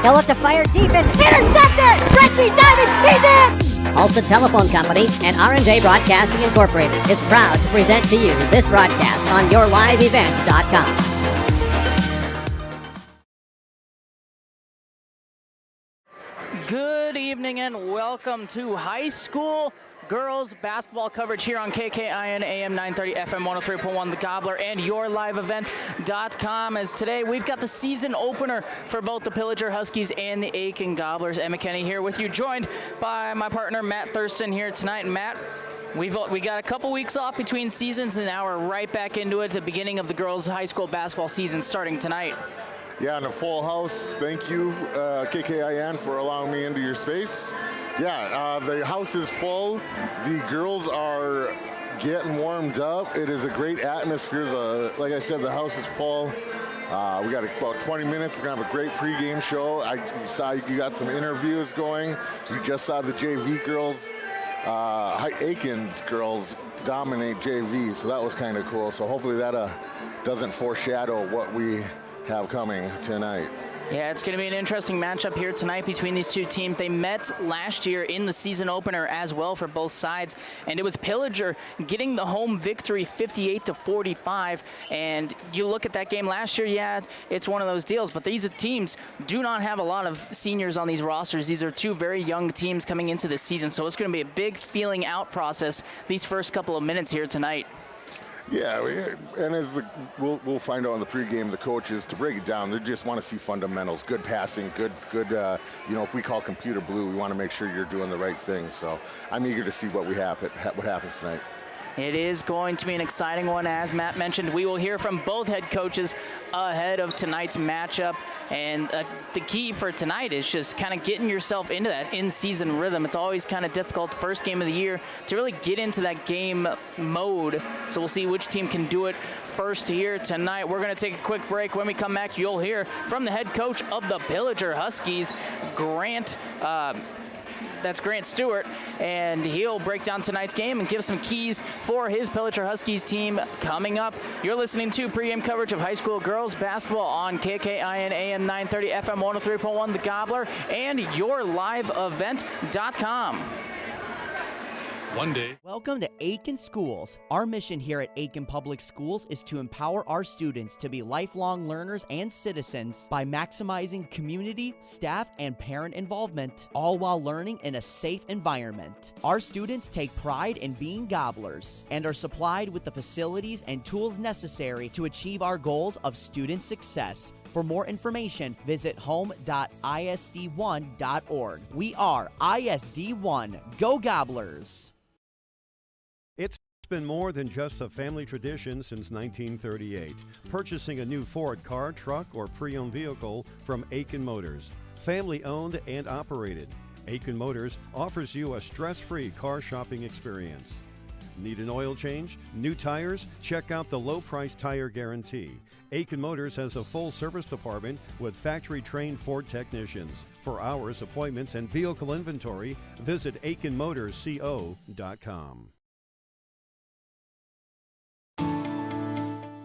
He'll look to fire deep and intercepted! Stretchy diving, he's in! Halston Telephone Company and R&J Broadcasting Incorporated is proud to present to you this broadcast on YourLiveEvent.com. Good evening and welcome to high school girls basketball coverage here on KKIN AM 930 FM 103.1 The Gobbler and YourLiveEvent.com. As today we've got the season opener for both the Pillager Huskies and the Aitkin Gobblers. Emma Kenny here with you, joined by my partner Matt Thurston here tonight. And Matt, we got a couple weeks off between seasons and now we're right back into it, the beginning of the girls high school basketball season starting tonight. Yeah, and a full house. Thank you, KKIN, for allowing me into your space. Yeah, the house is full. The girls are getting warmed up. It is a great atmosphere. Like I said, the house is full. We got about 20 minutes. We're going to have a great pregame show. I saw you got some interviews going. You just saw the JV girls. Aitkin's girls dominate JV, so that was kind of cool. So hopefully that doesn't foreshadow what we have coming tonight. Yeah, it's going to be an interesting matchup here tonight between these two teams. They met last year in the season opener as well for both sides, and it was Pillager getting the home victory 58-45. And you look at that game last year, yeah, it's one of those deals, but these teams do not have a lot of seniors on these rosters. These are two very young teams coming into this season, so it's going to be a big feeling out process these first couple of minutes here tonight. Yeah, and we'll find out in the pregame, the coaches, to break it down, they just want to see fundamentals, good passing, good. If we call computer blue, we want to make sure you're doing the right thing. So I'm eager to see what happens tonight. It is going to be an exciting one. As Matt mentioned, we will hear from both head coaches ahead of tonight's matchup. And the key for tonight is just kind of getting yourself into that in-season rhythm. It's always kind of difficult, the first game of the year, to really get into that game mode. So we'll see which team can do it first here tonight. We're going to take a quick break. When we come back, you'll hear from the head coach of the Pillager Huskies, Grant Stewart, and he'll break down tonight's game and give some keys for his Pillager Huskies team coming up. You're listening to pregame coverage of high school girls basketball on KKIN AM 930 FM 103.1 The Gobbler and YourLiveEvent.com. One day. Welcome to Aitkin Schools. Our mission here at Aitkin Public Schools is to empower our students to be lifelong learners and citizens by maximizing community, staff, and parent involvement, all while learning in a safe environment. Our students take pride in being gobblers and are supplied with the facilities and tools necessary to achieve our goals of student success. For more information, visit home.isd1.org. We are ISD1. Go Gobblers! It's been more than just a family tradition since 1938. Purchasing a new Ford car, truck, or pre-owned vehicle from Aitkin Motors. Family owned and operated. Aitkin Motors offers you a stress-free car shopping experience. Need an oil change? New tires? Check out the low-price tire guarantee. Aitkin Motors has a full service department with factory-trained Ford technicians. For hours, appointments, and vehicle inventory, visit AitkinMotorsCO.com.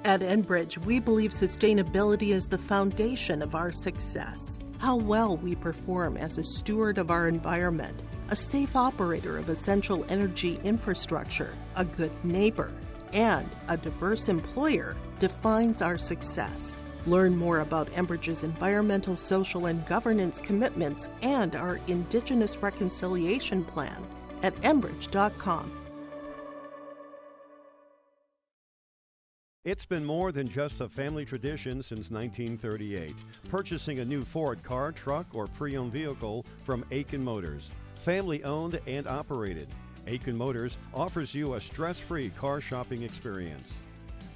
At Enbridge, we believe sustainability is the foundation of our success. How well we perform as a steward of our environment, a safe operator of essential energy infrastructure, a good neighbor, and a diverse employer defines our success. Learn more about Enbridge's environmental, social, and governance commitments and our Indigenous Reconciliation Plan at Enbridge.com. It's been more than just a family tradition since 1938. Purchasing a new Ford car, truck, or pre-owned vehicle from Aitkin Motors. Family owned and operated. Aitkin Motors offers you a stress-free car shopping experience.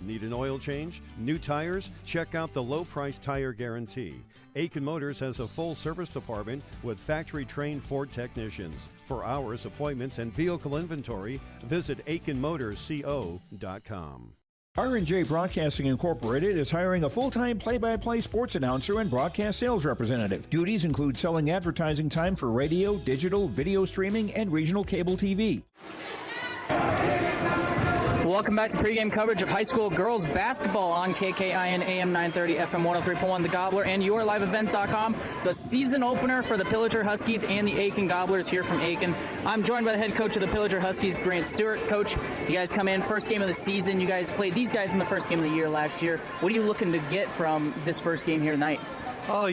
Need an oil change? New tires? Check out the low-price tire guarantee. Aitkin Motors has a full service department with factory-trained Ford technicians. For hours, appointments, and vehicle inventory, visit AitkinMotorsCO.com. R&J Broadcasting Incorporated is hiring a full-time play-by-play sports announcer and broadcast sales representative. Duties include selling advertising time for radio, digital, video streaming, and regional cable TV. Welcome back to pregame coverage of high school girls basketball on KKIN AM 930 FM 103.1 The Gobbler and yourliveevent.com. The season opener for the Pillager Huskies and the Aitkin Gobblers here from Aitkin. I'm joined by the head coach of the Pillager Huskies, Grant Stewart. Coach, you guys come in, first game of the season. You guys played these guys in the first game of the year last year. What are you looking to get from this first game here tonight? Oh,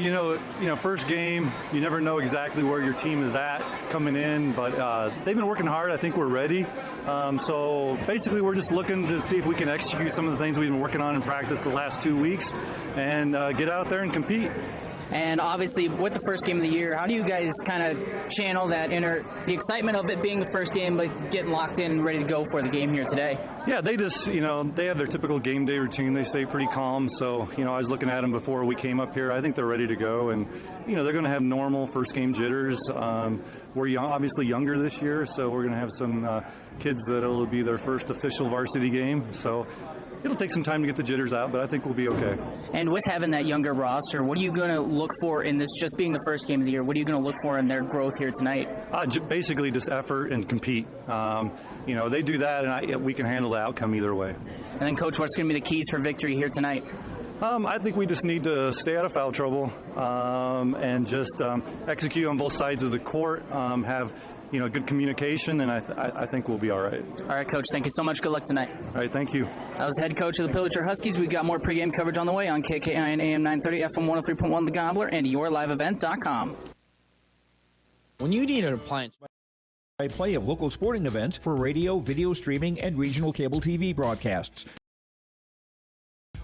first game, you never know exactly where your team is at coming in, but they've been working hard. I think we're ready. So basically, we're just looking to see if we can execute some of the things we've been working on in practice the last 2 weeks and get out there and compete. And obviously, with the first game of the year, how do you guys kind of channel that the excitement of it being the first game, but getting locked in and ready to go for the game here today? Yeah, they just, they have their typical game day routine. They stay pretty calm. So, I was looking at them before we came up here. I think they're ready to go. And, they're going to have normal first game jitters. We're obviously younger this year, so we're going to have some kids that will be their first official varsity game. So it'll take some time to get the jitters out, but I think we'll be okay. And with having that younger roster, what are you going to look for in this, just being the first game of the year? What are you going to look for in their growth here tonight? Basically just effort and compete. They do that, and we can handle the outcome either way. And then, Coach, what's going to be the keys for victory here tonight? I think we just need to stay out of foul trouble and just execute on both sides of the court, have good communication, and I think we'll be all right. All right, Coach. Thank you so much. Good luck tonight. All right, thank you. That was head coach of the Pillager Huskies. We've got more pregame coverage on the way on KKIN AM 930 FM 103.1 The Gobbler and yourliveevent.com. When you need an appliance by play of local sporting events for radio, video streaming, and regional cable TV broadcasts.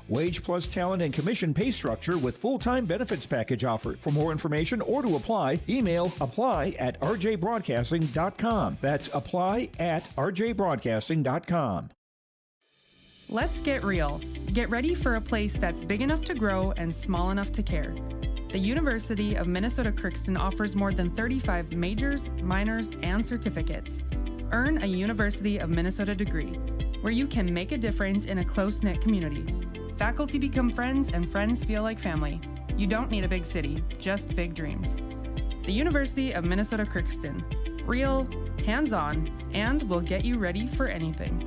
Wage plus talent and commission pay structure with full-time benefits package offered. For more information or to apply, email apply@rjbroadcasting.com. That's apply@rjbroadcasting.com. Let's get real. Get ready for a place that's big enough to grow and small enough to care. The University of Minnesota Crookston offers more than 35 majors, minors, and certificates. Earn a University of Minnesota degree, where you can make a difference in a close-knit community. Faculty become friends, and friends feel like family. You don't need a big city, just big dreams. The University of Minnesota Crookston. Real, hands-on, and will get you ready for anything.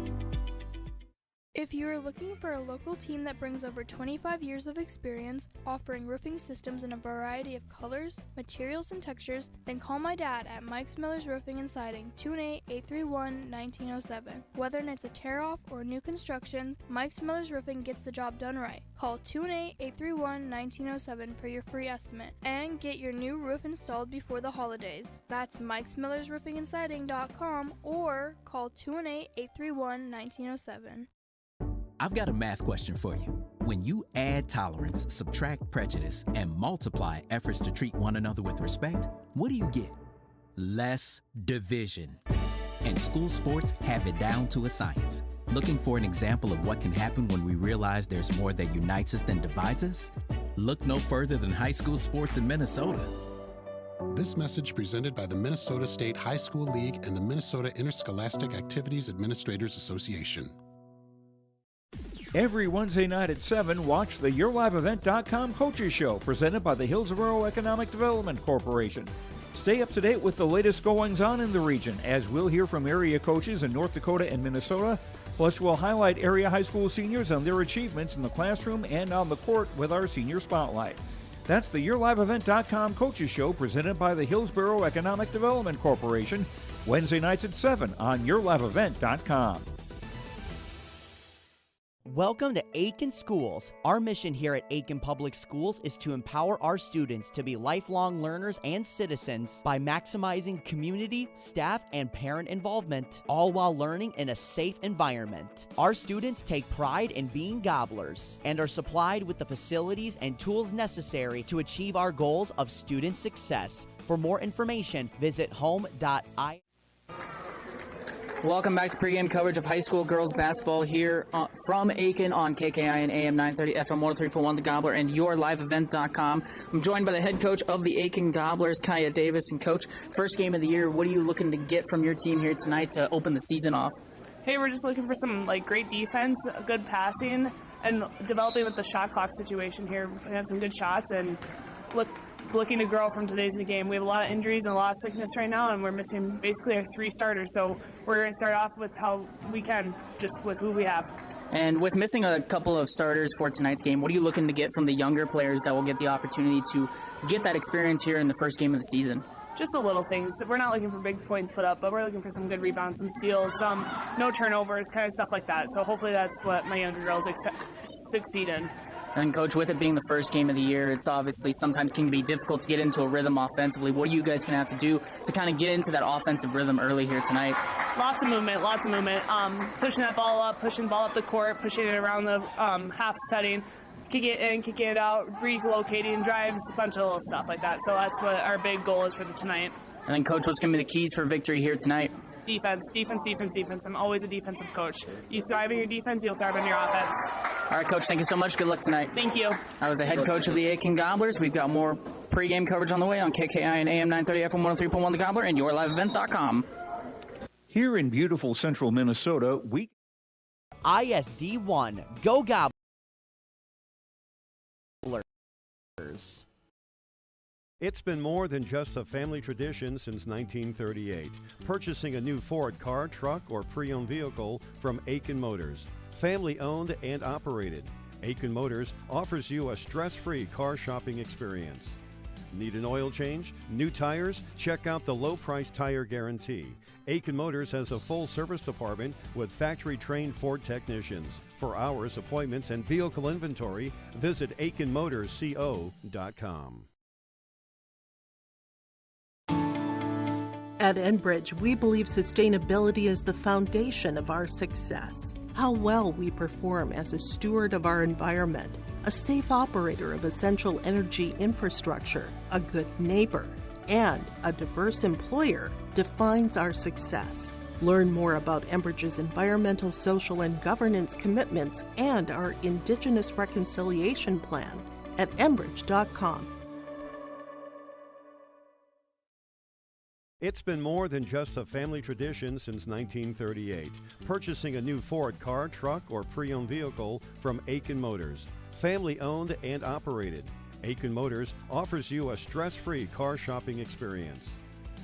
If you are looking for a local team that brings over 25 years of experience, offering roofing systems in a variety of colors, materials, and textures, then call my dad at Mike's Miller's Roofing and Siding, 218-831-1907. Whether it's a tear-off or new construction, Mike's Miller's Roofing gets the job done right. Call 218-831-1907 for your free estimate and get your new roof installed before the holidays. That's Mike'sMillersRoofingandSiding.com or call 218-831-1907. I've got a math question for you. When you add tolerance, subtract prejudice, and multiply efforts to treat one another with respect, what do you get? Less division. And school sports have it down to a science. Looking for an example of what can happen when we realize there's more that unites us than divides us? Look no further than high school sports in Minnesota. This message presented by the Minnesota State High School League and the Minnesota Interscholastic Activities Administrators Association. Every Wednesday night at 7, watch the YourLiveEvent.com Coaches Show presented by the Hillsborough Economic Development Corporation. Stay up to date with the latest goings-on in the region, as we'll hear from area coaches in North Dakota and Minnesota. Plus, we'll highlight area high school seniors and their achievements in the classroom and on the court with our Senior Spotlight. That's the YourLiveEvent.com Coaches Show presented by the Hillsborough Economic Development Corporation, Wednesday nights at 7 on YourLiveEvent.com. Welcome to Aitkin Schools. Our mission here at Aitkin Public Schools is to empower our students to be lifelong learners and citizens by maximizing community, staff, and parent involvement, all while learning in a safe environment. Our students take pride in being gobblers and are supplied with the facilities and tools necessary to achieve our goals of student success. For more information, visit home.i. Welcome back to pregame coverage of high school girls basketball here from Aitkin on KKIN AM 930 FM 103.1 The Gobbler and yourliveevent.com. I'm joined by the head coach of the Aitkin Gobblers, Kaya Davis. And Coach, first game of the year, what are you looking to get from your team here tonight to open the season off? Hey, we're just looking for some great defense, good passing, and developing with the shot clock situation here. We have some good shots and look looking to grow from today's game. We have a lot of injuries and a lot of sickness right now, and we're missing basically our 3 starters. So we're going to start off with how we can, just with who we have. And with missing a couple of starters for tonight's game, what are you looking to get from the younger players that will get the opportunity to get that experience here in the first game of the season? Just the little things. We're not looking for big points put up, but we're looking for some good rebounds, some steals, some no turnovers, kind of stuff like that. So hopefully that's what my younger girls succeed in. And Coach, with it being the first game of the year, it's obviously sometimes can be difficult to get into a rhythm offensively. What are you guys going to have to do to kind of get into that offensive rhythm early here tonight? Lots of movement. Pushing that ball up, pushing the ball up the court, pushing it around the half setting, kicking it in, kicking it out, relocating drives, a bunch of little stuff like that. So that's what our big goal is for tonight. And then, Coach, what's going to be the keys for victory here tonight? Defense. I'm always a defensive coach. You thrive in your defense, you'll thrive in your offense. All right, Coach, thank you so much. Good luck tonight. Thank you. I was the head coach of the Aitkin Gobblers. We've got more pregame coverage on the way on KKI and AM 930 FM 103.1 The Gobbler and yourliveevent.com. Here in beautiful central Minnesota, we ISD 1. Go Gobblers. It's been more than just a family tradition since 1938. Purchasing a new Ford car, truck, or pre-owned vehicle from Aitkin Motors. Family owned and operated. Aitkin Motors offers you a stress-free car shopping experience. Need an oil change? New tires? Check out the low-price tire guarantee. Aitkin Motors has a full service department with factory-trained Ford technicians. For hours, appointments, and vehicle inventory, visit AitkinMotorsCO.com. At Enbridge, we believe sustainability is the foundation of our success. How well we perform as a steward of our environment, a safe operator of essential energy infrastructure, a good neighbor, and a diverse employer defines our success. Learn more about Enbridge's environmental, social, and governance commitments and our Indigenous Reconciliation Plan at Enbridge.com. It's been more than just a family tradition since 1938. Purchasing a new Ford car, truck, or pre-owned vehicle from Aitkin Motors. Family owned and operated. Aitkin Motors offers you a stress-free car shopping experience.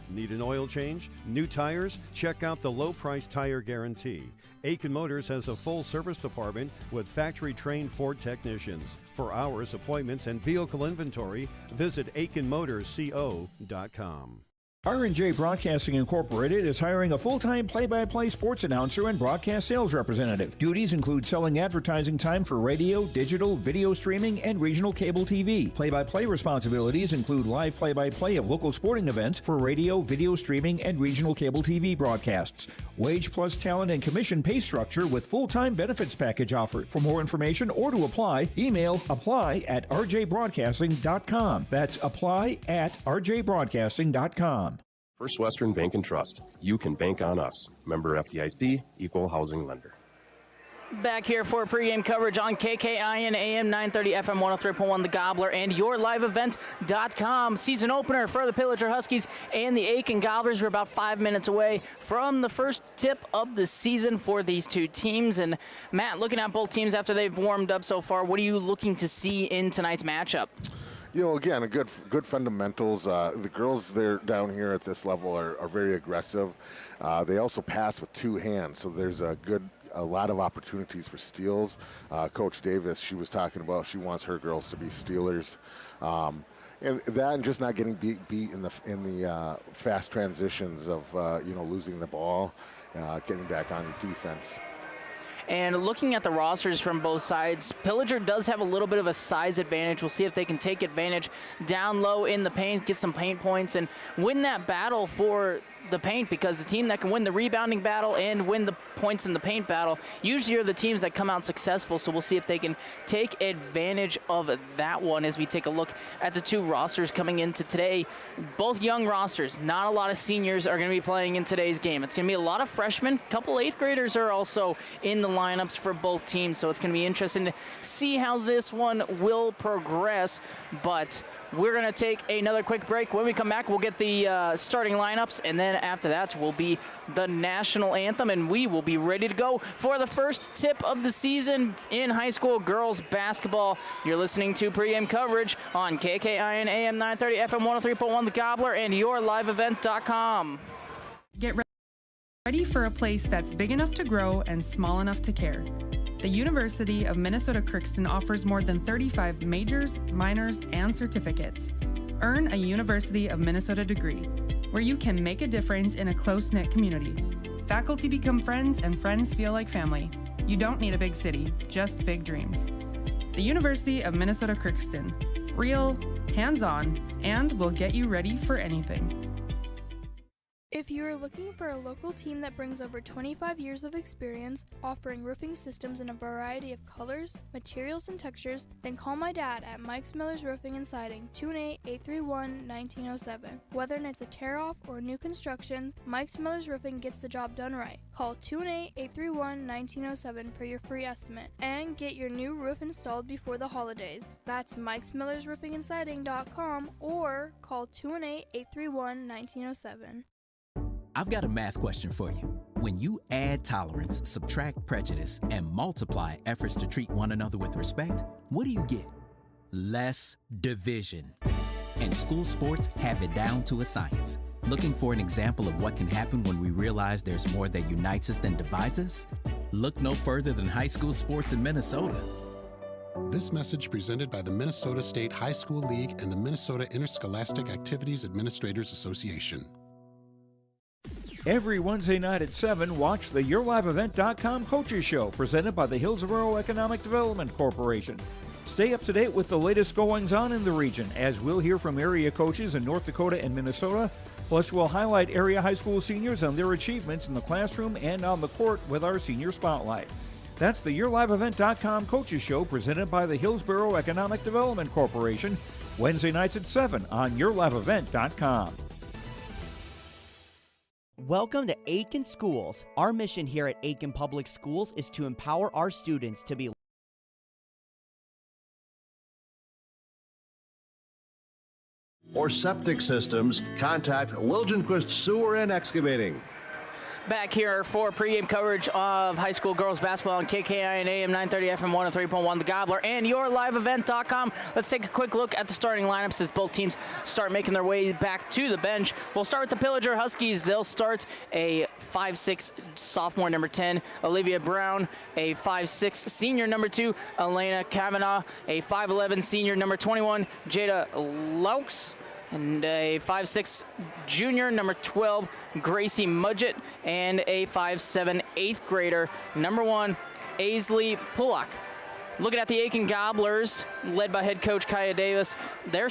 Need an oil change? New tires? Check out the low-price tire guarantee. Aitkin Motors has a full service department with factory-trained Ford technicians. For hours, appointments, and vehicle inventory, visit AitkinMotorsCO.com. R&J Broadcasting Incorporated is hiring a full-time play-by-play sports announcer and broadcast sales representative. Duties include selling advertising time for radio, digital, video streaming, and regional cable TV. Play-by-play responsibilities include live play-by-play of local sporting events for radio, video streaming, and regional cable TV broadcasts. Wage plus talent and commission pay structure with full-time benefits package offered. For more information or to apply, email apply@rjbroadcasting.com. That's apply@rjbroadcasting.com. First Western Bank and Trust. You can bank on us. Member FDIC, Equal Housing Lender. Back here for pregame coverage on KKIN AM 930 FM 103.1 The Gobbler and yourliveevent.com. Season opener for the Pillager Huskies and the Aitkin Gobblers. We're about 5 minutes away from the first tip of the season for these two teams. And Matt, looking at both teams after they've warmed up so far, what are you looking to see in tonight's matchup? You know, again, good fundamentals. The girls there down here at this level are very aggressive. They also pass with two hands, so there's a lot of opportunities for steals. Coach Davis, she was talking about she wants her girls to be stealers, and that and just not getting beat in the fast transitions of losing the ball, getting back on defense. And looking at the rosters from both sides, Pillager does have a little bit of a size advantage. We'll see if they can take advantage down low in the paint, get some paint points, and win that battle for the paint, because the team that can win the rebounding battle and win the points in the paint battle usually are the teams that come out successful. So we'll see if they can take advantage of that one as we take a look at the two rosters coming into today. Both young rosters, not a lot of seniors are going to be playing in today's game. It's going to be a lot of freshmen. A couple 8th graders are also in the lineups for both teams, so it's going to be interesting to see how this one will progress. But We're going to take another quick break. When we come back, we'll get the starting lineups, and then after that will be the national anthem, and we will be ready to go for the first tip of the season in high school girls basketball. You're listening to pregame coverage on KKIN AM 930, FM 103.1 The Gobbler, and yourliveevent.com. Get ready for a place that's big enough to grow and small enough to care. The University of Minnesota Crookston offers more than 35 majors, minors, and certificates. Earn a University of Minnesota degree, where you can make a difference in a close-knit community. Faculty become friends, and friends feel like family. You don't need a big city, just big dreams. The University of Minnesota Crookston. Real, hands-on, and will get you ready for anything. If you are looking for a local team that brings over 25 years of experience, offering roofing systems in a variety of colors, materials, and textures, then call my dad at Mike's Miller's Roofing and Siding, 218-831-1907. Whether it's a tear-off or new construction, Mike's Miller's Roofing gets the job done right. Call 218-831-1907 for your free estimate and get your new roof installed before the holidays. That's Mike's Miller's Roofing and Siding.com or call 218-831-1907. I've got a math question for you. When you add tolerance, subtract prejudice, and multiply efforts to treat one another with respect, what do you get? Less division. And school sports have it down to a science. Looking for an example of what can happen when we realize there's more that unites us than divides us? Look no further than high school sports in Minnesota. This message presented by the Minnesota State High School League and the Minnesota Interscholastic Activities Administrators Association. Every Wednesday night at 7, watch the YourLiveEvent.com Coaches Show, presented by the Hillsborough Economic Development Corporation. Stay up to date with the latest goings-on in the region, as we'll hear from area coaches in North Dakota and Minnesota. Plus, we'll highlight area high school seniors and their achievements in the classroom and on the court with our Senior Spotlight. That's the YourLiveEvent.com Coaches Show, presented by the Hillsborough Economic Development Corporation, Wednesday nights at 7 on YourLiveEvent.com. Welcome to Aitkin Schools. Our mission here at Aitkin Public Schools is to empower our students to be or septic systems, contact Wilgenquist Sewer and Excavating. Back here for pregame coverage of high school girls basketball on KKIN AM 930 FM 103.1 The Gobbler and yourliveevent.com. Let's take a quick look at the starting lineups as both teams start making their way back to the bench. We'll start with the Pillager Huskies. They'll start a 5'6" sophomore number 10, Olivia Brown, a 5'6" senior number 2, Elena Kavanaugh, a 5'11" senior number 21, Jada Laux, and a 5'6" junior, number 12, Gracie Mudgett, and a 5'7" 8th grader, number 1, Aisley Pullock. Looking at the Aitkin Gobblers, led by head coach Kaya Davis, they're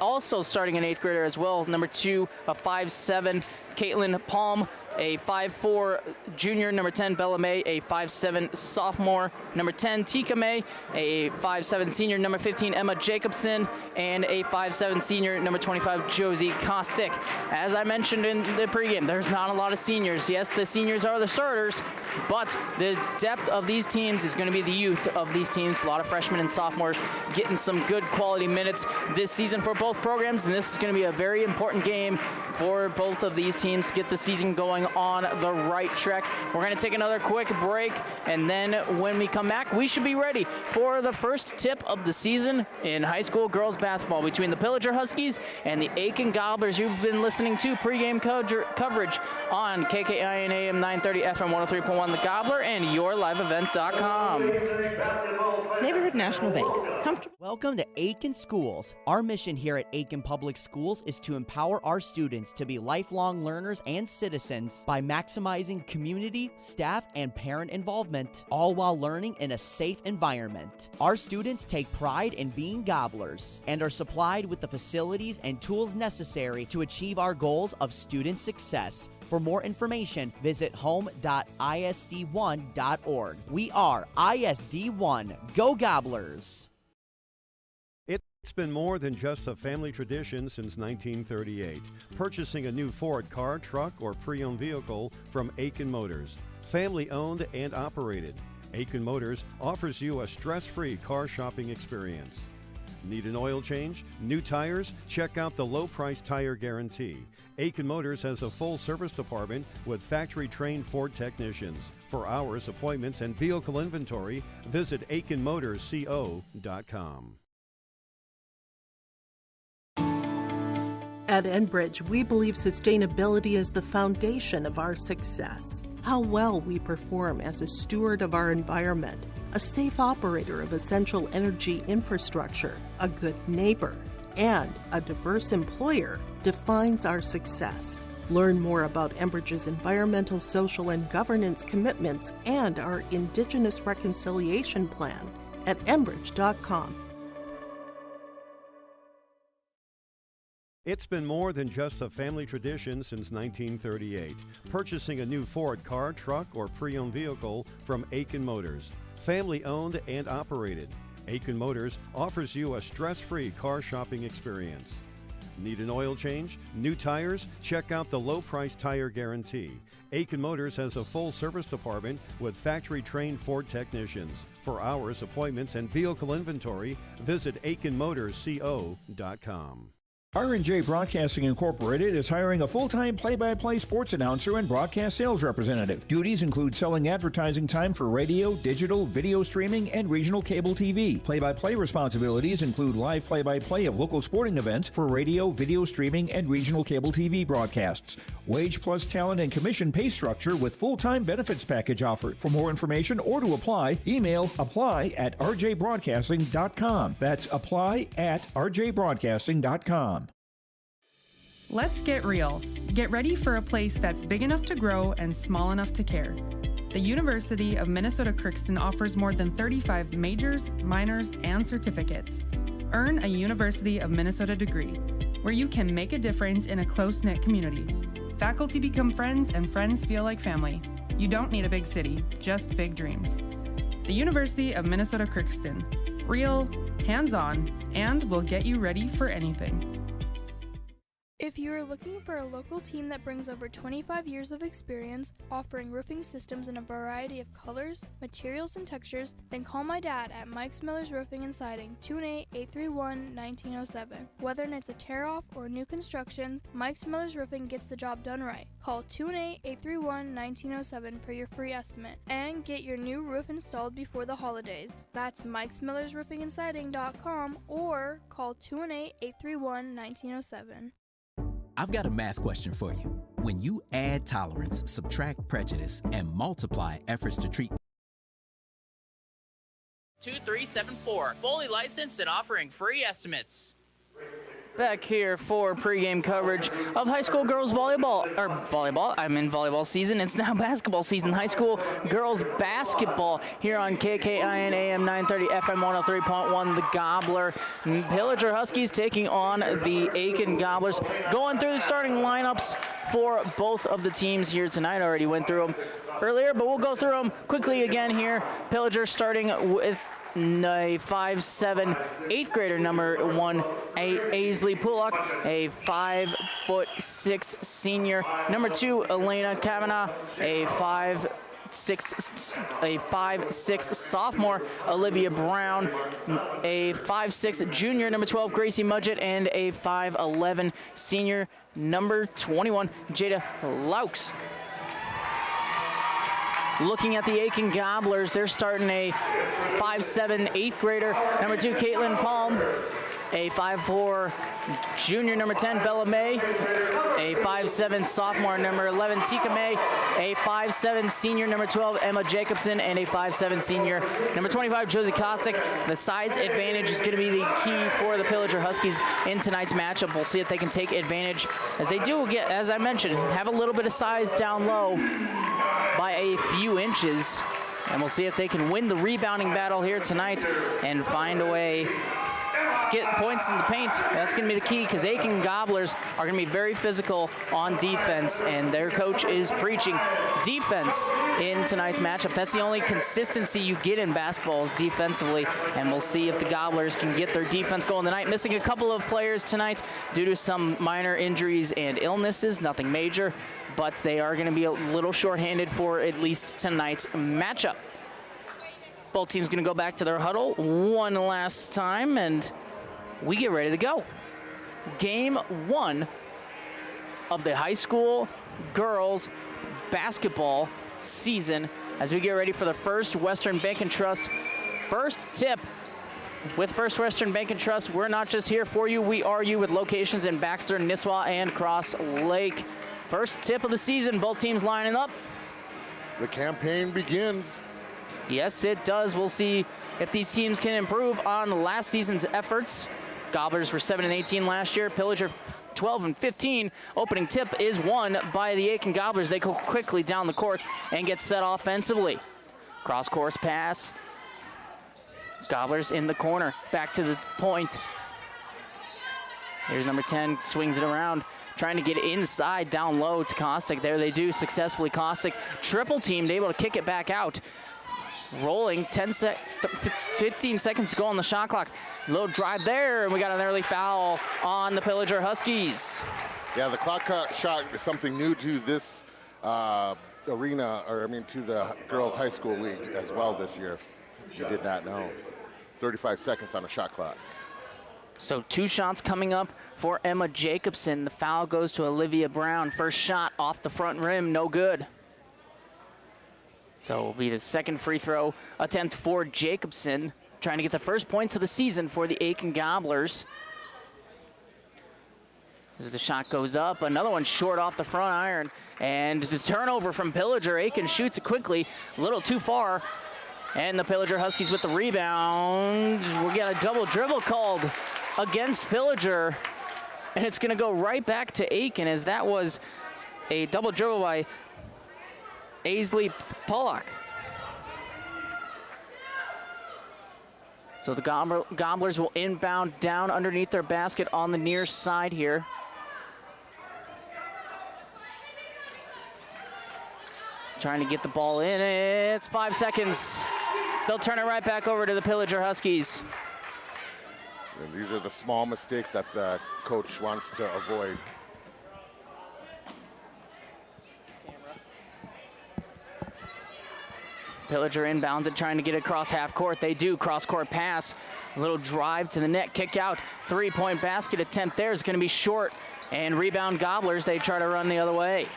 also starting an 8th grader as well, number 2, a 5'7", Caitlin Palm, a 5'4" junior, number 10, Bella May, a 5'7" sophomore, number 10, Tika May, a 5'7" senior, number 15, Emma Jacobson, and a 5'7" senior, number 25, Josie Kostick. As I mentioned in the pregame, there's not a lot of seniors. Yes, the seniors are the starters, but the depth of these teams is going to be the youth of these teams. A lot of freshmen and sophomores getting some good quality minutes this season for both programs, and this is going to be a very important game for both of these teams to get the season going on the right track. We're going to take another quick break, and then when we come back, we should be ready for the first tip of the season in high school girls basketball between the Pillager Huskies and the Aitkin Gobblers. You've been listening to pregame coverage on KKIN AM 930 FM 103.1 The Gobbler and yourliveevent.com. Neighborhood National Bank. Welcome to Aitkin Schools. Our mission here at Aitkin Public Schools is to empower our students to be lifelong learners and citizens by maximizing community, staff, and parent involvement, all while learning in a safe environment. Our students take pride in being gobblers and are supplied with the facilities and tools necessary to achieve our goals of student success. For more information, visit home.isd1.org. We are ISD1. Go Gobblers! It's been more than just a family tradition since 1938. Purchasing a new Ford car, truck, or pre-owned vehicle from Aitkin Motors. Family owned and operated. Aitkin Motors offers you a stress-free car shopping experience. Need an oil change? New tires? Check out the low-price tire guarantee. Aitkin Motors has a full service department with factory-trained Ford technicians. For hours, appointments, and vehicle inventory, visit AitkinMotorsCO.com. At Enbridge, we believe sustainability is the foundation of our success. How well we perform as a steward of our environment, a safe operator of essential energy infrastructure, a good neighbor, and a diverse employer defines our success. Learn more about Enbridge's environmental, social, and governance commitments and our Indigenous Reconciliation Plan at Enbridge.com. It's been more than just a family tradition since 1938. Purchasing a new Ford car, truck, or pre-owned vehicle from Aitkin Motors. Family owned and operated. Aitkin Motors offers you a stress-free car shopping experience. Need an oil change? New tires? Check out the low-price tire guarantee. Aitkin Motors has a full service department with factory-trained Ford technicians. For hours, appointments, and vehicle inventory, visit AitkinMotorsCO.com. R&J Broadcasting Incorporated is hiring a full-time play-by-play sports announcer and broadcast sales representative. Duties include selling advertising time for radio, digital, video streaming, and regional cable TV. Play-by-play responsibilities include live play-by-play of local sporting events for radio, video streaming, and regional cable TV broadcasts. Wage plus talent and commission pay structure with full-time benefits package offered. For more information or to apply, email apply@rjbroadcasting.com. That's apply@rjbroadcasting.com. Let's get real. Get ready for a place that's big enough to grow and small enough to care. The University of Minnesota Crookston offers more than 35 majors, minors, and certificates. Earn a University of Minnesota degree, where you can make a difference in a close-knit community. Faculty become friends and friends feel like family. You don't need a big city, just big dreams. The University of Minnesota Crookston. Real, hands-on, and will get you ready for anything. If you are looking for a local team that brings over 25 years of experience, offering roofing systems in a variety of colors, materials, and textures, then call my dad at Mike's Miller's Roofing and Siding, 218-831-1907. Whether it's a tear-off or new construction, Mike's Miller's Roofing gets the job done right. Call 218-831-1907 for your free estimate and get your new roof installed before the holidays. That's Mike'sMillersRoofingandSiding.com or call 218-831-1907. I've got a math question for you. When you add tolerance, subtract prejudice, and multiply efforts to treat 2374, fully licensed and offering free estimates. Back here for pregame coverage of high school girls volleyball. I'm in volleyball season. It's now basketball season. High school girls basketball here on KKIN AM 930 FM 103.1. The Gobbler. Pillager Huskies taking on the Aitkin Gobblers. Going through the starting lineups for both of the teams here tonight. I already went through them earlier, but we'll go through them quickly again here. Pillager starting with a 5'7", 8th grader, number 1, Aisley Pullock, a 5'6" senior. Number 2, Elena Kavanaugh, a 5'6" sophomore, Olivia Brown, a 5'6" junior, number 12, Gracie Mudgett, and a 5'11" senior, number 21, Jada Laux. Looking at the Aitkin Gobblers, they're starting a 5'7", 8th grader, number 2, Caitlin Palm, a 5'4" junior, number 10, Bella May, a 5'7" sophomore, number 11, Tika May, a 5'7" senior, number 12, Emma Jacobson, and a 5'7" senior, number 25, Josie Kostick. The size advantage is going to be the key for the Pillager Huskies in tonight's matchup. We'll see if they can take advantage, as they do get, as I mentioned, have a little bit of size down low by a few inches, and we'll see if they can win the rebounding battle here tonight and find a way to get points in the paint. That's going to be the key, because Aitkin Gobblers are going to be very physical on defense, and their coach is preaching defense in tonight's matchup. That's the only consistency you get in basketball is defensively, and we'll see if the Gobblers can get their defense going tonight. Missing a couple of players tonight due to some minor injuries and illnesses, nothing major, but they are going to be a little shorthanded for at least tonight's matchup. Both teams going to go back to their huddle one last time, and we get ready to go. Game 1 of the high school girls basketball season as we get ready for the First Western Bank and Trust first tip. With First Western Bank and Trust, we're not just here for you, we are you, with locations in Baxter, Nisswa, and Cross Lake. First tip of the season, both teams lining up. The campaign begins. Yes, it does. We'll see if these teams can improve on last season's efforts. Gobblers were 7-18 last year. Pillager 12-15. Opening tip is won by the Aitkin Gobblers. They go quickly down the court and get set offensively. Cross-course pass. Gobblers in the corner. Back to the point. Here's number 10. Swings it around. Trying to get inside, down low to Kostic. There they do successfully. Kostic triple teamed, able to kick it back out. Rolling, 15 seconds to go on the shot clock. Little drive there, and we got an early foul on the Pillager Huskies. Yeah, the clock shot is something new to this arena, to the girls' high school league as well this year. If you did not know. 35 seconds on the shot clock. So 2 shots coming up for Emma Jacobson. The foul goes to Olivia Brown. First shot off the front rim, no good. So it'll be the second free throw attempt for Jacobson, trying to get the first points of the season for the Aitkin Gobblers. As the shot goes up, another one short off the front iron, and the turnover from Pillager. Aitkin shoots it quickly, a little too far, and the Pillager Huskies with the rebound. We got a double dribble called against Pillager, and it's going to go right back to Aitkin, as that was a double dribble by Aisley Pollock. So the Gobblers will inbound down underneath their basket on the near side here. Trying to get the ball in. It's 5 seconds. They'll turn it right back over to the Pillager Huskies. And these are the small mistakes that the coach wants to avoid. Pillager inbounds it, trying to get it across half court. They do. Cross-court pass. A little drive to the net, kick out. 3-point basket attempt there is going to be short. And rebound Gobblers. They try to run the other way.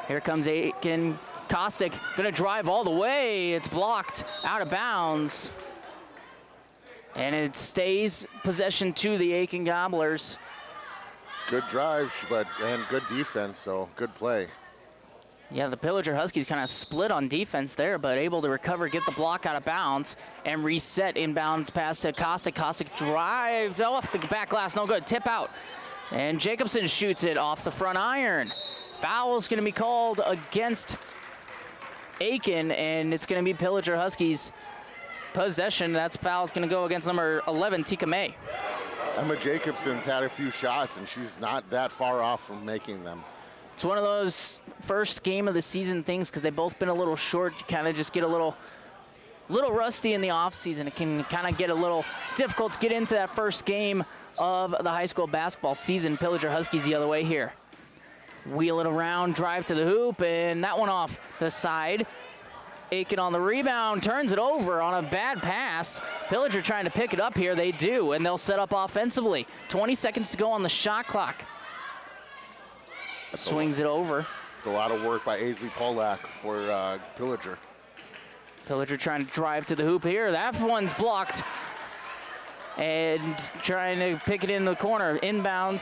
Here comes Aitkin. Kostic going to drive all the way. It's blocked out of bounds. And it stays possession to the Aitkin Gobblers. Good drive, and good defense, so good play. Yeah, the Pillager Huskies kind of split on defense there, but able to recover, get the block out of bounds, and reset inbounds pass to Kostic. Kostic drive off the back glass, no good, tip out. And Jacobson shoots it off the front iron. Foul's going to be called against Aitkin, and it's going to be Pillager Huskies possession. That's foul's going to go against number 11, Tika May. Emma Jacobson's had a few shots, and she's not that far off from making them. It's one of those first game of the season things because they've both been a little short. You kind of just get a little rusty in the offseason. It can kind of get a little difficult to get into that first game of the high school basketball season. Pillager Huskies the other way here. Wheel it around, drive to the hoop, and that one off the side. Aitkin on the rebound, turns it over on a bad pass. Pillager trying to pick it up here. They do, and they'll set up offensively. 20 seconds to go on the shot clock. Swings it over. It's a lot of work by Aisley Polak for Pillager. Pillager trying to drive to the hoop here. That one's blocked. And trying to pick it in the corner. Inbound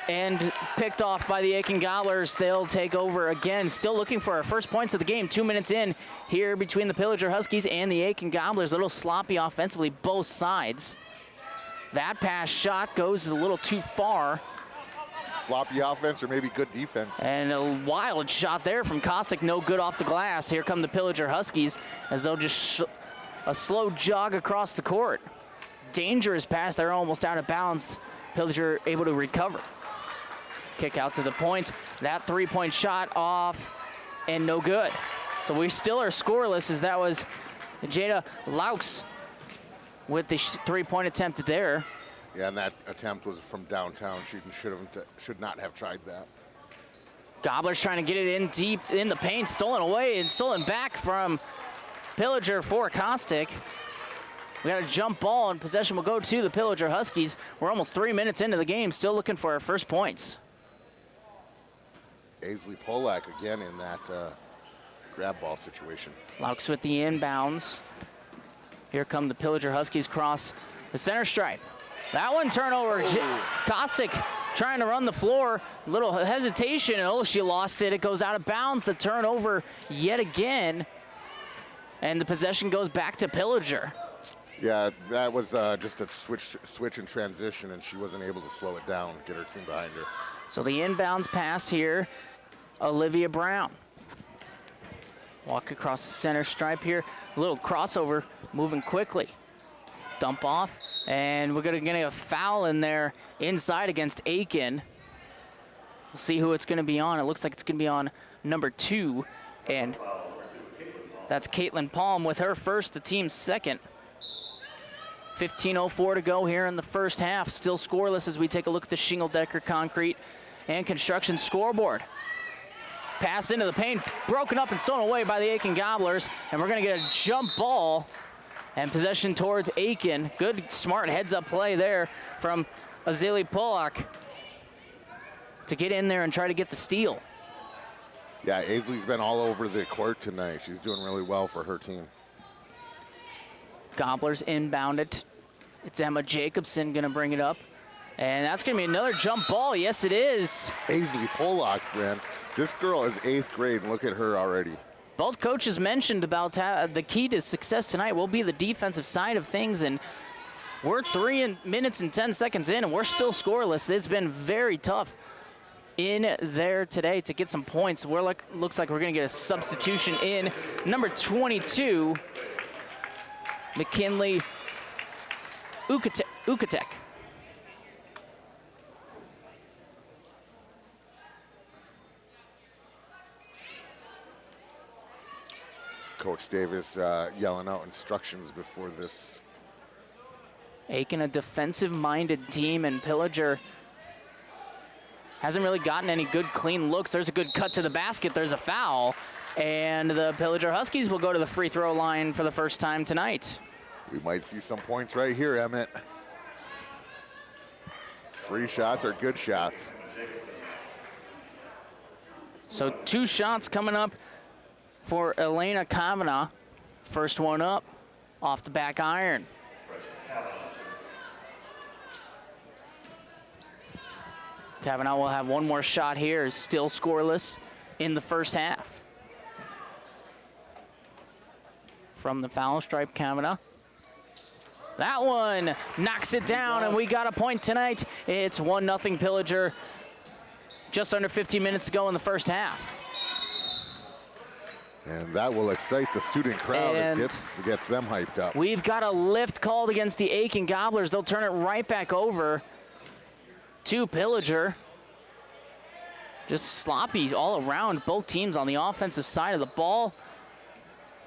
and picked off by the Aitkin Gobblers. They'll take over again. Still looking for our first points of the game. 2 minutes in here between the Pillager Huskies and the Aitkin Gobblers. A little sloppy offensively, both sides. That pass shot goes a little too far. Sloppy offense or maybe good defense. And a wild shot there from Kostic, no good off the glass. Here come the Pillager Huskies as they'll just a slow jog across the court. Dangerous pass, they're almost out of bounds. Pillager able to recover. Kick out to the point. That 3-point shot off and no good. So we still are scoreless as that was Jada Laux with the 3-point attempt there. Yeah, and that attempt was from downtown. She should not have tried that. Gobblers trying to get it in deep in the paint, stolen away and stolen back from Pillager for Kostic. We got a jump ball, and possession will go to the Pillager Huskies. We're almost 3 minutes into the game, still looking for our first points. Aisley Polak again in that grab ball situation. Laux with the inbounds. Here come the Pillager Huskies cross the center stripe. That one turnover. Kostick trying to run the floor. Little hesitation. Oh, she lost it. It goes out of bounds. The turnover yet again. And the possession goes back to Pillager. Yeah, that was just a switch and transition, and she wasn't able to slow it down, get her team behind her. So the inbounds pass here, Olivia Brown. Walk across the center stripe here. A little crossover, moving quickly. Dump off, and we're going to get a foul in there inside against Aitkin. We'll see who it's going to be on. It looks like it's going to be on number 2, and that's Caitlin Palm with her first, the team's second. 15:04 to go here in the first half. Still scoreless as we take a look at the Shingle Decker Concrete and Construction scoreboard. Pass into the paint, broken up and stolen away by the Aitkin Gobblers, and we're going to get a jump ball and possession towards Aitkin. Good, smart heads-up play there from Azili Polak to get in there and try to get the steal. Yeah, Aisley's been all over the court tonight. She's doing really well for her team. Gobblers inbound it. It's Emma Jacobson going to bring it up. And that's going to be another jump ball. Yes, it is. Aisley Polak, man. This girl is 8th grade, and look at her already. Both coaches mentioned about the key to success tonight will be the defensive side of things, and we're 3 minutes and 10 seconds in, and we're still scoreless. It's been very tough in there today to get some points. Looks like we're going to get a substitution in. Number 22, McKinley Ukatek. Coach Davis yelling out instructions before this. Aitkin, a defensive-minded team, and Pillager hasn't really gotten any good clean looks. There's a good cut to the basket. There's a foul. And the Pillager Huskies will go to the free throw line for the first time tonight. We might see some points right here, Emmett. Free shots are good shots. So 2 shots coming up for Elena Kavanaugh. First one up off the back iron. Kavanaugh will have one more shot here, still scoreless in the first half. From the foul stripe, Kavanaugh. That one knocks it down, and we got a point tonight. It's 1-0 Pillager. Just under 15 minutes to go in the first half. And that will excite the student crowd as gets them hyped up. We've got a lift called against the Aitkin Gobblers. They'll turn it right back over to Pillager. Just sloppy all around, both teams on the offensive side of the ball.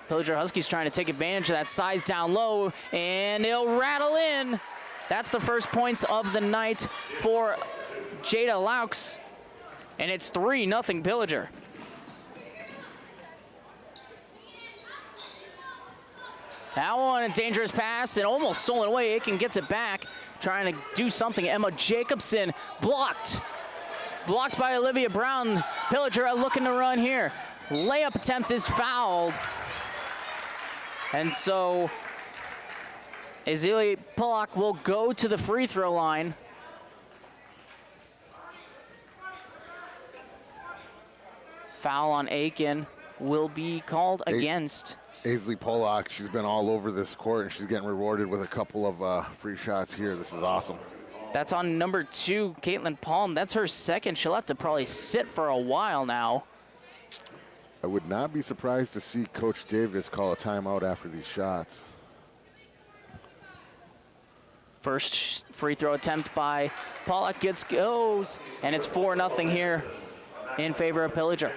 Pillager Huskies trying to take advantage of that size down low, and they'll rattle in. That's the first points of the night for Jada Laux, and it's 3-0 Pillager. That one, a dangerous pass, and almost stolen away. Aitkin gets it back, trying to do something. Emma Jacobson blocked. Blocked by Olivia Brown. Pillager looking to run here. Layup attempt is fouled. And so Azili Polak will go to the free throw line. Foul on Aitkin will be called against. Aisley Polak, she's been all over this court, and she's getting rewarded with a couple of free shots here. This is awesome. That's on number 2, Caitlin Palm. That's her second. She'll have to probably sit for a while now. I would not be surprised to see Coach Davis call a timeout after these shots. First free throw attempt by Polak goes, and it's 4-0 here in favor of Pillager.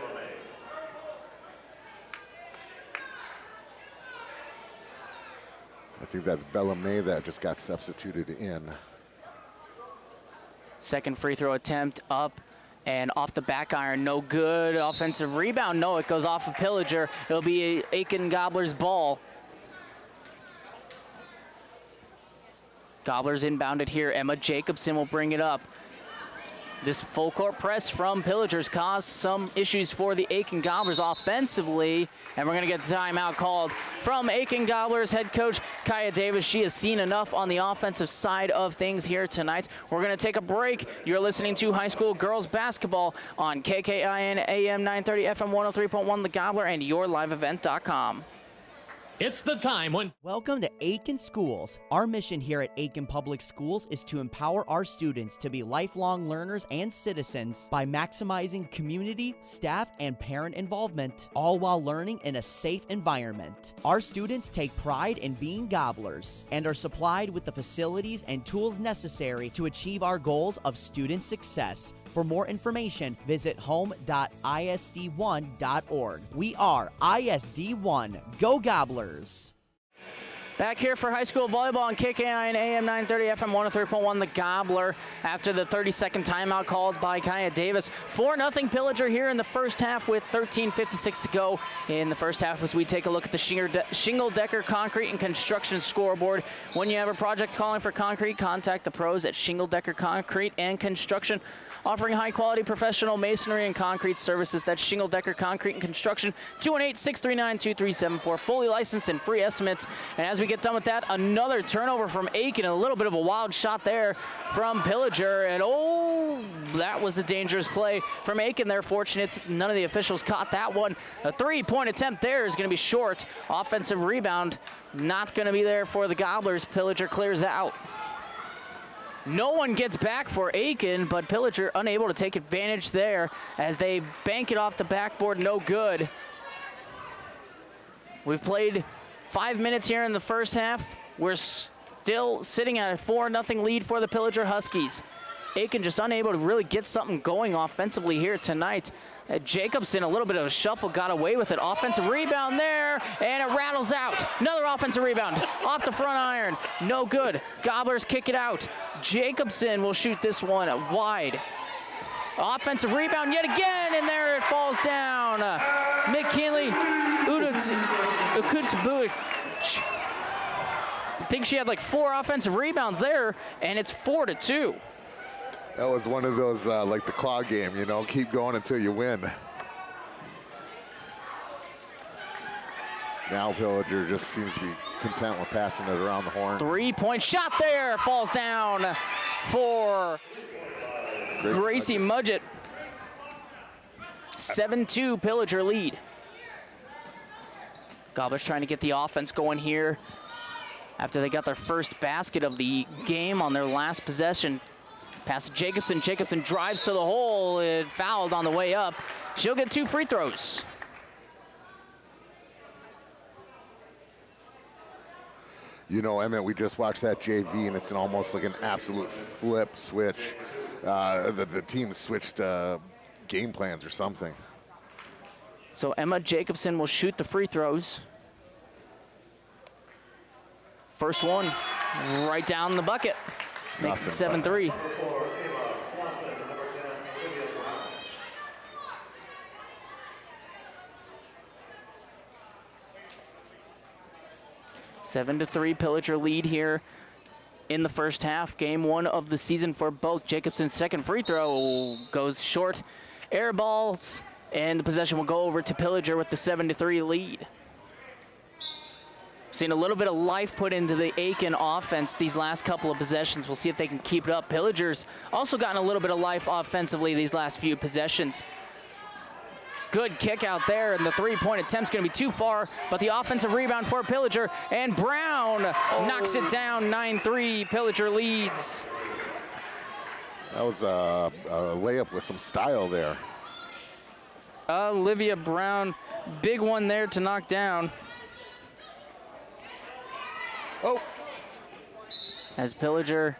I think that's Bella May that just got substituted in. Second free throw attempt up and off the back iron, no good. Offensive rebound, no, it goes off of Pillager. It'll be a Aitkin Gobblers ball. Gobblers inbounded here. Emma Jacobson will bring it up. This full court press from Pillagers caused some issues for the Aitkin Gobblers offensively, and we're going to get the timeout called from Aitkin Gobblers head coach Kaya Davis. She has seen enough on the offensive side of things here tonight. We're going to take a break. You're listening to high school girls basketball on KKIN AM 930 FM 103.1 The Gobbler and YourLiveEvent.com. It's the time when... Welcome to Aitkin Schools. Our mission here at Aitkin Public Schools is to empower our students to be lifelong learners and citizens by maximizing community, staff, and parent involvement, all while learning in a safe environment. Our students take pride in being Gobblers and are supplied with the facilities and tools necessary to achieve our goals of student success. For more information, visit home.isd1.org. We are ISD1. Go Gobblers! Back here for high school volleyball on KKIN AM 930 FM 103.1 The Gobbler after the 30-second timeout called by Kaya Davis. 4-0 Pillager here in the first half with 13:56 to go in the first half as we take a look at the Shingle Decker Concrete and Construction scoreboard. When you have a project calling for concrete, contact the pros at Shingle Decker Concrete and Construction, offering high-quality professional masonry and concrete services. That's Shingle Decker Concrete and Construction, 218-639-2374, fully licensed and free estimates. And as we get done with that, another turnover from Aitkin, a little bit of a wild shot there from Pillager, and oh, that was a dangerous play from Aitkin. They're fortunate none of the officials caught that one. A three-point attempt there is going to be short. Offensive rebound not going to be there for the Gobblers. Pillager clears out. No one gets back for Aitkin, but Pillager unable to take advantage there as they bank it off the backboard, no good. We've played 5 minutes here in the first half. We're still sitting at a 4-0 lead for the Pillager Huskies. Aitkin just unable to really get something going offensively here tonight. Jacobson, a little bit of a shuffle, got away with it. Offensive rebound there, and it rattles out. Another offensive rebound off the front iron. No good. Gobblers kick it out. Jacobson will shoot this one wide. Offensive rebound yet again, and there it falls down. McKinley Ukutbuich. I think she had like 4 offensive rebounds there, and it's 4-2. That was one of those, like the claw game, you know, keep going until you win. Now Pillager just seems to be content with passing it around the horn. 3-point shot there, falls down for Gracie Mudgett. 7-2 Pillager lead. Gobblers trying to get the offense going here after they got their first basket of the game on their last possession. Pass to Jacobson. Jacobson drives to the hole. It fouled on the way up. She'll get 2 free throws. You know, Emmett, we just watched that JV, and it's almost like an absolute flip switch. The team switched game plans or something. So Emma Jacobson will shoot the free throws. First one right down the bucket. Makes it 7-3. Seven to 3 Pillager lead here in the first half. Game 1 of the season for both. Jacobson's second free throw goes short. Air balls, and the possession will go over to Pillager with the 7-3 lead. Seen a little bit of life put into the Aitkin offense these last couple of possessions. We'll see if they can keep it up. Pillager's also gotten a little bit of life offensively these last few possessions. Good kick out there, and the 3-point attempt's going to be too far, but the offensive rebound for Pillager, and Brown knocks it down. 9-3, Pillager leads. That was a layup with some style there. Olivia Brown, big one there to knock down. Oh. As Pillager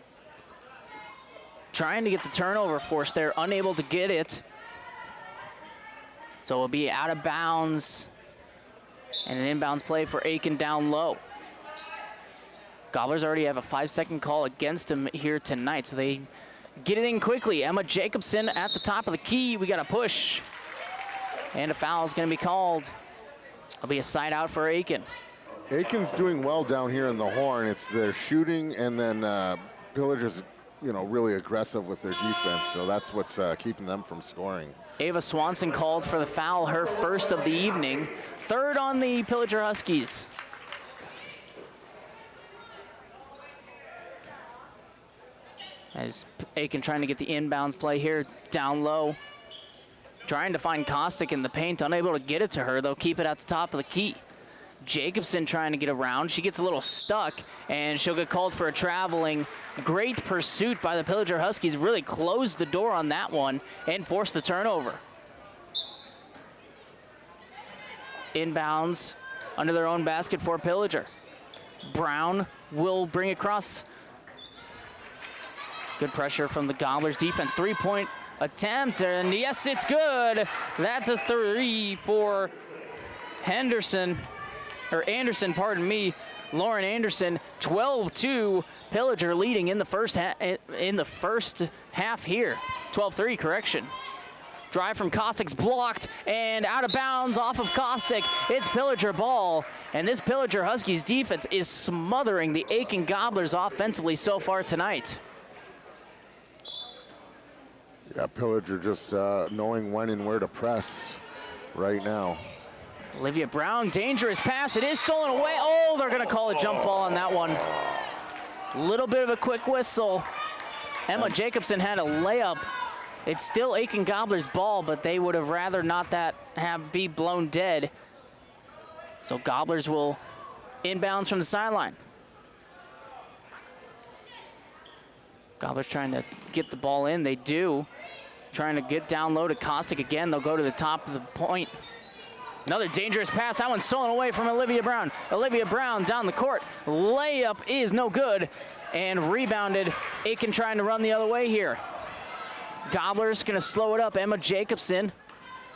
trying to get the turnover forced there, unable to get it. So it'll be out of bounds and an inbounds play for Aitkin down low. Gobblers already have a 5-second call against him here tonight, so they get it in quickly. Emma Jacobson at the top of the key. We got a push, and a foul is going to be called. It'll be a side out for Aitkin. Aitkin's doing well down here in the horn. It's their shooting, and then Pillager's, really aggressive with their defense. So that's what's keeping them from scoring. Ava Swanson called for the foul, her first of the evening. Third on the Pillager Huskies. As Aitkin trying to get the inbounds play here, down low. Trying to find Kostick in the paint, unable to get it to her. They'll keep it at the top of the key. Jacobson trying to get around. She gets a little stuck, and she'll get called for a traveling. Great pursuit by the Pillager Huskies. Really closed the door on that one and forced the turnover. Inbounds under their own basket for Pillager. Brown will bring across. Good pressure from the Gobblers defense. Three-point attempt, and yes, it's good. That's a three for Anderson, pardon me. Lauren Anderson, 12-2. Pillager leading in the first half here. 12-3, correction. Drive from Kostick's blocked and out of bounds off of Kostick. It's Pillager ball, and this Pillager Huskies defense is smothering the Aitkin Gobblers offensively so far tonight. Yeah, Pillager just knowing when and where to press right now. Olivia Brown, dangerous pass. It is stolen away. Oh, they're going to call a jump ball on that one. Little bit of a quick whistle. Emma Jacobson had a layup. It's still Aitkin Gobblers' ball, but they would have rather not be blown dead. So Gobblers will inbounds from the sideline. Gobblers trying to get the ball in. They do. Trying to get down low to Kostick again. They'll go to the top of the point. Another dangerous pass. That one's stolen away from Olivia Brown. Olivia Brown down the court. Layup is no good. And rebounded. Aitkin trying to run the other way here. Gobblers going to slow it up. Emma Jacobson.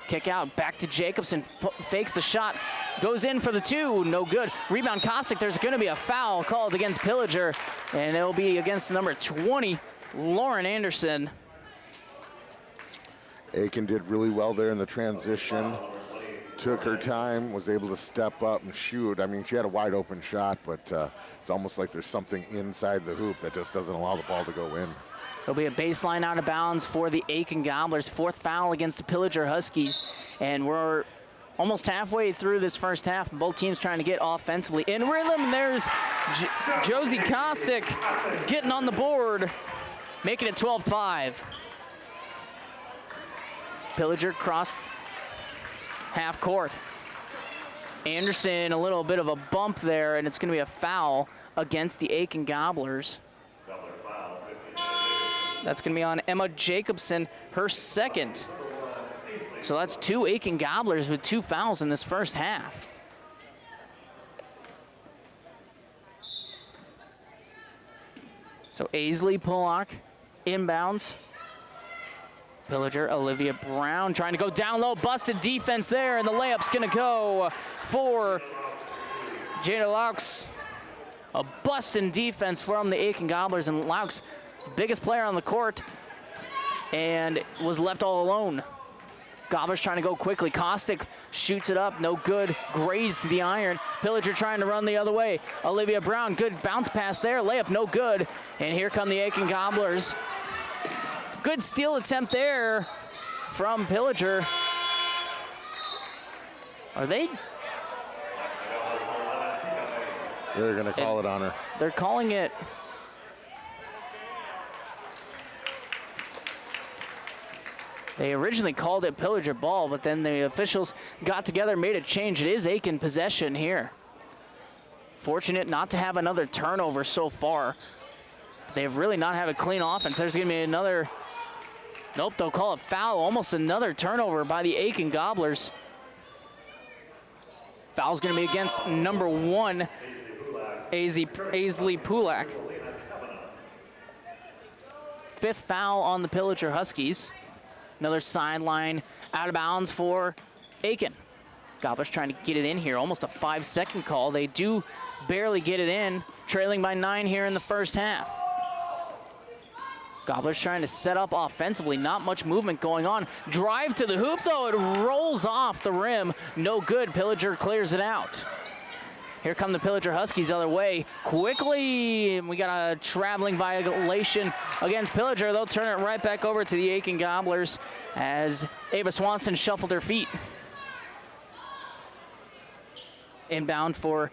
Kick out. Back to Jacobson. Fakes the shot. Goes in for the two. No good. Rebound Kostick. There's going to be a foul called against Pillager. And it'll be against number 20, Lauren Anderson. Aitkin did really well there in the transition. Took her time, was able to step up and shoot. I mean, she had a wide open shot, but it's almost like there's something inside the hoop that just doesn't allow the ball to go in. There'll be a baseline out of bounds for the Aitkin Gobblers. Fourth foul against the Pillager Huskies. And we're almost halfway through this first half. Both teams trying to get offensively in rhythm. And there's Josie Kostick getting on the board, making it 12-5. Pillager cross half court. Anderson, a little bit of a bump there, and it's going to be a foul against the Aitkin Gobblers. That's going to be on Emma Jacobson, her second. So that's two Aitkin Gobblers with two fouls in this first half. So Aisley Pullock inbounds. Pillager, Olivia Brown trying to go down low, busted defense there, and the layup's gonna go for Jada Laux. A busting defense from the Aitkin Gobblers, and Laux, biggest player on the court, and was left all alone. Gobblers trying to go quickly. Kostick shoots it up, no good, grazed the iron. Pillager trying to run the other way. Olivia Brown, good bounce pass there, layup no good, and here come the Aitkin Gobblers. Good steal attempt there from Pillager. Are they? They're going to call it on her. They're calling it. They originally called it Pillager ball, but then the officials got together, made a change. It is Aitkin possession here. Fortunate not to have another turnover so far. They have really not had a clean offense. There's going to be another. Nope, they'll call it foul. Almost another turnover by the Aitkin Gobblers. Foul's going to be against number 1, Aisley Pulak. Fifth foul on the Pillager Huskies. Another sideline out of bounds for Aitkin. Gobblers trying to get it in here. Almost a 5-second call. They do barely get it in, trailing by 9 here in the first half. Gobblers trying to set up offensively. Not much movement going on. Drive to the hoop, though. It rolls off the rim. No good. Pillager clears it out. Here come the Pillager Huskies the other way. Quickly, we got a traveling violation against Pillager. They'll turn it right back over to the Aitkin Gobblers as Ava Swanson shuffled her feet. Inbound for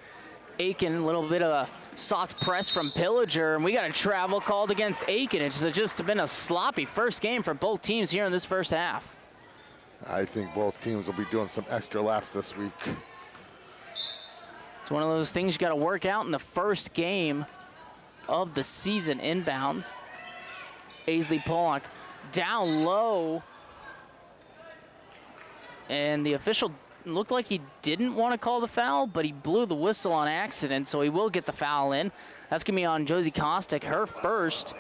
Aitkin, a little bit of a soft press from Pillager, and we got a travel called against Aitkin. It's just been a sloppy first game for both teams here in this first half. I think both teams will be doing some extra laps this week. It's one of those things you got to work out in the first game of the season. Inbounds. Aisley Pollock down low. And the official looked like he didn't want to call the foul, but he blew the whistle on accident, so he will get the foul in. That's going to be on Josie Kostick, her first,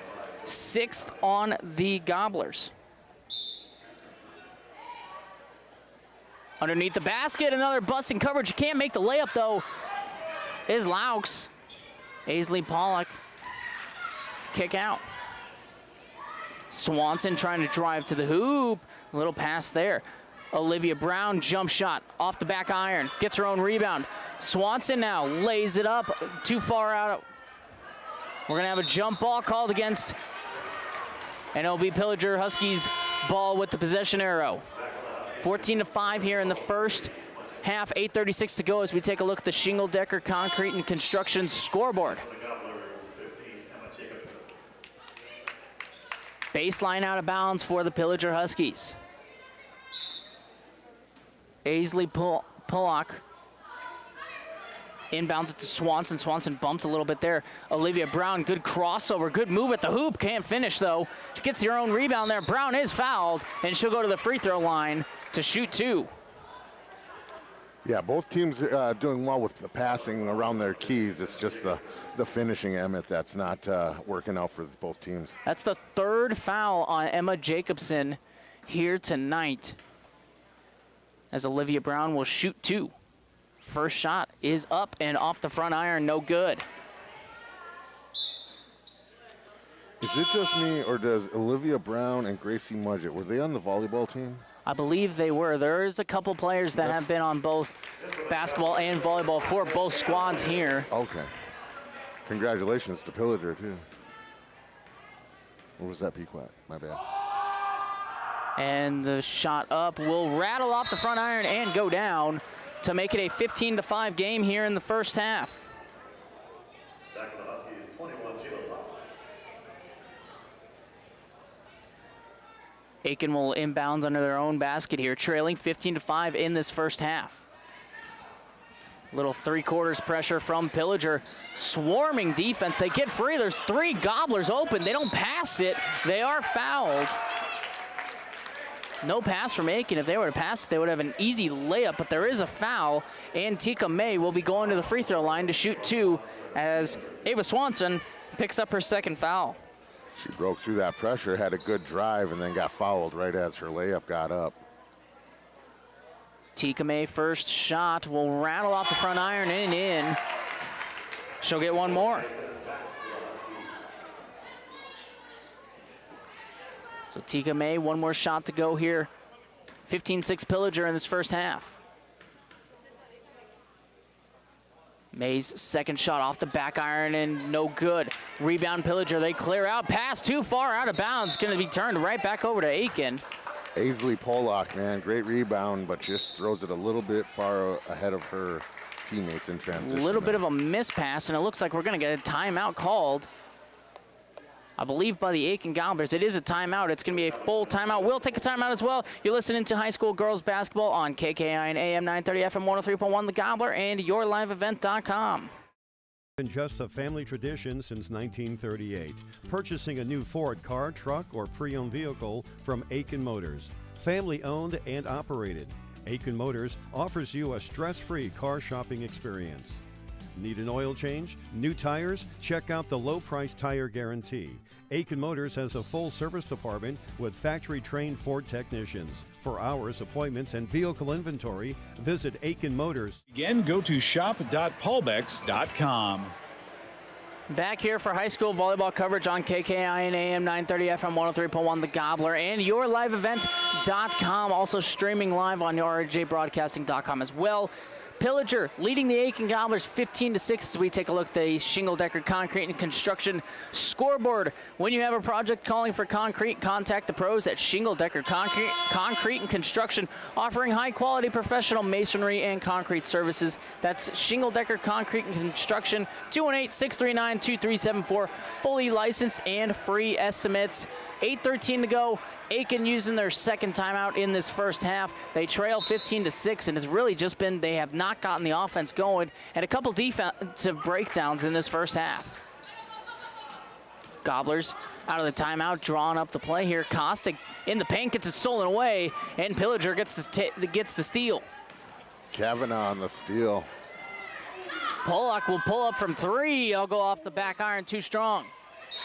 6th on the Gobblers. Underneath the basket, another busting coverage. You can't make the layup, though, is Laux. Aisley Pollock, kick out. Swanson trying to drive to the hoop. A little pass there. Olivia Brown, jump shot off the back iron. Gets her own rebound. Swanson now lays it up. Too far out. We're going to have a jump ball called against. And it'll be Pillager Huskies ball with the possession arrow. 14-5 here in the first half. 8:36 to go as we take a look at the Shingle Decker Concrete and Construction scoreboard. Baseline out of bounds for the Pillager Huskies. Aisley Pollock inbounds it to Swanson. Swanson bumped a little bit there. Olivia Brown, good crossover, good move at the hoop. Can't finish, though. She gets her own rebound there. Brown is fouled, and she'll go to the free throw line to shoot 2. Yeah, both teams doing well with the passing around their keys. It's just the finishing, Emmett, that's not working out for both teams. That's the 3rd foul on Emma Jacobson here tonight, as Olivia Brown will shoot 2. First shot is up and off the front iron, no good. Is it just me, or does Olivia Brown and Gracie Mudgett, were they on the volleyball team? I believe they were. There's a couple players that have been on both basketball and volleyball for both squads here. Okay. Congratulations to Pillager, too. Or was that Pequot? My bad. And the shot up will rattle off the front iron and go down to make it a 15-5 game here in the first half. Aitkin will inbounds under their own basket here, trailing 15-5 in this first half. Little 3/4 pressure from Pillager. Swarming defense. They get free. There's 3 Gobblers open. They don't pass it. They are fouled. No pass from Aitkin. If they were to pass it, they would have an easy layup, but there is a foul, and Tika May will be going to the free throw line to shoot 2 as Ava Swanson picks up her 2nd foul. She broke through that pressure, had a good drive, and then got fouled right as her layup got up. Tika May first shot will rattle off the front iron and in. She'll get one more. So Tika May, one more shot to go here. 15-6 Pillager in this first half. May's 2nd shot off the back iron and no good. Rebound Pillager, they clear out. Pass too far out of bounds. Going to be turned right back over to Aitkin. Aisley Pollock, man, great rebound, but just throws it a little bit far ahead of her teammates in transition. A little bit of a miss pass, and it looks like we're going to get a timeout called, I believe, by the Aitkin Gobblers. It is a timeout. It's going to be a full timeout. We'll take a timeout as well. You're listening to high school girls basketball on KKI and AM 930 FM 103.1 The Gobbler and yourliveevent.com. Been just a family tradition since 1938. Purchasing a new Ford car, truck, or pre-owned vehicle from Aitkin Motors. Family owned and operated. Aitkin Motors offers you a stress-free car shopping experience. Need an oil change? New tires? Check out the low-price tire guarantee. Aitkin Motors has a full service department with factory-trained Ford technicians. For hours, appointments, and vehicle inventory, visit Aitkin Motors. Again, go to shop.paulbex.com. Back here for high school volleyball coverage on KKI and AM 930 FM 103.1 The Gobbler and yourliveevent.com. Also streaming live on yourjbroadcasting.com as well. Pillager leading the Aitkin Gobblers 15-6 as we take a look at the Shingle Decker Concrete and Construction scoreboard. When you have a project calling for concrete, contact the pros at Shingle Decker Concrete and Construction, offering high-quality professional masonry and concrete services. That's Shingle Decker Concrete and Construction, 218-639-2374, fully licensed and free estimates. 8:13 to go. Aitkin using their second timeout in this first half. They trail 15-6, and it's really just been they have not gotten the offense going, and a couple defensive breakdowns in this first half. Gobblers out of the timeout, drawing up the play here. Kostick in the paint, gets it stolen away, and Pillager gets the steal. Kavanaugh on the steal. Pollock will pull up from three. I'll go off the back iron, too strong.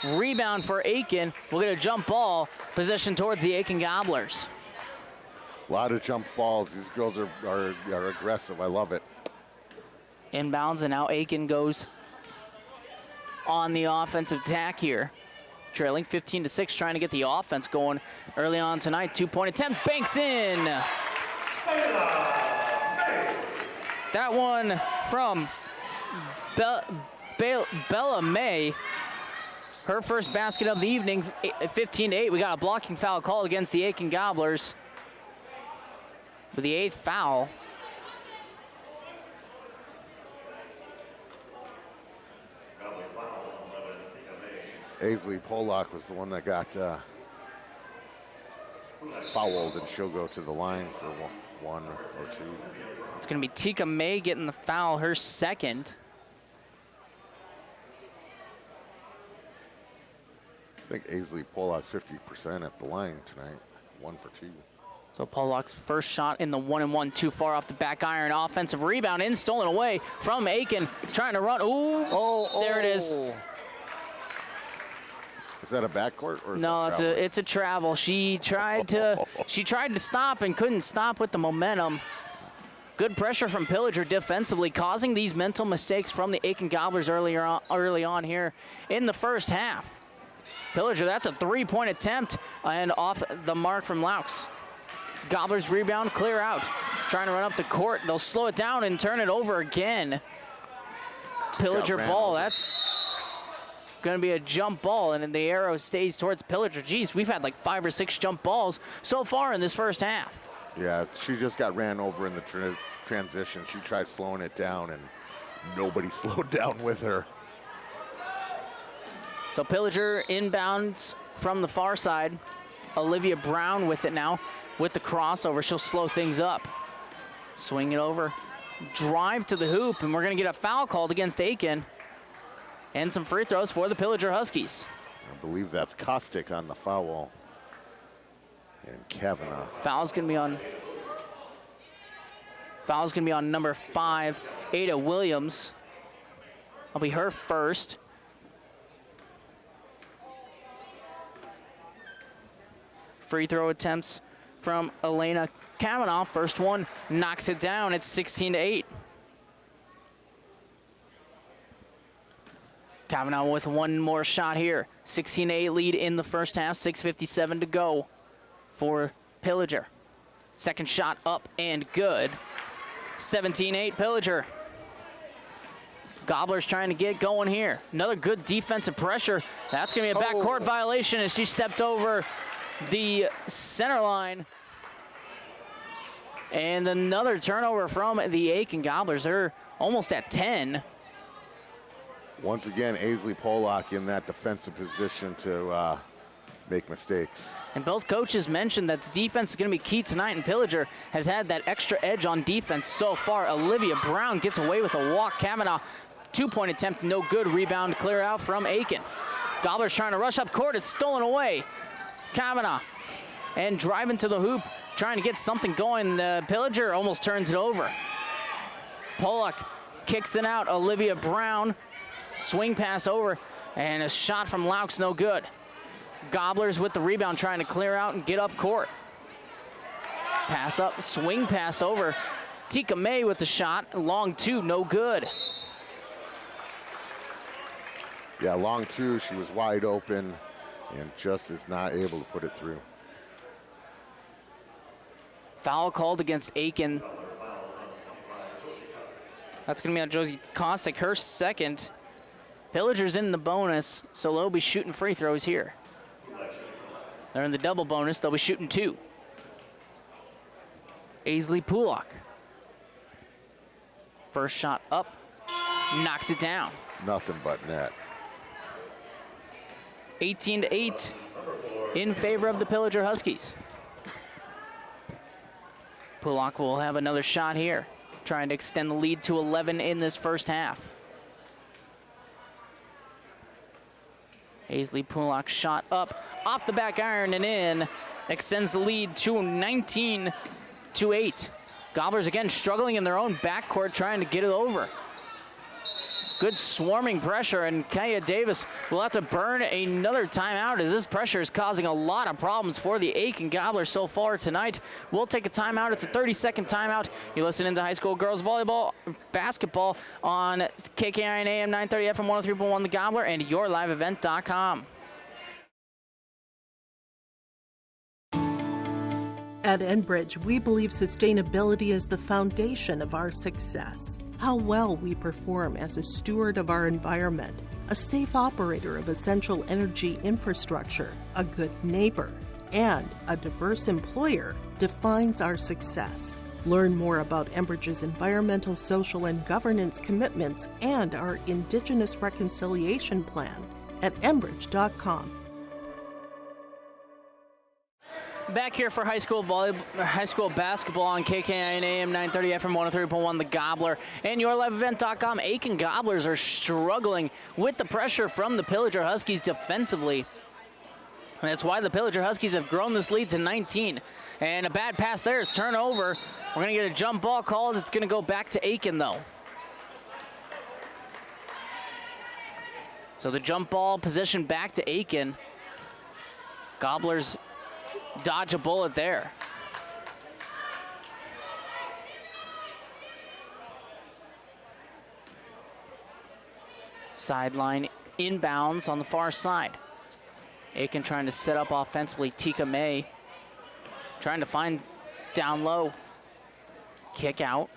Rebound for Aitkin. We'll get a jump ball. Possession towards the Aitkin Gobblers. A lot of jump balls. These girls are aggressive. I love it. Inbounds, and now Aitkin goes on the offensive attack here. Trailing 15-6, trying to get the offense going early on tonight. 2-point attempt, banks in. That one from Bella May. Her first basket of the evening, 15-8. We got a blocking foul called against the Aitkin Gobblers. With the 8th foul. Aisley Pollock was the one that got fouled, and she'll go to the line for one or two. It's going to be Tika May getting the foul, her second. I think Aisley Pollock's 50% at the line tonight, 1 for 2. So Pollock's first shot in the 1-and-1, too far off the back iron. Offensive rebound in, stolen away from Aitkin, trying to run. Ooh, there it is. Is that a backcourt or? No, it's a travel. She tried to stop and couldn't stop with the momentum. Good pressure from Pillager defensively, causing these mental mistakes from the Aitkin Gobblers early on here in the first half. Pillager, that's a 3-point attempt, and off the mark from Laux. Gobblers rebound, clear out. Trying to run up the court. They'll slow it down and turn it over again. Pillager ball, that's going to be a jump ball, and then the arrow stays towards Pillager. Geez, we've had like 5 or 6 jump balls so far in this first half. Yeah, she just got ran over in the transition. She tried slowing it down, and nobody slowed down with her. So Pillager inbounds from the far side. Olivia Brown with it now. With the crossover, she'll slow things up. Swing it over. Drive to the hoop, and we're going to get a foul called against Aitkin. And some free throws for the Pillager Huskies. I believe that's Kostick on the foul. And Kavanaugh. Foul's going to be on number 5, Ada Williams. That'll be her first. Free throw attempts from Elena Kavanaugh. First one knocks it down. It's 16-8. Kavanaugh with one more shot here. 16-8 lead in the first half. 6:57 to go for Pillager. Second shot up and good. 17-8 Pillager. Gobblers trying to get going here. Another good defensive pressure. That's going to be a backcourt violation as she stepped over the center line. And another turnover from the Aitkin Gobblers. They're almost at 10. Once again, Aisley Pollock in that defensive position to make mistakes. And both coaches mentioned that defense is going to be key tonight, and Pillager has had that extra edge on defense so far. Olivia Brown gets away with a walk. Kavanaugh, 2-point attempt, no good. Rebound clear out from Aitkin. Gobblers trying to rush up court. It's stolen away. Kavanaugh and driving to the hoop, trying to get something going. The Pillager almost turns it over. Pollock kicks it out. Olivia Brown, swing pass over, and a shot from Laux, no good. Gobblers with the rebound, trying to clear out and get up court. Pass up, swing pass over. Tika May with the shot, long two, no good. Yeah, long two, she was wide open and just is not able to put it through. Foul called against Aitkin. That's going to be on Josie Kostic, her second. Pillager's in the bonus, so they'll be shooting free throws here. They're in the double bonus. They'll be shooting 2. Aisley Pulak. First shot up, knocks it down. Nothing but net. 18-8 in favor of the Pillager Huskies. Pulak will have another shot here, trying to extend the lead to 11 in this first half. Aisley Pulak shot up, off the back iron and in, extends the lead to 19-8. Gobblers again struggling in their own backcourt, trying to get it over. Good swarming pressure, and Kaya Davis will have to burn another timeout as this pressure is causing a lot of problems for the Aitkin Gobblers so far tonight. We'll take a timeout. It's a 30-second timeout. You're listening to high school girls volleyball, basketball on KKIN AM 930 FM 103.1 The Gobbler and yourliveevent.com. At Enbridge, we believe sustainability is the foundation of our success. How well we perform as a steward of our environment, a safe operator of essential energy infrastructure, a good neighbor, and a diverse employer defines our success. Learn more about Enbridge's environmental, social, and governance commitments and our Indigenous Reconciliation Plan at enbridge.com. Back here for high school basketball on KKIN AM 930 FM 103.1 The Gobbler and yourliveevent.com. Aitkin Gobblers are struggling with the pressure from the Pillager Huskies defensively. And that's why the Pillager Huskies have grown this lead to 19. And a bad pass there is turnover. We're going to get a jump ball called. It's going to go back to Aitkin, though. So the jump ball position back to Aitkin. Gobblers dodge a bullet there. Sideline inbounds on the far side. Aitkin trying to set up offensively. Tika May trying to find down low. Kick out.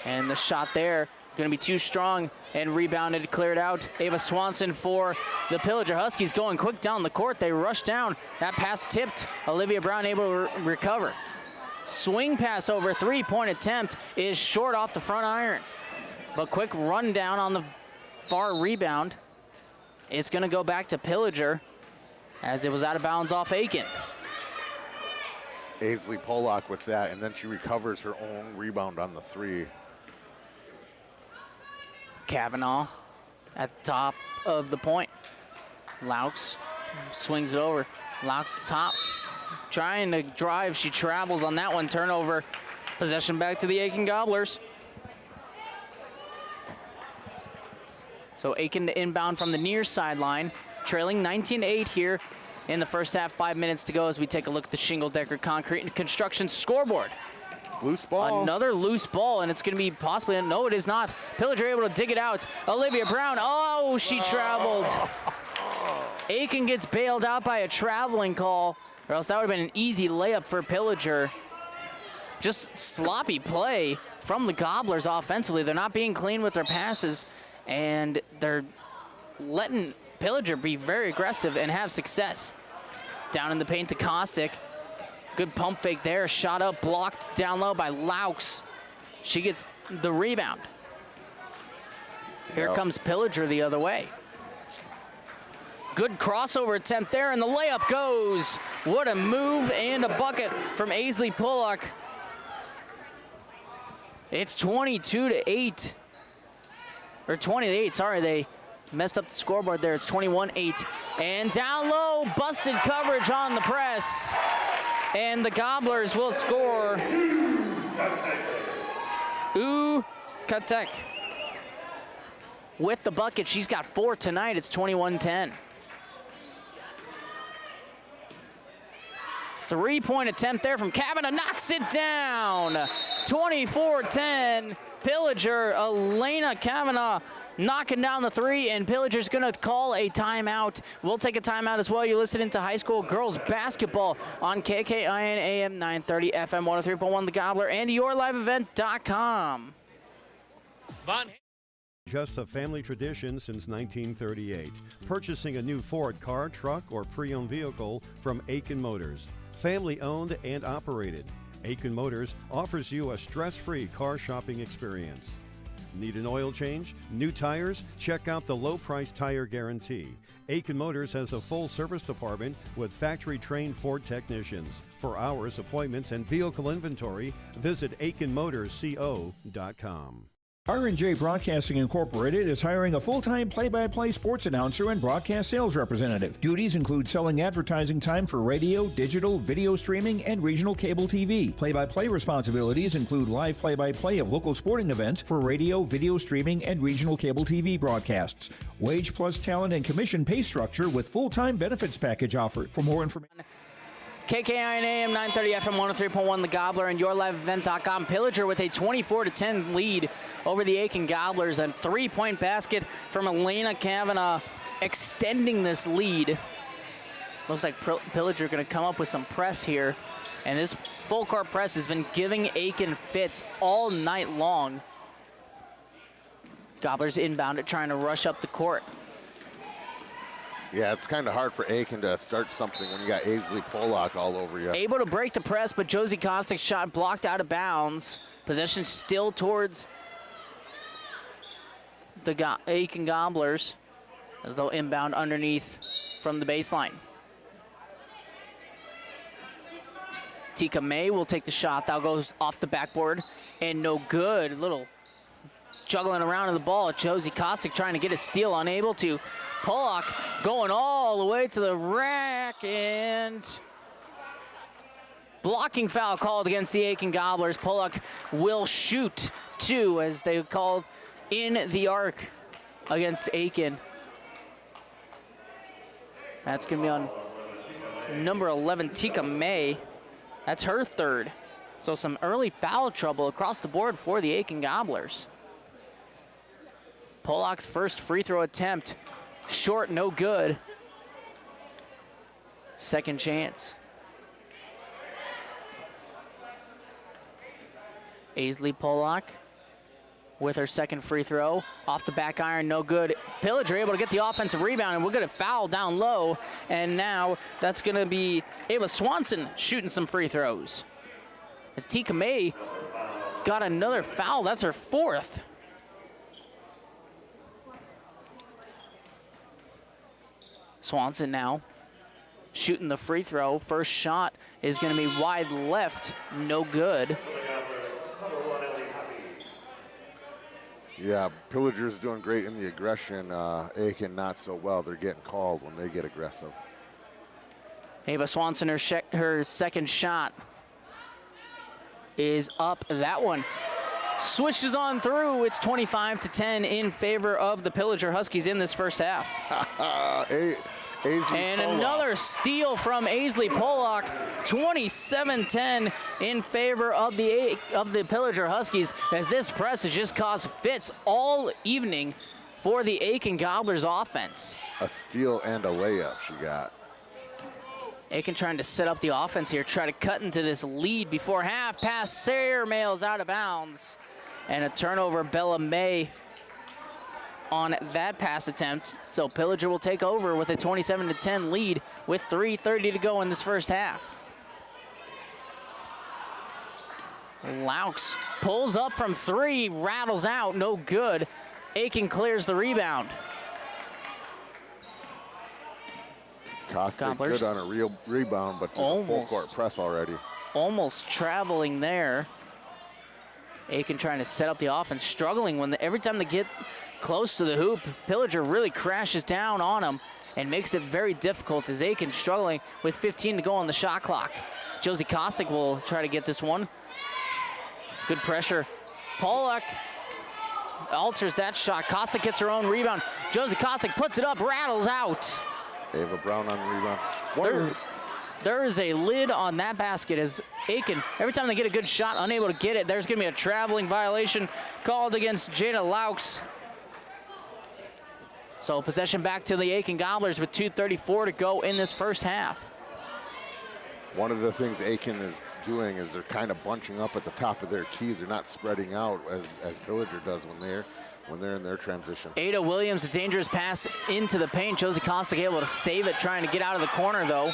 And the shot there going to be too strong and rebounded, cleared out. Ava Swanson for the Pillager Huskies going quick down the court. They rush down. That pass tipped. Olivia Brown able to recover. Swing pass over, three-point attempt is short off the front iron. But quick rundown on the far rebound. It's going to go back to Pillager as it was out of bounds off Aitkin. Aisley Pollock with that, and then she recovers her own rebound on the 3. Kavanaugh at the top of the point. Laux swings it over. Laux top, trying to drive. She travels on that one. Turnover. Possession back to the Aitkin Gobblers. So Aitkin to inbound from the near sideline, trailing 19-8 here in the first half. 5 minutes to go as we take a look at the Shingle Decker Concrete and Construction scoreboard. Loose ball. Another loose ball, and it's going to be possibly, no, it is not. Pillager able to dig it out. Olivia Brown, oh, she traveled. Aitkin gets bailed out by a traveling call, or else that would have been an easy layup for Pillager. Just sloppy play from the Gobblers offensively. They're not being clean with their passes, and they're letting Pillager be very aggressive and have success. Down in the paint to Kostic. Good pump fake there, shot up, blocked down low by Laux. She gets the rebound. Here comes Pillager the other way. Good crossover attempt there, and the layup goes. What a move and a bucket from Aisley Pollock. It's 22-8. Or 20-8, sorry, they messed up the scoreboard there. It's 21-8. And down low, busted coverage on the press. And the Gobblers will score. Katek with the bucket. She's got 4 tonight. It's 21-10. Three-point attempt there from Kavanaugh. Knocks it down. 24-10. Pillager, Elena Kavanaugh knocking down the 3, and Pillager's going to call a timeout. We'll take a timeout as well. You're listening to high school girls basketball on KKIN AM 930 FM 103.1 The Gobbler and yourliveevent.com. Just a family tradition since 1938. Purchasing a new Ford car, truck, or pre-owned vehicle from Aitkin Motors. Family owned and operated. Aitkin Motors offers you a stress-free car shopping experience. Need an oil change? New tires? Check out the low-price tire guarantee. Aitkin Motors has a full service department with factory-trained Ford technicians. For hours, appointments, and vehicle inventory, visit AitkinMotorsCO.com. R&J Broadcasting Incorporated is hiring a full-time play-by-play sports announcer and broadcast sales representative. Duties include selling advertising time for radio, digital, video streaming, and regional cable TV. Play-by-play responsibilities include live play-by-play of local sporting events for radio, video streaming, and regional cable TV broadcasts. Wage plus talent and commission pay structure with full-time benefits package offered. For more information... KKIN AM 930 FM 103.1 The Gobbler and YourLiveEvent.com. Pillager with a 24-10 lead over the Aitkin Gobblers. A 3-point basket from Elena Kavanaugh extending this lead. Looks like Pillager going to come up with some press here. And this full court press has been giving Aitkin fits all night long. Gobblers inbound it, trying to rush up the court. Yeah, it's kind of hard for Aitkin to start something when you got Aisley Pollock all over you. Able to break the press, but Josie Kostik's shot blocked out of bounds. Possession still towards the Aitkin Gobblers as they'll inbound underneath from the baseline. Tika May will take the shot. That goes off the backboard and no good. Little juggling around in the ball. Josie Kostik trying to get a steal, unable to. Pollock going all the way to the rack and blocking foul called against the Aitkin Gobblers. Pollock will shoot two as they called in the arc against Aitkin. That's going to be on number 11, Tika May. That's her third. So some early foul trouble across the board for the Aitkin Gobblers. Pollock's first free throw attempt. Short, no good. Second chance. Aisley Pollock with her second free throw. Off the back iron, no good. Pillager able to get the offensive rebound, and we're going to foul down low. And now that's going to be Ava Swanson shooting some free throws. As Tika May got another foul, that's her fourth. Swanson now shooting the free throw. First shot is going to be wide left, no good. Yeah, Pillager's doing great in the aggression. Aitkin not so well. They're getting called when they get aggressive. Ava Swanson, her second shot is up. That one switches on through. It's 25-10 in favor of the Pillager Huskies in this first half. And another steal from Aisley Pollock. 27-10 in favor of the Pillager Huskies, as this press has just caused fits all evening for the Aitkin Gobblers offense. A steal and a layup she got. Aitkin trying to set up the offense here, try to cut into this lead before half. Pass Sayre Mails out of bounds. And a turnover, Bella May on that pass attempt. So Pillager will take over with a 27-10 lead with 3:30 to go in this first half. Laux pulls up from three, rattles out, no good. Aitkin clears the rebound. Kostik good on a real rebound, but just a full court press already. Almost traveling there. Aitkin trying to set up the offense, struggling when every time they get close to the hoop, Pillager really crashes down on them and makes it very difficult as Aitkin struggling with 15 to go on the shot clock. Josie Kostik will try to get this one. Good pressure. Pollock alters that shot. Kostik gets her own rebound. Josie Kostik puts it up, rattles out. Ava Brown on the rebound. There is a lid on that basket as Aitkin, every time they get a good shot, unable to get it. There's going to be a traveling violation called against Jada Laux. So possession back to the Aitkin Gobblers with 2:34 to go in this first half. One of the things Aitkin is doing is they're kind of bunching up at the top of their key. They're not spreading out as Pillager does when when they're in their transition. Ada Williams, a dangerous pass into the paint. Josie Kostic able to save it, trying to get out of the corner, though.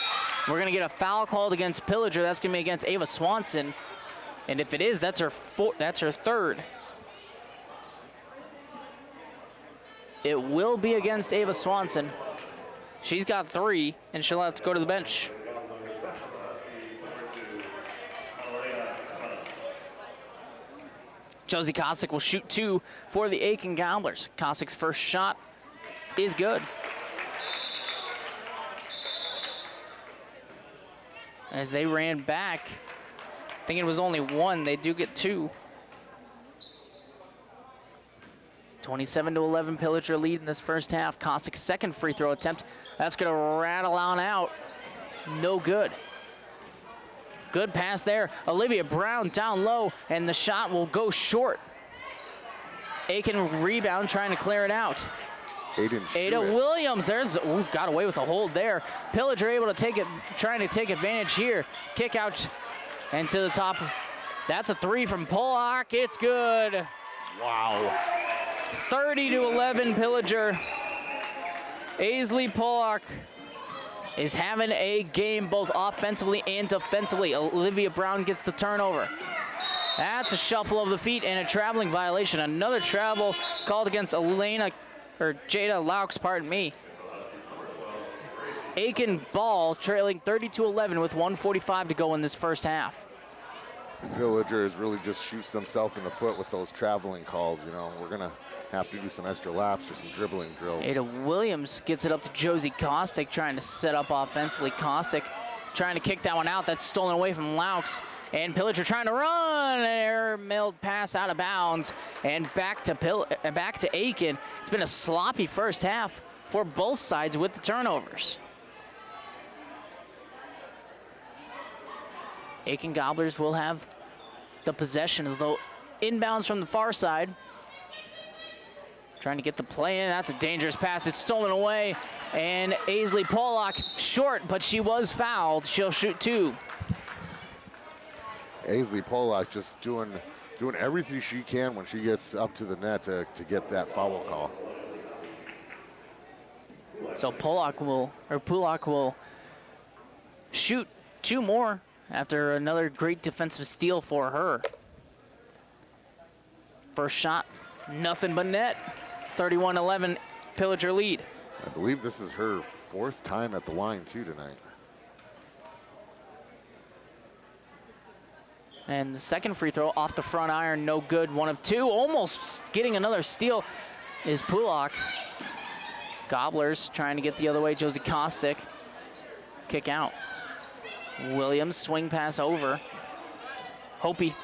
We're going to get a foul called against Pillager. That's going to be against Ava Swanson. And if it is, that's her third. It will be against Ava Swanson. She's got 3, and she'll have to go to the bench. Josie Kostic will shoot 2 for the Aitkin Gobblers. Kostic's first shot is good. As they ran back, thinking it was only 1, they do get 2. 27-11 Pillager lead in this first half. Kostic's second free throw attempt. That's going to rattle on out. No good. Good pass there. Olivia Brown down low, and the shot will go short. Aitkin rebound, trying to clear it out. Ada Williams, got away with a hold there. Pillager able to take it, trying to take advantage here. Kick out and to the top. That's a 3 from Pollock. It's good. Wow. 30-11 Pillager. Aisley Pollock is having a game both offensively and defensively. Olivia Brown gets the turnover. That's a shuffle of the feet and a traveling violation. Another travel called against Jada Laux, pardon me. Aitkin ball trailing 32-11 with 1:45 to go in this first half. Pillager really just shoots themselves in the foot with those traveling calls. You know, we're gonna have to do some extra laps or some dribbling drills. Ada Williams gets it up to Josie Kostic, trying to set up offensively. Kostic trying to kick that one out. That's stolen away from Laux. And Pillager trying to run. Air milled pass out of bounds. And back to Aitkin. It's been a sloppy first half for both sides with the turnovers. Aitkin Gobblers will have the possession as though inbounds from the far side. Trying to get the play in. That's a dangerous pass. It's stolen away. And Aisley Pollock short, but she was fouled. She'll shoot 2. Aisley Pollock just doing everything she can when she gets up to the net to get that foul call. So Pollock will shoot 2 more after another great defensive steal for her. First shot, nothing but net. 31-11 Pillager lead. I believe this is her 4th time at the line too tonight. And the second free throw off the front iron, no good. 1 of 2, almost getting another steal is Pollock. Gobblers trying to get the other way. Josie Kostic, kick out. Williams, swing pass over. Hopi.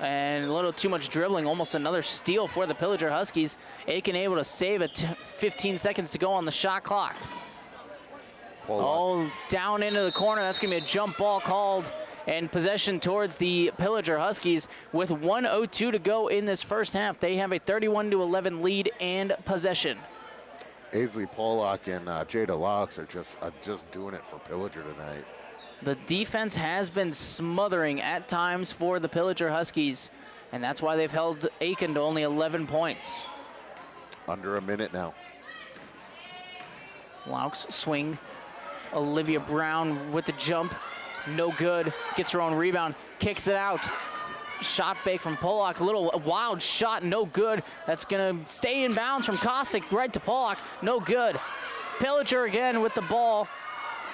And a little too much dribbling, almost another steal for the Pillager Huskies. Aitkin able to save it, 15 seconds to go on the shot clock. Oh, down into the corner. That's going to be a jump ball called, and possession towards the Pillager Huskies with 1:02 to go in this first half. They have a 31-11 lead and possession. Aisley Pollock and Jada Laux are just doing it for Pillager tonight. The defense has been smothering at times for the Pillager Huskies, and that's why they've held Aitkin to only 11 points. Under a minute now. Laux swing. Olivia Brown with the jump. No good. Gets her own rebound. Kicks it out. Shot fake from Pollock. A little wild shot. No good. That's going to stay in bounds from Kostic right to Pollock. No good. Pillager again with the ball.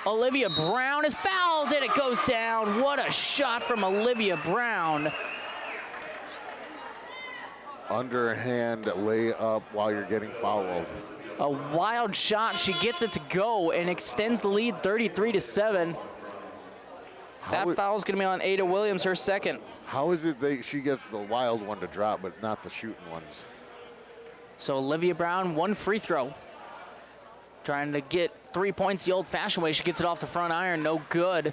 Olivia Brown is fouled, and it goes down. What a shot from Olivia Brown. Underhand layup while you're getting fouled. A wild shot. She gets it to go and extends the lead 33-7. That foul's going to be on Ada Williams, her second. How is it she gets the wild one to drop, but not the shooting ones? So Olivia Brown, 1 free throw. Trying to get 3 points the old-fashioned way. She gets it off the front iron, no good.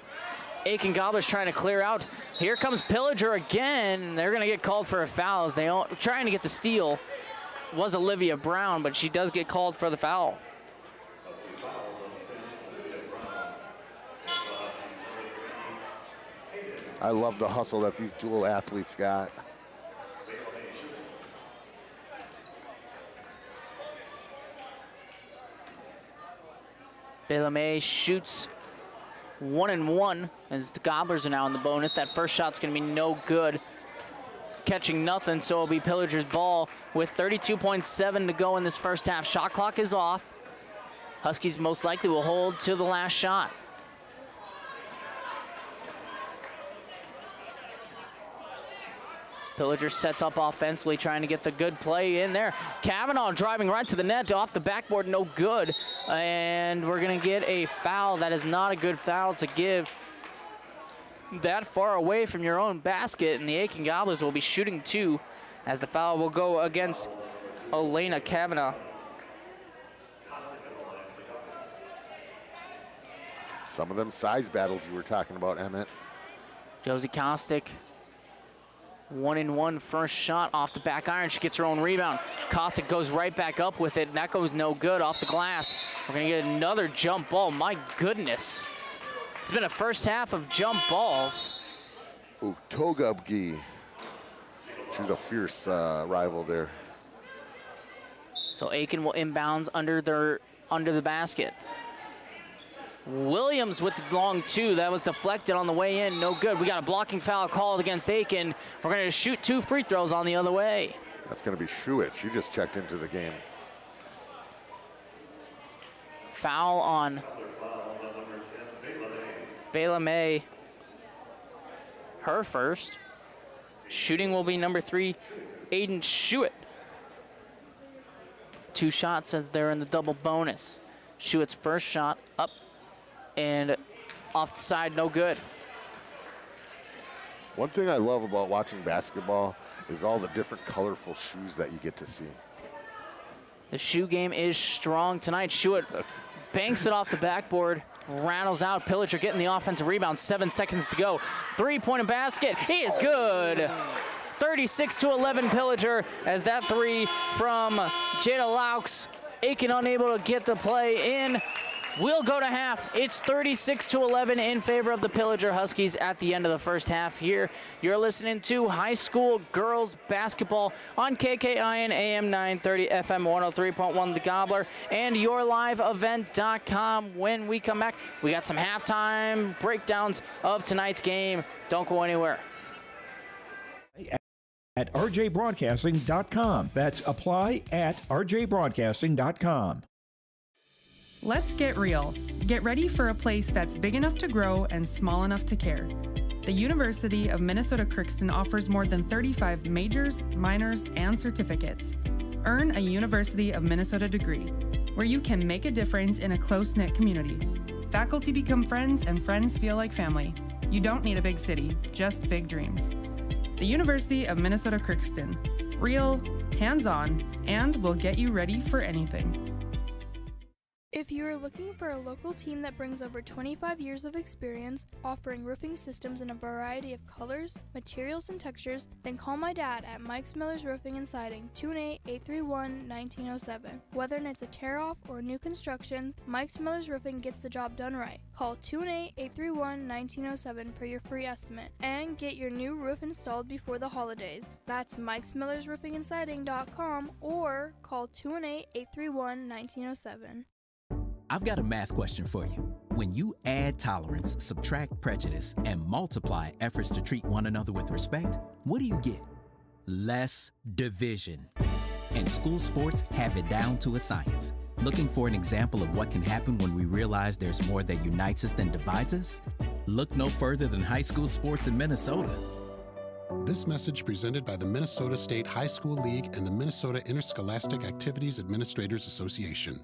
Aitkin Gobblers trying to clear out. Here comes Pillager again. They're going to get called for a foul as they trying to get the steal. Was Olivia Brown, but she does get called for the foul. I love the hustle that these dual athletes got. Belame shoots 1-1 as the Gobblers are now in the bonus. That first shot's going to be no good. Catching nothing, so it'll be Pillager's ball with 32.7 to go in this first half. Shot clock is off. Huskies most likely will hold to the last shot. Pillager sets up offensively, trying to get the good play in there. Kavanaugh driving right to the net, off the backboard, no good. And we're gonna get a foul. That is not a good foul to give that far away from your own basket, and the Aitkin Gobblers will be shooting 2 as the foul will go against Elena Kavanaugh. Some of them size battles you were talking about, Emmett. Josie Kostick, 1-1 first shot off the back iron. She gets her own rebound. Kostick goes right back up with it, and that goes no good off the glass. We're gonna get another jump ball. My goodness. It's been a first half of jump balls. Ooh, Togubgi. She's a fierce rival there. So Aitkin will inbounds under the basket. Williams with the long 2. That was deflected on the way in. No good. We got a blocking foul called against Aitkin. We're going to shoot 2 free throws on the other way. That's going to be Shuit. She just checked into the game. Foul on Belame. Her first. Shooting will be number 3, Aiden Shuit. 2 shots as they're in the double bonus. Shuit's first shot up and off the side, no good. One thing I love about watching basketball is all the different colorful shoes that you get to see. The shoe game is strong tonight. Shuit banks it off the backboard, rattles out. Pillager getting the offensive rebound, 7 seconds to go. 3-point basket is good. 36-11 Pillager as that 3 from Jada Laux. Aitkin unable to get the play in. We'll go to half. It's 36-11 in favor of the Pillager Huskies at the end of the first half here. You're listening to high school girls basketball on KKIN AM 930 FM 103.1 The Gobbler and yourliveevent.com. When we come back, we got some halftime breakdowns of tonight's game. Don't go anywhere. At rjbroadcasting.com. That's apply at rjbroadcasting.com. Let's get real. Get ready for a place that's big enough to grow and small enough to care. The University of Minnesota Crookston offers more than 35 majors, minors, and certificates. Earn a University of Minnesota degree, where you can make a difference in a close-knit community. Faculty become friends, and friends feel like family. You don't need a big city, just big dreams. The University of Minnesota Crookston. Real, hands-on, and will get you ready for anything. If you are looking for a local team that brings over 25 years of experience, offering roofing systems in a variety of colors, materials, and textures, then call my dad at Mike's Miller's Roofing and Siding, 218-831-1907. Whether it's a tear-off or new construction, Mike's Miller's Roofing gets the job done right. Call 218-831-1907 for your free estimate and get your new roof installed before the holidays. That's Mike's Miller's Roofing and Siding.com or call 218-831-1907. I've got a math question for you. When you add tolerance, subtract prejudice, and multiply efforts to treat one another with respect, what do you get? Less division. And school sports have it down to a science. Looking for an example of what can happen when we realize there's more that unites us than divides us? Look no further than high school sports in Minnesota. This message presented by the Minnesota State High School League and the Minnesota Interscholastic Activities Administrators Association.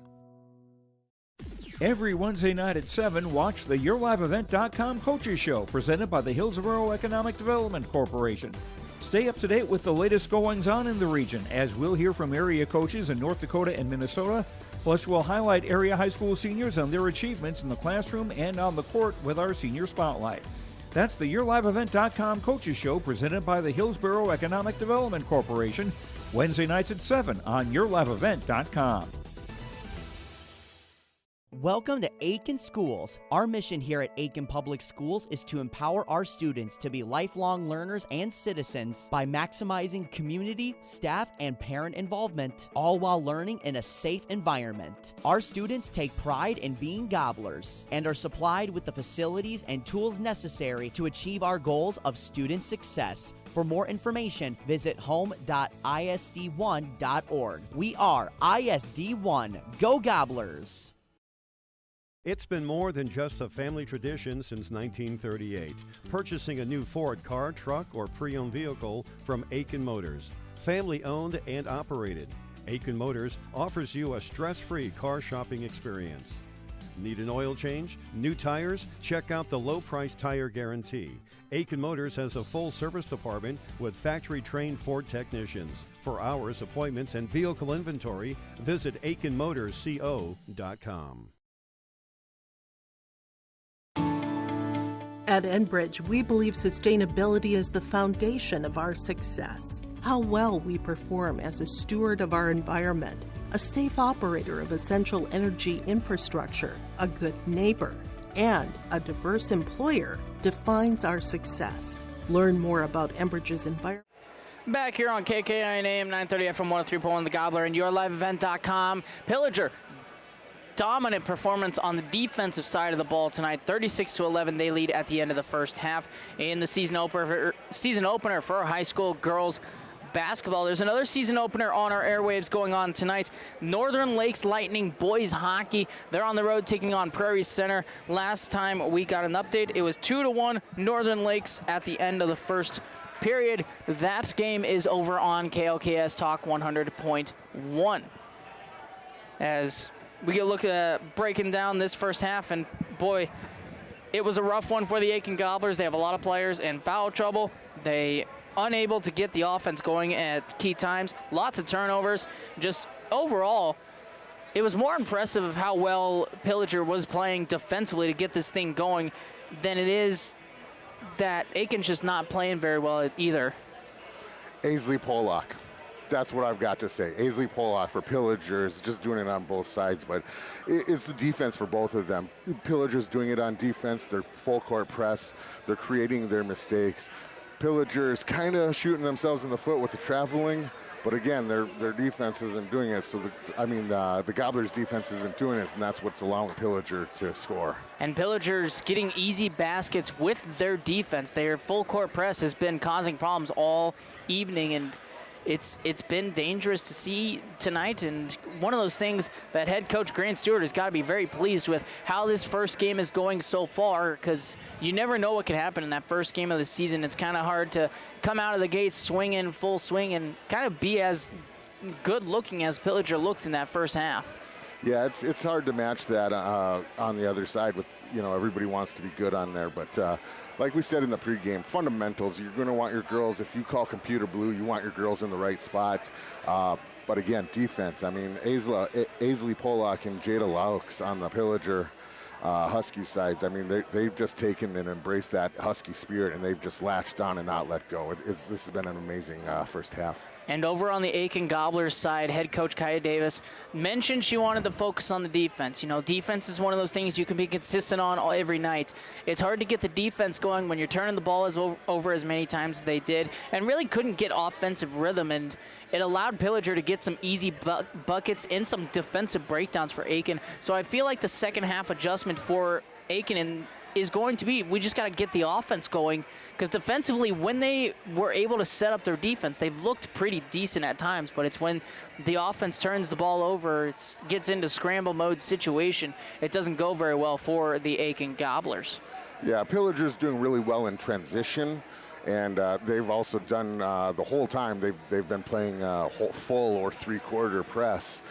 Every Wednesday night at 7, watch the YourLiveEvent.com Coaches Show presented by the Hillsborough Economic Development Corporation. Stay up to date with the latest goings-on in the region, as we'll hear from area coaches in North Dakota and Minnesota. Plus, we'll highlight area high school seniors and their achievements in the classroom and on the court with our Senior Spotlight. That's the YourLiveEvent.com Coaches Show presented by the Hillsborough Economic Development Corporation, Wednesday nights at 7 on YourLiveEvent.com. Welcome to Aitkin Schools. Our mission here at Aitkin Public Schools is to empower our students to be lifelong learners and citizens by maximizing community, staff, and parent involvement, all while learning in a safe environment. Our students take pride in being gobblers and are supplied with the facilities and tools necessary to achieve our goals of student success. For more information, visit home.isd1.org. We are ISD1. Go Gobblers! It's been more than just a family tradition since 1938. Purchasing a new Ford car, truck, or pre-owned vehicle from Aitkin Motors. Family owned and operated. Aitkin Motors offers you a stress-free car shopping experience. Need an oil change? New tires? Check out the low-price tire guarantee. Aitkin Motors has a full service department with factory-trained Ford technicians. For hours, appointments, and vehicle inventory, visit AitkinMotorsCO.com. At Enbridge, we believe sustainability is the foundation of our success. How well we perform as a steward of our environment, a safe operator of essential energy infrastructure, a good neighbor, and a diverse employer defines our success. Learn more about Enbridge's environment. Back here on KKIN AM 930 FM 103.1 The Gobbler and YourLiveEvent.com. Pillager. Dominant performance on the defensive side of the ball tonight. 36-11, they lead at the end of the first half in the season opener for high school girls basketball. There's another season opener on our airwaves going on tonight. Northern Lakes Lightning boys hockey. They're on the road taking on Prairie Center. Last time we got an update, it was 2-1 Northern Lakes at the end of the first period. That game is over on KLKS Talk 100.1. As we get a look at breaking down this first half, and boy, it was a rough one for the Aitkin Gobblers. They have a lot of players in foul trouble. They unable to get the offense going at key times. Lots of turnovers. Just overall, it was more impressive of how well Pillager was playing defensively to get this thing going than it is that Aitkin's just not playing very well either. Aisley Pollock. That's what I've got to say. Aisley Pollock for Pillager is just doing it on both sides, but it's the defense for both of them. Pillager's doing it on defense. They're full court press. They're creating their mistakes. Pillager's kind of shooting themselves in the foot with the traveling, but again, their defense isn't doing it. So, the Gobblers' defense isn't doing it, and that's what's allowing Pillager to score. And Pillager's getting easy baskets with their defense. Their full court press has been causing problems all evening, and it's been dangerous to see tonight, and one of those things that head coach Grant Stewart has got to be very pleased with how this first game is going so far, because you never know what could happen in that first game of the season. It's kind of hard to come out of the gates swinging full swing and kind of be as good looking as Pillager looks in that first half. Yeah, it's hard to match that on the other side with, everybody wants to be good on there, but like we said in the pregame, fundamentals, you're going to want your girls, if you call computer blue, you want your girls in the right spot. But again, defense, Aisley Pollock and Jada Laux on the Pillager Husky sides, they've just taken and embraced that Husky spirit, and they've just latched on and not let go. This has been an amazing first half. And over on the Aitkin Gobblers side, head coach Kaya Davis mentioned she wanted to focus on the defense. Defense is one of those things you can be consistent on every night. It's hard to get the defense going when you're turning the ball over as many times as they did, and really couldn't get offensive rhythm. And it allowed Pillager to get some easy buckets and some defensive breakdowns for Aitkin. So I feel like the second half adjustment for Aitkin is going to be, we just got to get the offense going, because defensively, when they were able to set up their defense, they've looked pretty decent at times, but it's when the offense turns the ball over, it gets into scramble mode situation, it doesn't go very well for the Aitkin Gobblers. Yeah, Pillager's doing really well in transition, and they've also done the whole time they've been playing full or three-quarter press.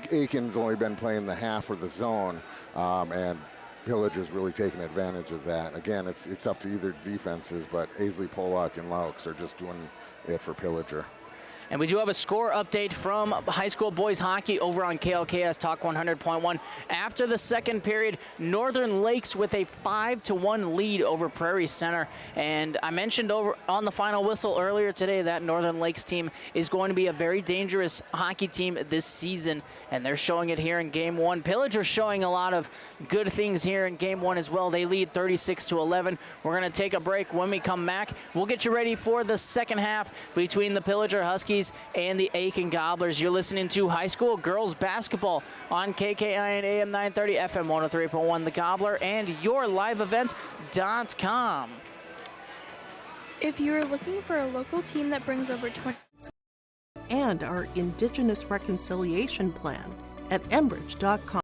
Aitkin's only been playing the half or the zone, and Pillager's really taking advantage of that. Again, it's up to either defenses, but Aisley Pollock and Laux are just doing it for Pillager. And we do have a score update from high school boys hockey over on KLKS Talk 100.1. After the second period, Northern Lakes with a 5-1 lead over Prairie Center. And I mentioned over on the final whistle earlier today that Northern Lakes team is going to be a very dangerous hockey team this season, and they're showing it here in game one. Pillager showing a lot of good things here in game one as well. They lead 36-11. We're going to take a break. When we come back, we'll get you ready for the second half between the Pillager Huskies and the Aitkin Gobblers. You're listening to high school girls basketball on KKIN AM 930, FM 103.1 The Gobbler, and yourliveevent.com. If you are looking for a local team that brings over 20 and our Indigenous Reconciliation Plan at Enbridge.com.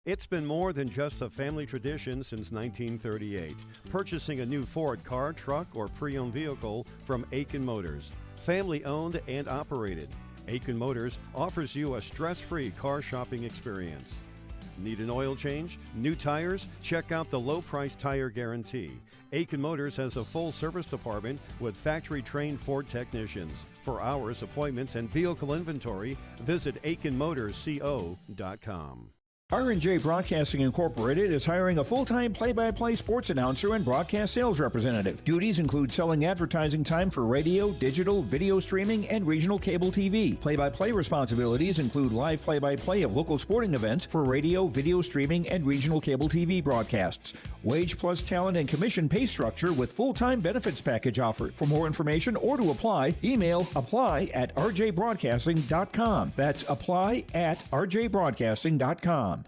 It's been more than just a family tradition since 1938. Purchasing a new Ford car, truck, or pre-owned vehicle from Aitkin Motors. Family owned and operated. Aitkin Motors offers you a stress-free car shopping experience. Need an oil change? New tires? Check out the low-price tire guarantee. Aitkin Motors has a full service department with factory-trained Ford technicians. For hours, appointments, and vehicle inventory, visit AitkinMotorsCO.com. R&J Broadcasting Incorporated is hiring a full-time play-by-play sports announcer and broadcast sales representative. Duties include selling advertising time for radio, digital, video streaming, and regional cable TV. Play-by-play responsibilities include live play-by-play of local sporting events for radio, video streaming, and regional cable TV broadcasts. Wage plus talent and commission pay structure with full-time benefits package offered. For more information or to apply, email apply@rjbroadcasting.com. That's apply@rjbroadcasting.com.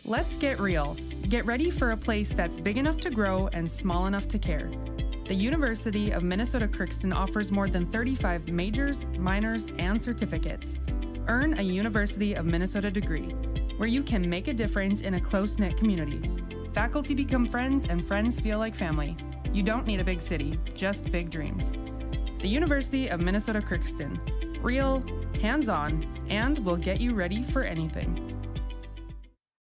Let's get real. Get ready for a place that's big enough to grow and small enough to care. The University of Minnesota Crookston offers more than 35 majors, minors, and certificates. Earn a University of Minnesota degree, where you can make a difference in a close-knit community. Faculty become friends, and friends feel like family. You don't need a big city, just big dreams. The University of Minnesota Crookston. Real, hands-on, and will get you ready for anything.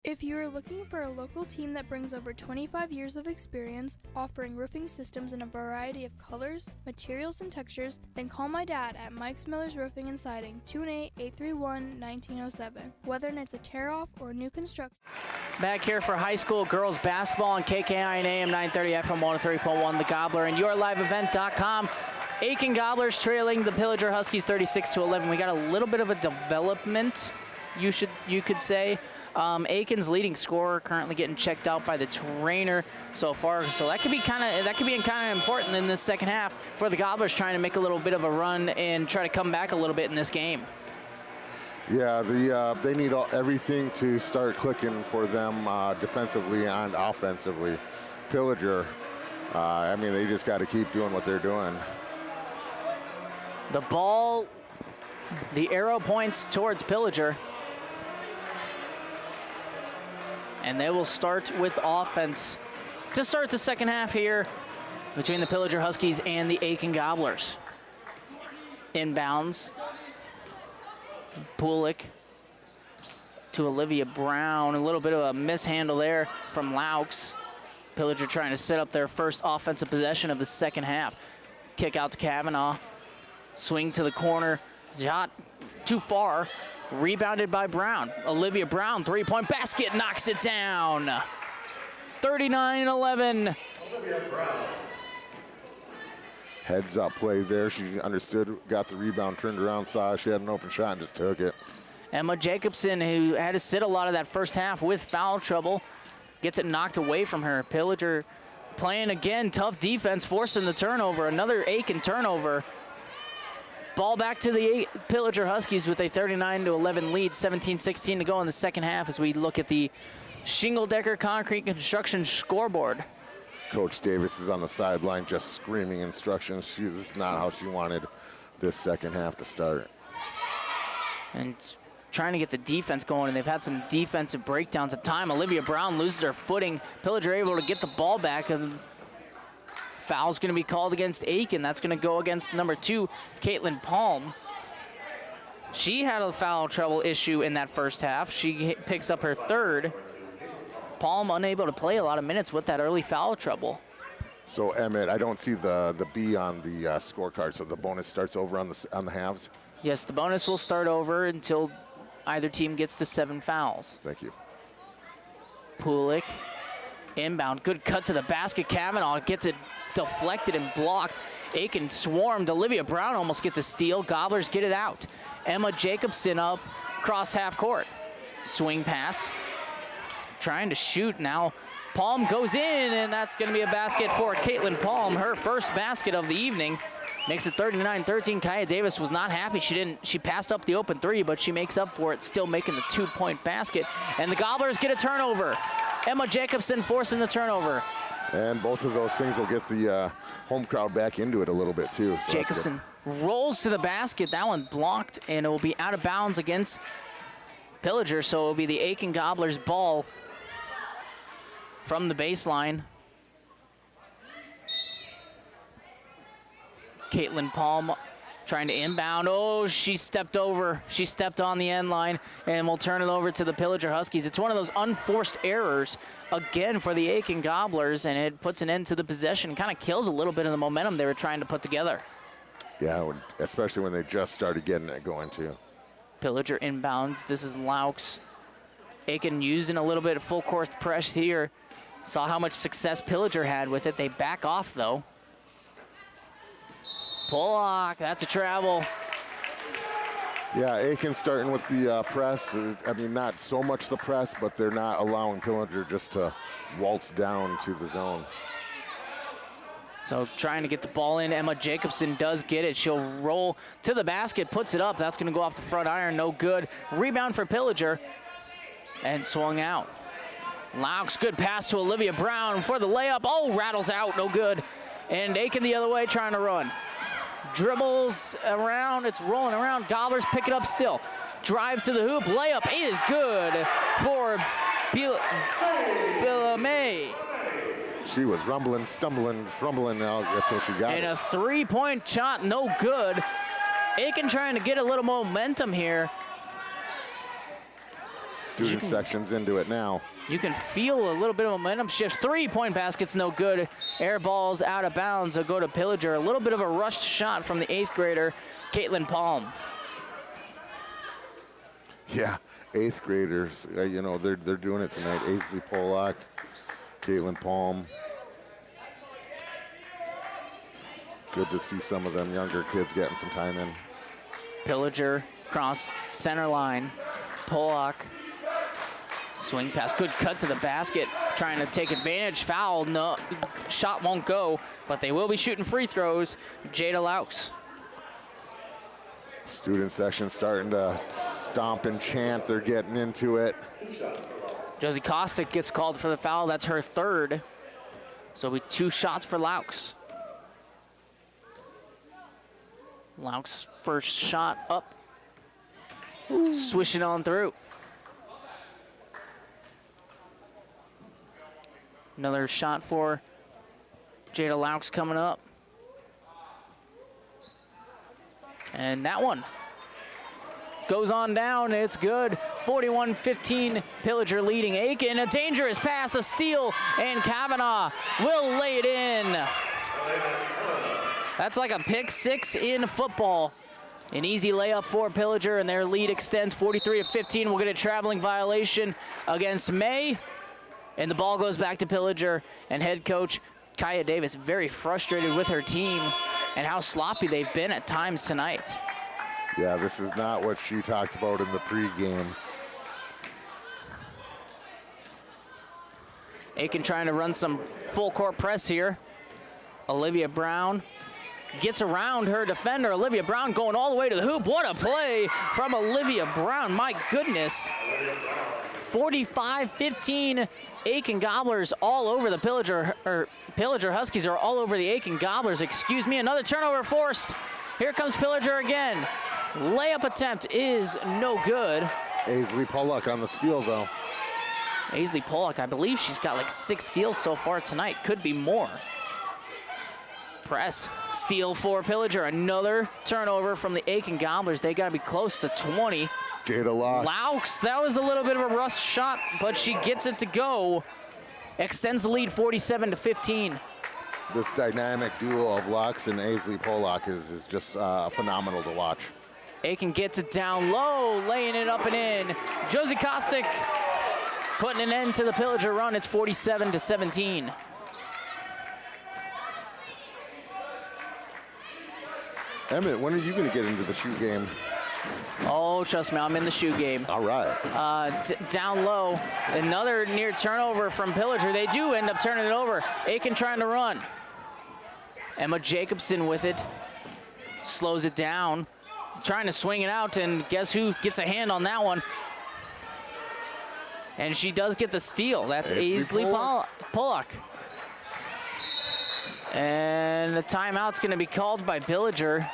If you are looking for a local team that brings over 25 years of experience, offering roofing systems in a variety of colors, materials, and textures, then call my dad at Mike's Miller's Roofing and Siding, 218-831-1907. Whether it's a tear-off or new construction. Back here for high school girls basketball on KKIN AM 930, FM 103.1 The Gobbler, and yourliveevent.com. Aitkin Gobblers trailing the Pillager Huskies 36-11. We got a little bit of a development, you could say. Aitkin's leading scorer currently getting checked out by the trainer so far, so that could be kind of important in this second half for the Gobblers, trying to make a little bit of a run and try to come back a little bit in this game. Yeah, they need everything to start clicking for them defensively and offensively. Pillager, they just got to keep doing what they're doing. The ball, the arrow points towards Pillager. And they will start with offense to start the second half here between the Pillager Huskies and the Aitkin Gobblers. Inbounds. Pulick to Olivia Brown. A little bit of a mishandle there from Laux. Pillager trying to set up their first offensive possession of the second half. Kick out to Kavanaugh. Swing to the corner. Shot too far. Rebounded by Brown. Olivia Brown, three-point basket, knocks it down. 39-11. Heads up play there. She understood, got the rebound, turned around, saw she had an open shot, and just took it. Emma Jacobson, who had to sit a lot of that first half with foul trouble, gets it knocked away from her. Pillager playing again, tough defense, forcing the turnover. Another Aitkin turnover. Ball back to the Pillager Huskies with a 39-11 lead, 17-16 to go in the second half as we look at the Shingle-Decker Concrete Construction scoreboard. Coach Davis is on the sideline just screaming instructions. This is not how she wanted this second half to start. And trying to get the defense going, and they've had some defensive breakdowns at time. Olivia Brown loses her footing. Pillager able to get the ball back, and foul's going to be called against Aitkin. That's going to go against number 2, Caitlin Palm. She had a foul trouble issue in that first half. She picks up her third. Palm unable to play a lot of minutes with that early foul trouble. So Emmett, I don't see the B on the scorecard. So the bonus starts over on the halves. Yes, the bonus will start over until either team gets to 7 fouls. Thank you. Pulick, inbound, good cut to the basket. Kavanaugh gets it deflected and blocked. Aitkin swarmed. Olivia Brown almost gets a steal. Gobblers get it out. Emma Jacobson up across half court. Swing pass. Trying to shoot now. Palm goes in, and that's going to be a basket for Caitlin Palm. Her first basket of the evening. Makes it 39-13. Kaya Davis was not happy. She passed up the open 3, but she makes up for it, still making the 2-point basket. And the Gobblers get a turnover. Emma Jacobson forcing the turnover. And both of those things will get the home crowd back into it a little bit too. So Jacobson rolls to the basket. That one blocked, and it will be out of bounds against Pillager. So it will be the Aitkin Gobblers ball from the baseline. Caitlin Palm trying to inbound. Oh, she stepped over. She stepped on the end line, and we'll turn it over to the Pillager Huskies. It's one of those unforced errors, again, for the Aitkin Gobblers, and it puts an end to the possession. Kind of kills a little bit of the momentum they were trying to put together. Yeah, especially when they just started getting it going, too. Pillager inbounds. This is Laux. Aitkin using a little bit of full court press here. Saw how much success Pillager had with it. They back off, though. Pollock, that's a travel. Yeah, Aitkin starting with the press. I mean, not so much the press, but they're not allowing Pillager just to waltz down to the zone. So trying to get the ball in. Emma Jacobson does get it. She'll roll to the basket, puts it up. That's going to go off the front iron, no good. Rebound for Pillager, and swung out. Laux, good pass to Olivia Brown for the layup. Oh, rattles out, no good. And Aitkin the other way trying to run. Dribbles around, it's rolling around. Gobblers pick it up still. Drive to the hoop, layup is good for May. She was rumbling, stumbling, rumbling out until she got it. And a 3-point shot, no good. Aitkin trying to get a little momentum here. Student section's into it now. You can feel a little bit of momentum shifts. 3-point basket's no good. Air balls out of bounds. They'll go to Pillager. A little bit of a rushed shot from the 8th grader, Caitlin Palm. Yeah, 8th graders, you know, they're doing it tonight. Aisley Pollock, Caitlin Palm. Good to see some of them younger kids getting some time in. Pillager cross center line. Pollock. Swing pass, good cut to the basket, trying to take advantage, foul, no, shot won't go, but they will be shooting free throws. Jada Laux. Student section starting to stomp and chant, they're getting into it. Josie Kostick gets called for the foul, that's her 3rd. So it'll be 2 shots for Laux. Laux first shot up, swishing on through. Another shot for Jada Laux coming up. And that one goes on down. It's good. 41-15, Pillager leading Aitkin. A dangerous pass, a steal, and Kavanaugh will lay it in. That's like a pick 6 in football. An easy layup for Pillager, and their lead extends 43-15. We'll get a traveling violation against May. And the ball goes back to Pillager, and head coach Kaya Davis very frustrated with her team and how sloppy they've been at times tonight. Yeah, this is not what she talked about in the pregame. Aitkin trying to run some full court press here. Olivia Brown gets around her defender. Olivia Brown going all the way to the hoop. What a play from Olivia Brown, my goodness. 45-15. Aitkin Gobblers all over the Pillager Huskies are all over the Aitkin Gobblers, excuse me. Another turnover forced. Here comes Pillager again. Layup attempt is no good. Aisley Pollock on the steal, though. Aisley Pollock, I believe she's got like 6 steals so far tonight. Could be more. Press, steal for Pillager. Another turnover from the Aitkin Gobblers. They got to be close to 20. Jada Laux, that was a little bit of a rush shot, but she gets it to go. Extends the lead 47-15. This dynamic duo of Laux and Aisley Polak is just phenomenal to watch. Aitkin gets it down low, laying it up and in. Josie Kostick putting an end to the Pillager run. It's 47-17. Emmett, when are you going to get into the shoe game? Oh, trust me, I'm in the shoe game. All right. Down low, another near turnover from Pillager. They do end up turning it over. Aitkin trying to run. Emma Jacobson with it, slows it down, trying to swing it out, and guess who gets a hand on that one? And she does get the steal. That's Aisley Polak. And the timeout's going to be called by Pillager.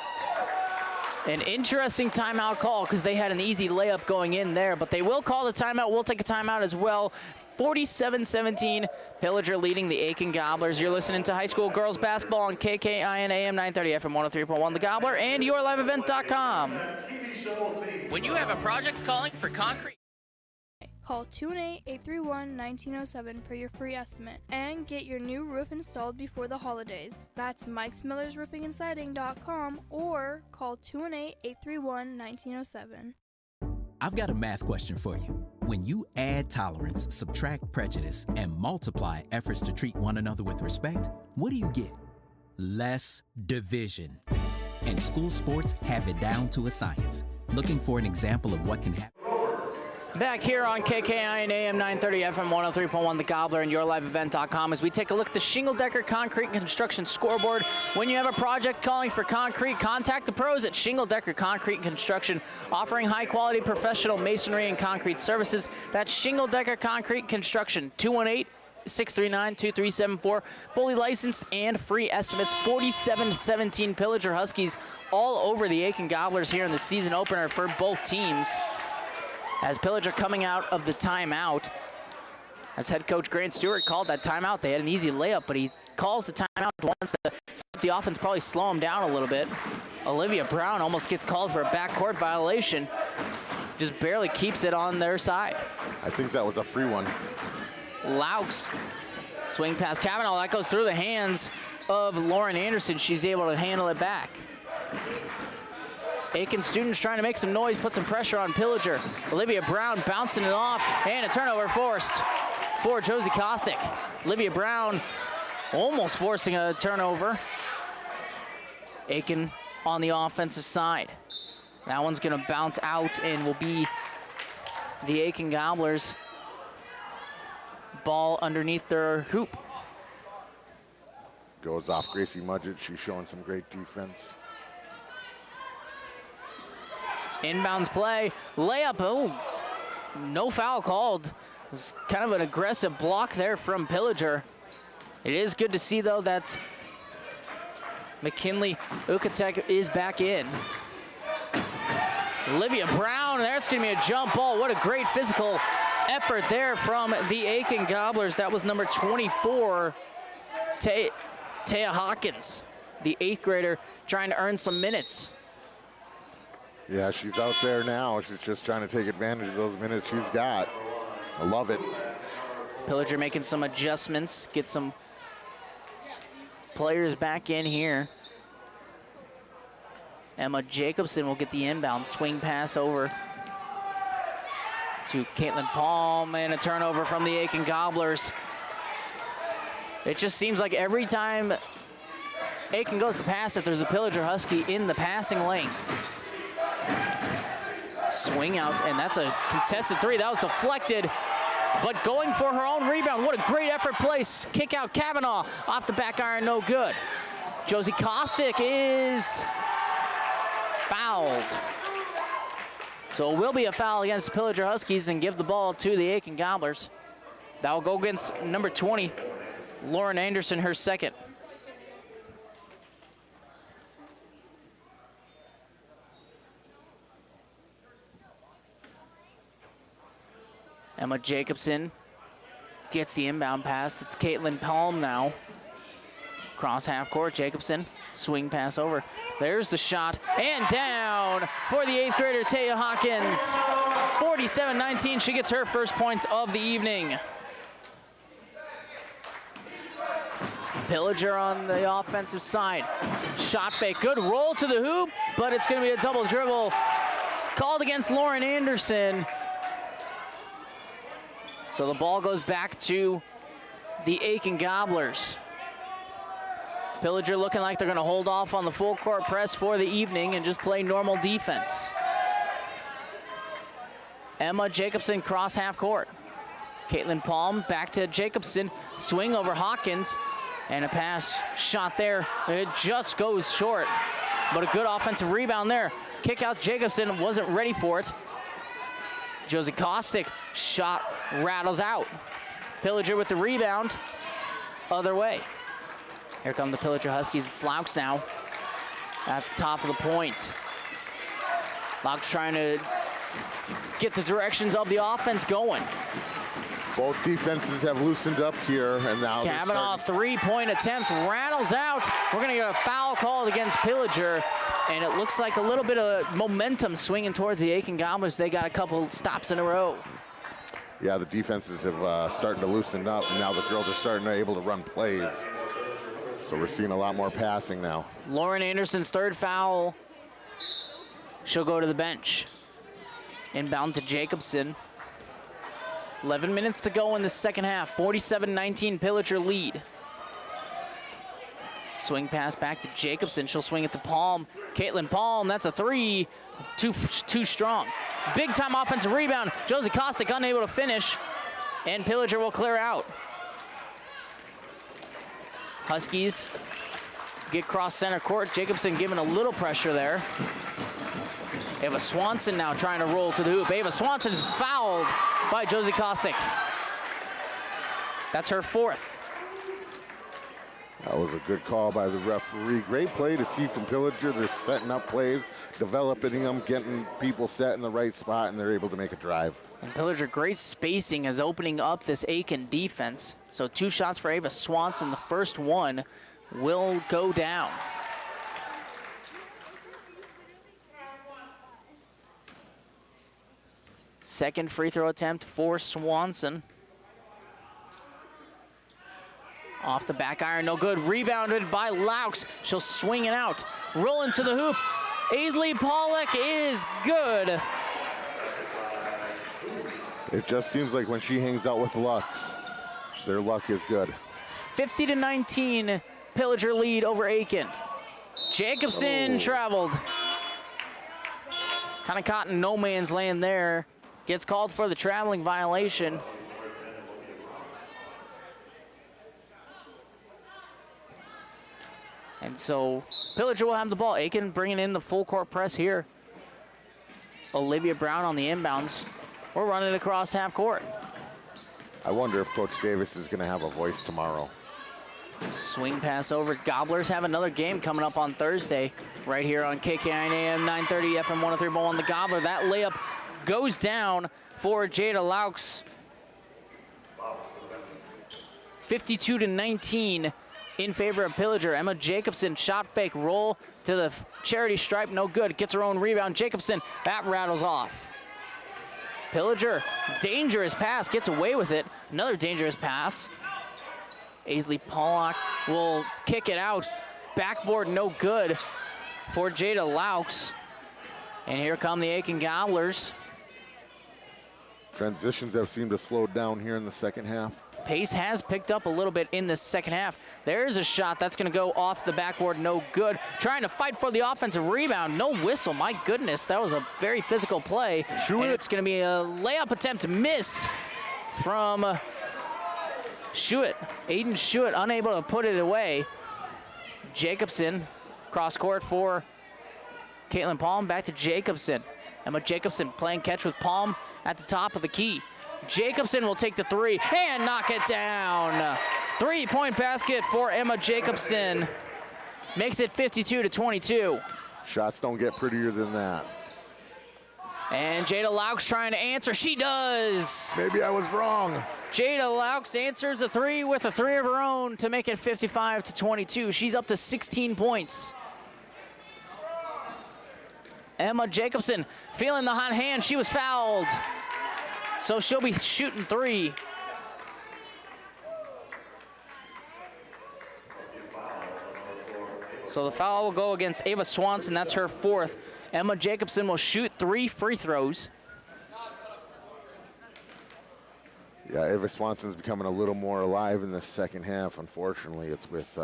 An interesting timeout call because they had an easy layup going in there, but they will call the timeout. We'll take a timeout as well. 47-17, Pillager leading the Aitkin Gobblers. You're listening to high school girls basketball on KKIN AM 930 FM 103.1 The Gobbler and yourliveevent.com. When you have a project calling for concrete, call 218-831-1907 for your free estimate and get your new roof installed before the holidays. That's mikesmillersroofingandsiding.com or call 218-831-1907. I've got a math question for you. When you add tolerance, subtract prejudice, and multiply efforts to treat one another with respect, what do you get? Less division. And school sports have it down to a science. Looking for an example of what can happen? Back here on KKIN AM 930 FM 103.1 The Gobbler and yourliveevent.com as we take a look at the Shingle Decker Concrete Construction scoreboard. When you have a project calling for concrete, contact the pros at Shingle Decker Concrete Construction, offering high-quality professional masonry and concrete services. That's Shingle Decker Concrete Construction, 218-639-2374. Fully licensed and free estimates. 47-17 Pillager Huskies all over the Aitkin Gobblers here in the season opener for both teams. As Pillager coming out of the timeout, as head coach Grant Stewart called that timeout. They had an easy layup, but he calls the timeout once the offense probably slow him down a little bit. Olivia Brown almost gets called for a backcourt violation. Just barely keeps it on their side. I think that was a free one. Laux, swing past Kavanaugh. That goes through the hands of Lauren Anderson. She's able to handle it back. Aitkin students trying to make some noise, put some pressure on Pillager. Olivia Brown bouncing it off, and a turnover forced for Josie Kostick. Olivia Brown almost forcing a turnover. Aitkin on the offensive side. That one's going to bounce out and will be the Aitkin Gobblers. Ball underneath their hoop. Goes off Gracie Mudgett. She's showing some great defense. Inbounds play, layup, oh, no foul called. It was kind of an aggressive block there from Pillager. It is good to see, though, that McKinley Ukatek is back in. Olivia Brown, there's gonna be a jump ball. What a great physical effort there from the Aitkin Gobblers. That was number 24, Taya Hawkins, the 8th grader, trying to earn some minutes. Yeah, she's out there now. She's just trying to take advantage of those minutes she's got. I love it. Pillager making some adjustments, get some players back in here. Emma Jacobson will get the inbound, swing pass over to Caitlin Palm, and a turnover from the Aitkin Gobblers. It just seems like every time Aitkin goes to pass it, there's a Pillager Husky in the passing lane. Swing out, and that's a contested three. That was deflected, but going for her own rebound. What a great effort place. Kick out Kavanaugh off the back iron, no good. Josie Kostick is fouled. So it will be a foul against the Pillager Huskies and give the ball to the Aitkin Gobblers. That will go against number 20, Lauren Anderson, her second. Emma Jacobson gets the inbound pass. It's Caitlin Palm now. Cross half court, Jacobson, swing pass over. There's the shot, and down for the 8th grader, Taya Hawkins. 47-19, she gets her first points of the evening. Pillager on the offensive side. Shot fake, good roll to the hoop, but it's gonna be a double dribble called against Lauren Anderson. So the ball goes back to the Aitkin Gobblers. Pillager looking like they're gonna hold off on the full court press for the evening and just play normal defense. Emma Jacobson cross half court. Caitlin Palm back to Jacobson, swing over Hawkins, and a pass shot there. It just goes short, but a good offensive rebound there. Kick out Jacobson, wasn't ready for it. Josie Kostick, shot rattles out. Pillager with the rebound, other way. Here come the Pillager Huskies. It's Laux now at the top of the point. Laux trying to get the directions of the offense going. Both defenses have loosened up here, and now Kavanaugh three-point attempt rattles out. We're gonna get a foul called against Pillager, and it looks like a little bit of momentum swinging towards the Aitkin Gobblers. They got a couple stops in a row. Yeah, the defenses have starting to loosen up, and now the girls are starting to able to run plays. So we're seeing a lot more passing now. Lauren Anderson's third foul. She'll go to the bench. Inbound to Jacobson. 11 minutes to go in the second half. 47-19 Pillager lead. Swing pass back to Jacobson. She'll swing it to Palm. Caitlin Palm, that's a three. Too strong. Big time offensive rebound. Josie Kostick unable to finish, and Pillager will clear out. Huskies get cross center court. Jacobson giving a little pressure there. Ava Swanson now trying to roll to the hoop. Ava Swanson's fouled by Josie Kostick. That's her fourth. That was a good call by the referee. Great play to see from Pillager. They're setting up plays, developing them, getting people set in the right spot, and they're able to make a drive. And Pillager, great spacing is opening up this Aitkin defense. So 2 shots for Ava Swanson. The first one will go down. Second free throw attempt for Swanson. Off the back iron, no good. Rebounded by Laux. She'll swing it out. Rolling to the hoop. Aisley Pollock is good. It just seems like when she hangs out with Lux, their luck is good. 50-19, Pillager lead over Aitkin. Jacobson traveled. Kind of caught in no man's land there. Gets called for the traveling violation. And so Pillager will have the ball. Aitkin bringing in the full court press here. Olivia Brown on the inbounds. We're running across half court. I wonder if Coach Davis is going to have a voice tomorrow. Swing pass over. Gobblers have another game coming up on Thursday right here on KKIN AM 930 FM 103.1 The Gobbler. That layup goes down for Jada Laux. 52-19 in favor of Pillager. Emma Jacobson, shot fake, roll to the charity stripe, no good. Gets her own rebound. Jacobson, that rattles off. Pillager, dangerous pass, gets away with it. Another dangerous pass. Aisley Pollock will kick it out. Backboard, no good for Jada Laux. And here come the Aitkin Gobblers. Transitions have seemed to slow down here in the second half. Pace has picked up a little bit in the second half. There's a shot that's going to go off the backboard, no good. Trying to fight for the offensive rebound, no whistle. My goodness, that was a very physical play. It's going to be a layup attempt missed from Schuett. Aiden Schuett unable to put it away. Jacobson, cross court for Caitlin Palm, back to Jacobson. Emma Jacobson playing catch with Palm at the top of the key. Jacobson will take the three and knock it down. 3-point basket for Emma Jacobson. Makes it 52-22. Shots don't get prettier than that. And Jada Laux trying to answer. She does. Maybe I was wrong. Jada Laux answers a three with a three of her own to make it 55-22. She's up to 16 points. Emma Jacobson feeling the hot hand. She was fouled. So she'll be shooting three. So the foul will go against Ava Swanson. That's her fourth. Emma Jacobson will shoot 3 free throws. Yeah, Ava Swanson's becoming a little more alive in the second half. Unfortunately, it's with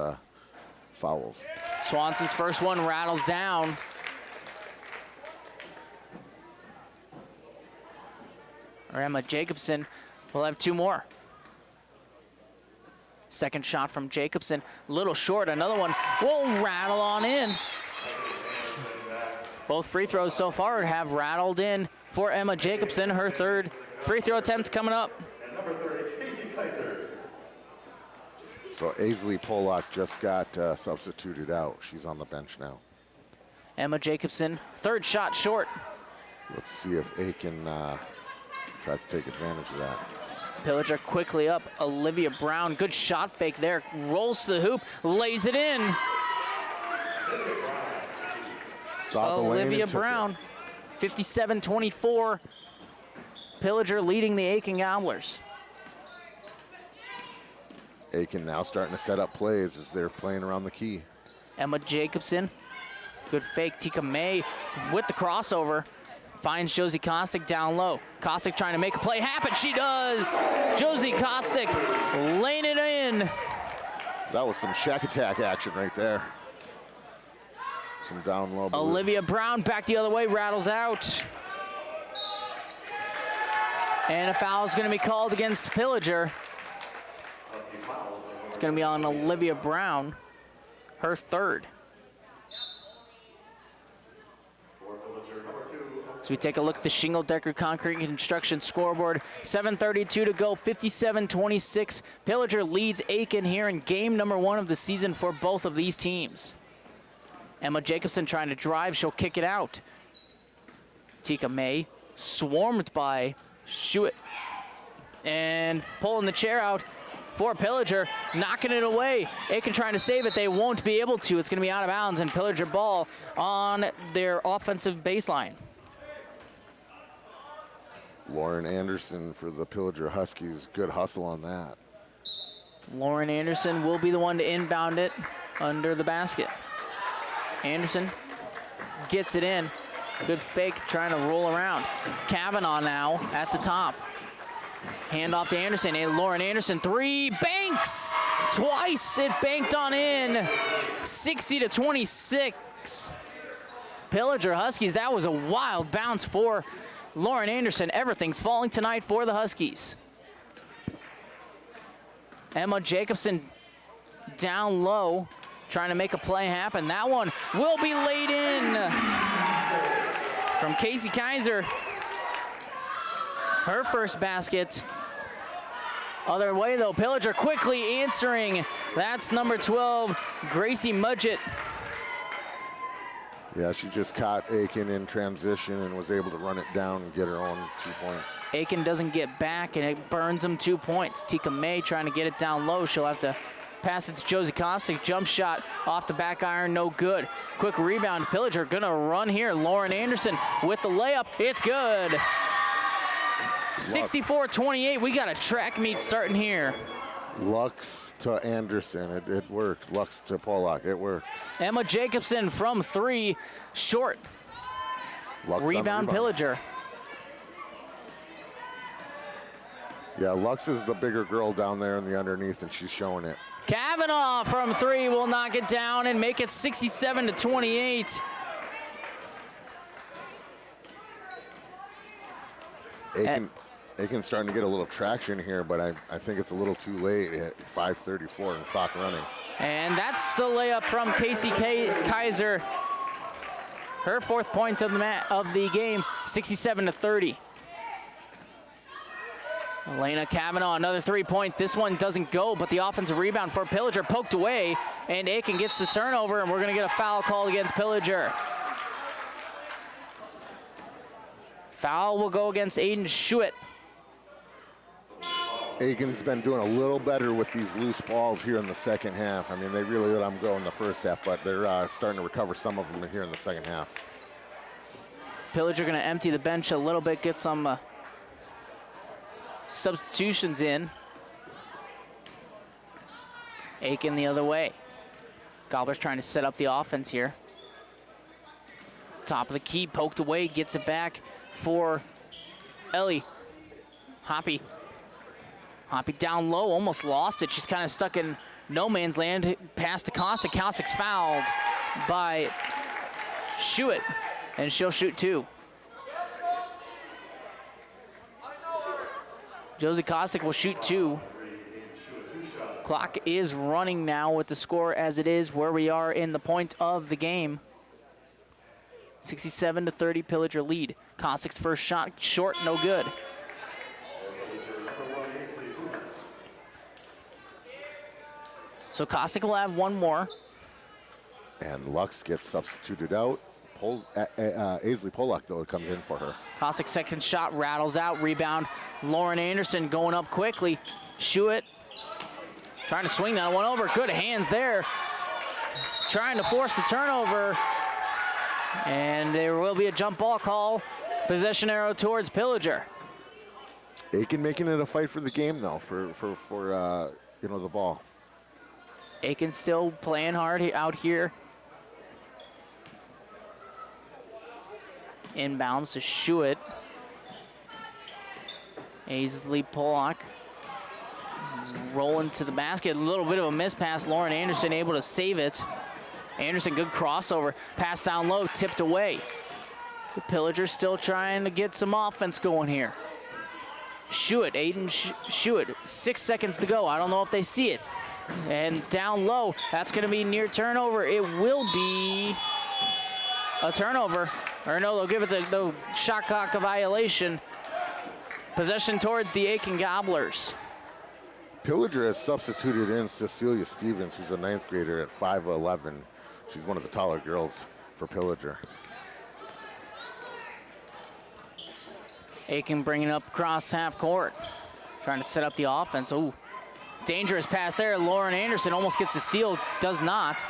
fouls. Swanson's first one rattles down. Emma Jacobson will have 2 more. Second shot from Jacobson, a little short. Another one will rattle on in. Both free throws so far have rattled in for Emma Jacobson. Her third free throw attempt coming up. So Aisley Pollock just got substituted out. She's on the bench now. Emma Jacobson, third shot short. Let's see if Aitkin tries to take advantage of that. Pillager quickly up. Olivia Brown, good shot fake there. Rolls to the hoop, lays it in. Olivia Brown, 57-24. Pillager leading the Aitkin Gobblers. Aitkin now starting to set up plays as they're playing around the key. Emma Jacobson, good fake. Tika May with the crossover. Finds Josie Kostick down low. Kostick trying to make a play happen. She does. Josie Kostick laying it in. That was some shack attack action right there. Some down low. Olivia Brown back the other way, rattles out. And a foul is going to be called against Pillager. It's going to be on Olivia Brown, her third. So we take a look at the Shingle Decker Concrete Construction scoreboard. 7:32 to go, 57-26. Pillager leads Aitkin here in game number 1 of the season for both of these teams. Emma Jacobson trying to drive, she'll kick it out. Tika May swarmed by Shuit and pulling the chair out for Pillager, knocking it away. Aitkin trying to save it, they won't be able to. It's gonna be out of bounds and Pillager ball on their offensive baseline. Lauren Anderson for the Pillager Huskies. Good hustle on that. Lauren Anderson will be the one to inbound it under the basket. Anderson gets it in. Good fake, trying to roll around. Kavanaugh now at the top. Hand off to Anderson, and Lauren Anderson, three, banks! Twice it banked on in. 60-26. Pillager Huskies, that was a wild bounce for Lauren Anderson. Everything's falling tonight for the Huskies. Emma Jacobson down low, trying to make a play happen. That one will be laid in from Casey Kaiser. Her first basket. Other way though, Pillager quickly answering. That's number 12, Gracie Mudgett. Yeah, she just caught Aitkin in transition and was able to run it down and get her own 2 points. Aitkin doesn't get back and it burns them 2 points. Tika May trying to get it down low. She'll have to pass it to Josie Kostick. Jump shot off the back iron, no good. Quick rebound, Pillager gonna run here. Lauren Anderson with the layup, it's good. 64-28, we got a track meet starting here. Lux to Anderson, it works. Lux to Pollock, it works. Emma Jacobson from three, short. Rebound Pillager. Yeah, Lux is the bigger girl down there in the underneath, and she's showing it. Kavanaugh from three will knock it down and make it 67-28. Aitkin's starting to get a little traction here, but I think it's a little too late at 5:34 and clock running. And that's the layup from Casey Kaiser. Her fourth point of the game, 67-30. Elena Kavanaugh, another 3-point. This one doesn't go, but the offensive rebound for Pillager poked away, and Aitkin gets the turnover, and we're going to get a foul called against Pillager. Foul will go against Aiden Schuett. Aitkin's been doing a little better with these loose balls here in the second half. I mean, they really let them go in the first half, but they're starting to recover some of them here in the second half. Pillager going to empty the bench a little bit, get some substitutions in. Aitkin the other way. Gobblers trying to set up the offense here. Top of the key, poked away, gets it back for Ellie. Hoppy down low, almost lost it. She's kind of stuck in no man's land. Pass to Kostic. Kostic's fouled by Schuett, and she'll shoot 2. Josie Kostic will shoot 2. Clock is running now with the score as it is where we are in the point of the game. 67-30 Pillager lead. Kostic's first shot short, no good. So Kostic will have one more. And Lux gets substituted out. Aisley Pollock, though, comes in for her. Kostic's second shot rattles out. Rebound. Lauren Anderson going up quickly. Schuett trying to swing that one over. Good hands there. Trying to force the turnover. And there will be a jump ball call. Possession arrow towards Pillager. Aitkin making it a fight for the game, though, for the ball. Aitkin still playing hard out here. Inbounds to Schuett. Aisley Pollock rolling to the basket. A little bit of a miss pass. Lauren Anderson able to save it. Anderson, good crossover. Pass down low, tipped away. The Pillagers still trying to get some offense going here. Schuett, Aiden Schuett, 6 seconds to go. I don't know if they see it. And down low, that's going to be near turnover. It will be a turnover. Or no, they'll give it the shot clock violation. Possession towards the Aitkin Gobblers. Pillager has substituted in Cecilia Stevens, who's a 9th grader at 5'11". She's one of the taller girls for Pillager. Aitkin bringing up across half court. Trying to set up the offense. Ooh, dangerous pass there. Lauren Anderson almost gets the steal, does not.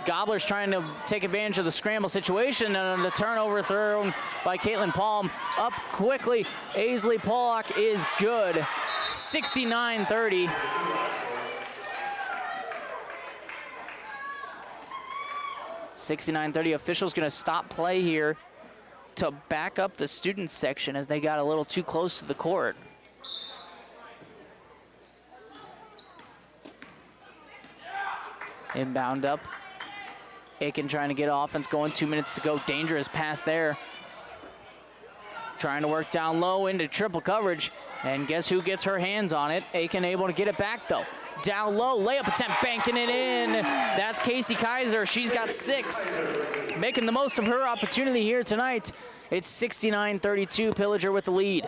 Gobblers trying to take advantage of the scramble situation, and the turnover thrown by Caitlin Palm. Up quickly, Aisley Pollock is good. 69-30. Officials going to stop play here to back up the student section as they got a little too close to the court. Inbound up. Aitkin trying to get offense going. 2 minutes to go. Dangerous pass there. Trying to work down low into triple coverage. And guess who gets her hands on it? Aitkin able to get it back, though. Down low, layup attempt, banking it in. That's Casey Kaiser. She's got 6. Making the most of her opportunity here tonight. It's 69-32, Pillager with the lead.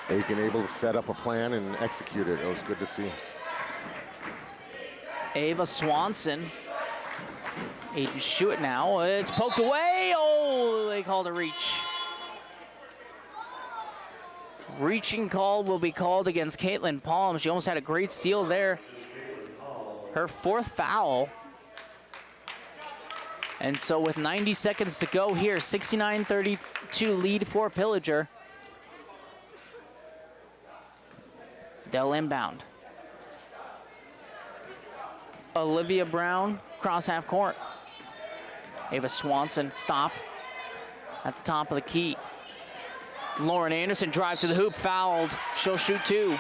Aitkin able to set up a plan and execute it. It was good to see. Ava Swanson. Aiden Schuett now. It's poked away. Oh, they called a reach. Reaching call will be called against Caitlin Palm. She almost had a great steal there. Her 4th foul. And so with 90 seconds to go here, 69-32 lead for Pillager. They'll inbound. Olivia Brown, cross half court. Ava Swanson, stop at the top of the key. Lauren Anderson, drive to the hoop, fouled. She'll shoot 2.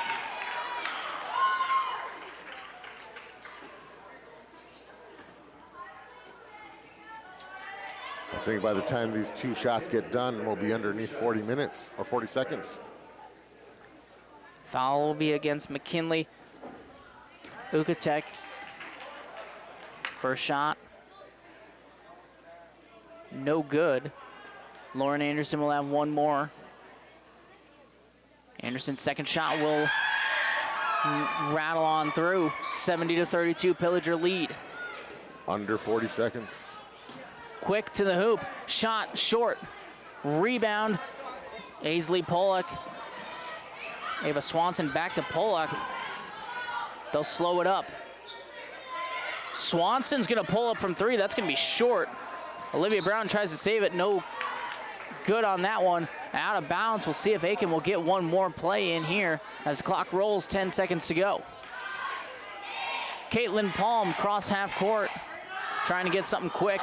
I think by the time these 2 shots get done, we'll be underneath 40 minutes or 40 seconds. Foul will be against McKinley. Ukatek. First shot. No good. Lauren Anderson will have one more. Anderson's second shot will rattle on through. 70-32, Pillager lead. Under 40 seconds. Quick to the hoop. Shot short. Rebound. Aisley Pollock. Ava Swanson back to Pollock. They'll slow it up. Swanson's gonna pull up from 3. That's gonna be short. Olivia Brown tries to save it. No good on that one. Out of bounds. We'll see if Aitkin will get one more play in here as the clock rolls, 10 seconds to go. Caitlin Palm cross half court, trying to get something quick.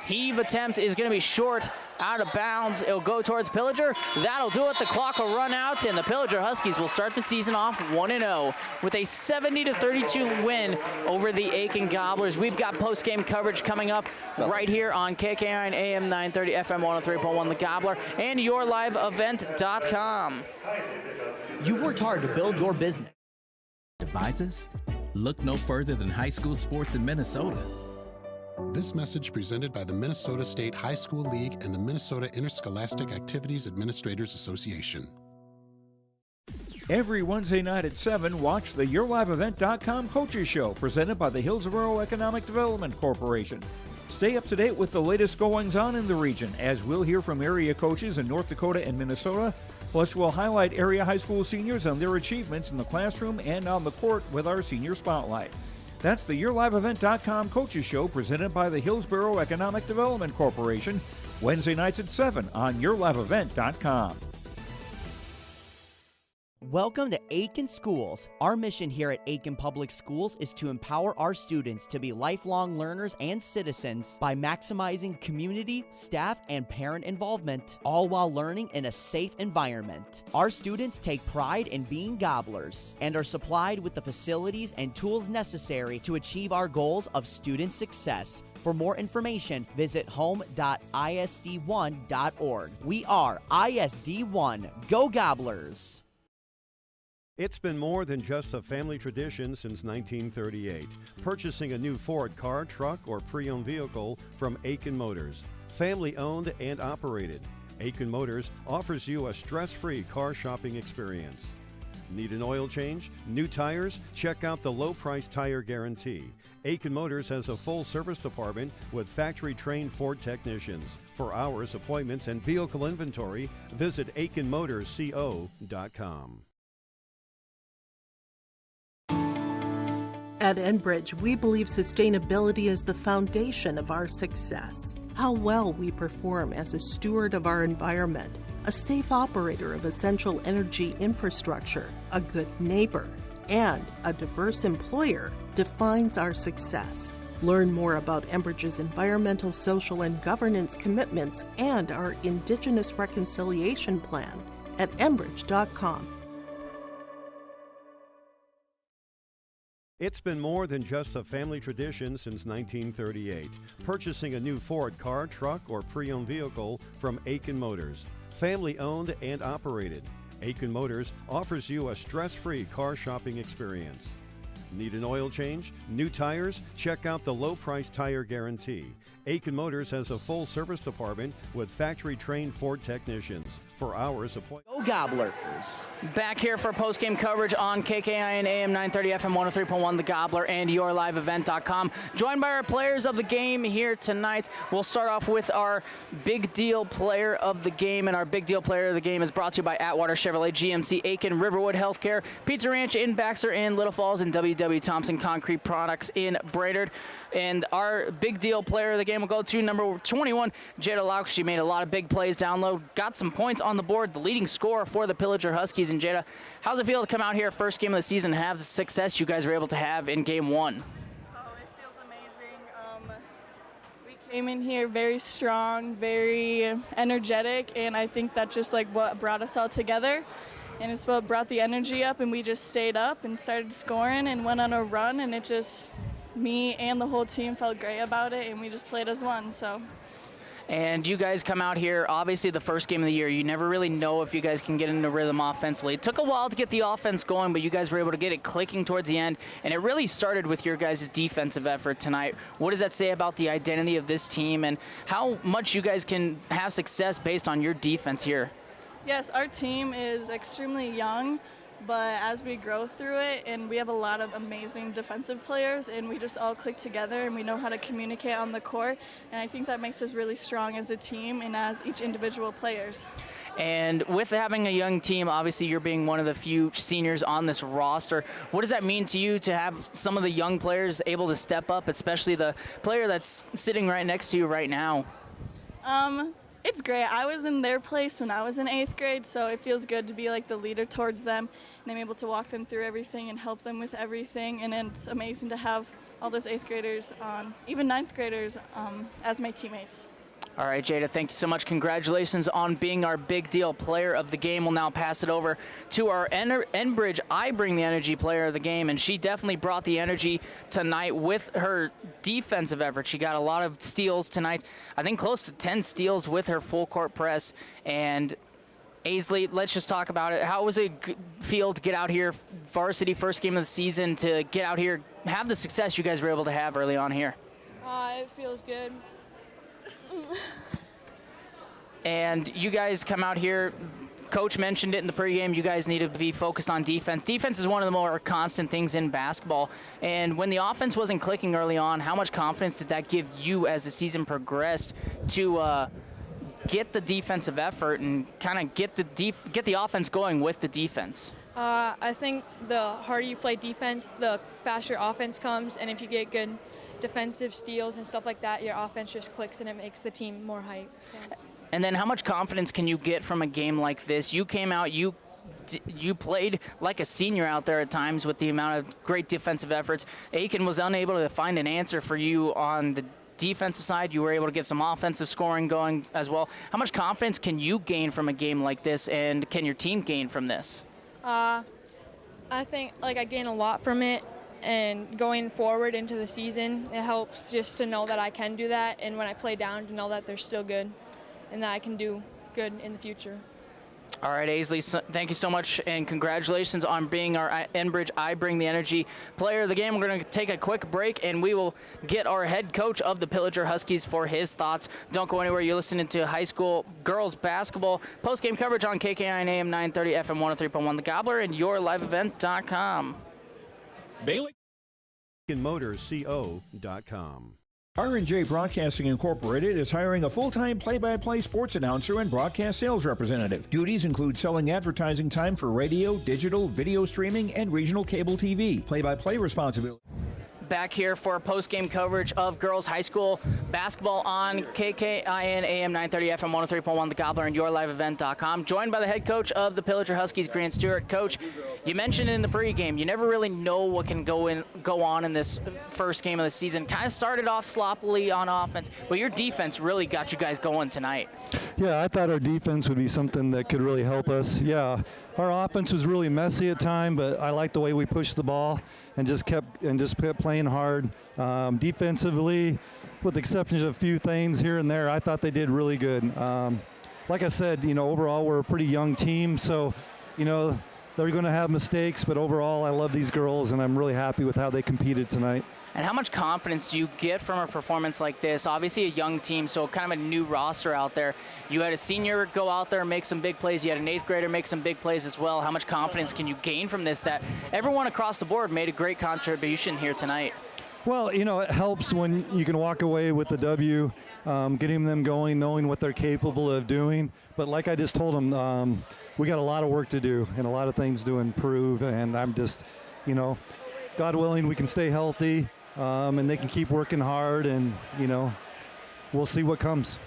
Heave attempt is going to be short, out of bounds. It'll go towards Pillager. That'll do it. The clock will run out, and the Pillager Huskies will start the season off 1-0 with a 70-32 win over the Aitkin Gobblers. We've got post-game coverage coming up right here on KKIN AM 930 FM 103.1 The Gobbler and yourliveevent.com. You've worked hard to build your business. Divides us? Look no further than high school sports in Minnesota. This message presented by the Minnesota State High School League and the Minnesota Interscholastic Activities Administrators Association. Every Wednesday night at 7, watch the YourLiveEvent.com Coaches Show presented by the Hillsborough Economic Development Corporation. Stay up to date with the latest goings-on in the region, as we'll hear from area coaches in North Dakota and Minnesota. Plus, we'll highlight area high school seniors and their achievements in the classroom and on the court with our Senior Spotlight. That's the YourLiveEvent.com Coaches Show presented by the Hillsborough Economic Development Corporation, Wednesday nights at 7 on YourLiveEvent.com. Welcome to Aitkin Schools. Our mission here at Aitkin Public Schools is to empower our students to be lifelong learners and citizens by maximizing community, staff, and parent involvement, all while learning in a safe environment. Our students take pride in being gobblers and are supplied with the facilities and tools necessary to achieve our goals of student success. For more information, visit home.isd1.org. We are ISD1. Go Gobblers! It's been more than just a family tradition since 1938. Purchasing a new Ford car, truck, or pre-owned vehicle from Aitkin Motors. Family owned and operated. Aitkin Motors offers you a stress-free car shopping experience. Need an oil change? New tires? Check out the low-price tire guarantee. Aitkin Motors has a full service department with factory-trained Ford technicians. For hours, appointments, and vehicle inventory, visit AitkinMotorsCO.com. At Enbridge, we believe sustainability is the foundation of our success. How well we perform as a steward of our environment, a safe operator of essential energy infrastructure, a good neighbor, and a diverse employer defines our success. Learn more about Enbridge's environmental, social, and governance commitments and our Indigenous Reconciliation Plan at Enbridge.com. It's been more than just a family tradition since 1938. Purchasing a new Ford car, truck, or pre-owned vehicle from Aitkin Motors. Family owned and operated. Aitkin Motors offers you a stress-free car shopping experience. Need an oil change? New tires? Check out the low-price tire guarantee. Aitkin Motors has a full service department with factory-trained Ford technicians. For hours, appointment. Go Gobblers! Back here for post-game coverage on KKIN AM 930 FM 103.1 The Gobbler and yourliveevent.com. Joined by our players of the game here tonight. We'll start off with our big deal player of the game, and our big deal player of the game is brought to you by Atwater Chevrolet, GMC, Aitkin, Riverwood Healthcare, Pizza Ranch in Baxter and Little Falls, and WW Thompson Concrete Products in Brainerd. And our big deal player of the game will go to number 21, Jada Laux. She made a lot of big plays down low, got some points on the board, the leading scorer for the Pillager Huskies. And Jada, how's it feel to come out here first game of the season and have the success you guys were able to have in game one? Oh, it feels amazing. We came in here very strong, very energetic, and I think that's just like what brought us all together. And it's what brought the energy up, and we just stayed up and started scoring and went on a run, and it just, me and the whole team felt great about it, and we just played as one. So. And you guys come out here, obviously the first game of the year, you never really know if you guys can get into rhythm offensively. It took a while to get the offense going, but you guys were able to get it clicking towards the end, and it really started with your guys' defensive effort tonight. What does that say about the identity of this team and how much you guys can have success based on your defense here? Yes, our team is extremely young, but as we grow through it, and we have a lot of amazing defensive players, and we just all click together and we know how to communicate on the court, and I think that makes us really strong as a team and as each individual players. And with having a young team, obviously you're being one of the few seniors on this roster. What does that mean to you to have some of the young players able to step up, especially the player that's sitting right next to you right now? It's great. I was in their place when I was in 8th grade, so it feels good to be like the leader towards them, and I'm able to walk them through everything and help them with everything, and it's amazing to have all those 8th graders, even 9th graders, as my teammates. All right, Jada, thank you so much. Congratulations on being our big deal player of the game. We'll now pass it over to our Enbridge I Bring the Energy player of the game, and she definitely brought the energy tonight with her defensive effort. She got a lot of steals tonight, I think close to 10 steals with her full court press. And Aisley, let's just talk about it. How was it feel to get out here, varsity first game of the season, to get out here, have the success you guys were able to have early on here? It feels good. And you guys come out here, Coach mentioned it in the pregame, you guys need to be focused on defense. Defense is one of the more constant things in basketball. And when the offense wasn't clicking early on, how much confidence did that give you as the season progressed to get the defensive effort and kind of get the offense going with the defense? I think the harder you play defense, the faster offense comes, and if you get good defensive steals and stuff like that, your offense just clicks and it makes the team more hype. So. And then how much confidence can you get from a game like this? You came out, you played like a senior out there at times with the amount of great defensive efforts. Aitkin was unable to find an answer for you on the defensive side. You were able to get some offensive scoring going as well. How much confidence can you gain from a game like this, and can your team gain from this? I think I gain a lot from it. And going forward into the season, it helps just to know that I can do that, and when I play down, to know that they're still good and that I can do good in the future. All right, Aisley, thank you so much, and congratulations on being our Enbridge I Bring the Energy player of the game. We're going to take a quick break, and we will get our head coach of the Pillager Huskies for his thoughts. Don't go anywhere. You're listening to high school girls basketball post-game coverage on KKIN AM 930 FM 103.1 The Gobbler and yourliveevent.com. Bailey. MotorsCO.com. R&J Broadcasting Incorporated is hiring a full-time play-by-play sports announcer and broadcast sales representative. Duties include selling advertising time for radio, digital, video streaming, and regional cable TV. Play-by-play responsibility. Back here for post-game coverage of girls high school basketball on KKIN AM 930 FM 103.1 The Gobbler and yourliveevent.com. Joined by the head coach of the Pillager Huskies, Grant Stewart. Coach, you mentioned in the pregame, you never really know what can go on in this first game of the season. Kind of started off sloppily on offense, but your defense really got you guys going tonight. Yeah, I thought our defense would be something that could really help us. Yeah, our offense was really messy at times, but I liked the way we pushed the ball and just kept playing hard. Defensively, with the exception of a few things here and there, I thought they did really good. Like I said, overall we're a pretty young team, so they're going to have mistakes, but overall I love these girls and I'm really happy with how they competed tonight. And how much confidence do you get from a performance like this? Obviously a young team, so kind of a new roster out there. You had a senior go out there and make some big plays. You had an 8th grader make some big plays as well. How much confidence can you gain from this, that everyone across the board made a great contribution here tonight? Well, it helps when you can walk away with the W, getting them going, knowing what they're capable of doing. But like I just told them, we got a lot of work to do and a lot of things to improve. And I'm just, God willing, we can stay healthy. And they can keep working hard, and we'll see what comes.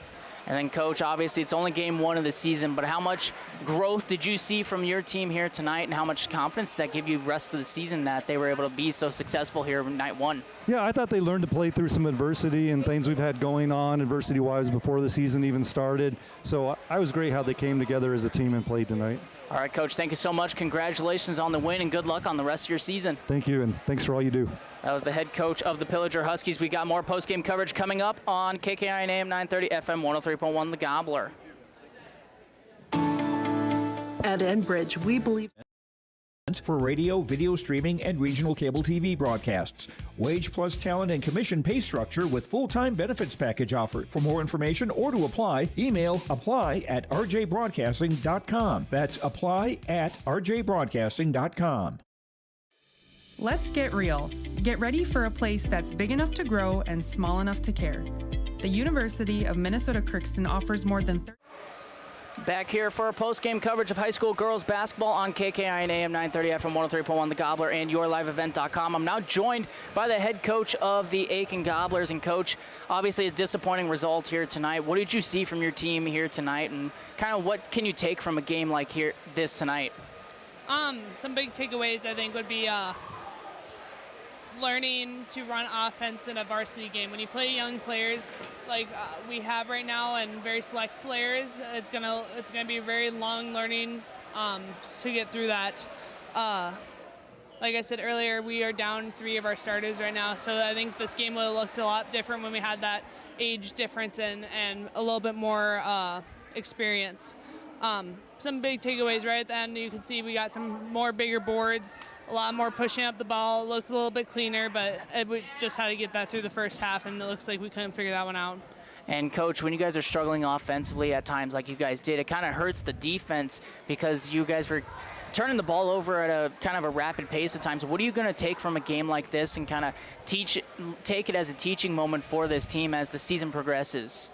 And then, Coach, obviously it's only game one of the season, but how much growth did you see from your team here tonight, and how much confidence did that give you the rest of the season that they were able to be so successful here in night one? Yeah, I thought they learned to play through some adversity and things we've had going on adversity-wise before the season even started. So I was great how they came together as a team and played tonight. All right, Coach, thank you so much. Congratulations on the win, and good luck on the rest of your season. Thank you, and thanks for all you do. That was the head coach of the Pillager Huskies. We got more post-game coverage coming up on KKIN AM 930 FM 103.1 The Gobbler. At Enbridge, we believe talent for radio, video streaming, and regional cable TV broadcasts. Wage plus talent and commission pay structure with full-time benefits package offered. For more information or to apply, email apply@rjbroadcasting.com. That's apply@rjbroadcasting.com. Let's get real. Get ready for a place that's big enough to grow and small enough to care. The University of Minnesota Crookston offers more than Back here for our post-game coverage of high school girls basketball on KKIN AM 930 FM 103.1 The Gobbler and yourliveevent.com. I'm now joined by the head coach of the Aitkin Gobblers. And Coach, obviously a disappointing result here tonight. What did you see from your team here tonight, and kind of what can you take from a game like this tonight? Some big takeaways I think would be learning to run offense in a varsity game. When you play young players like we have right now and very select players, it's gonna be a very long learning to get through that. Like I said earlier, we are down 3 of our starters right now, so I think this game would have looked a lot different when we had that age difference and a little bit more experience. Some big takeaways right at the end. You can see we got some more bigger boards, a lot more pushing up the ball. It looked a little bit cleaner, but we just had to get that through the first half, and it looks like we couldn't figure that one out. And Coach, when you guys are struggling offensively at times like you guys did, it kind of hurts the defense because you guys were turning the ball over at a kind of a rapid pace at times. What are you going to take from a game like this and kind of take it as a teaching moment for this team as the season progresses?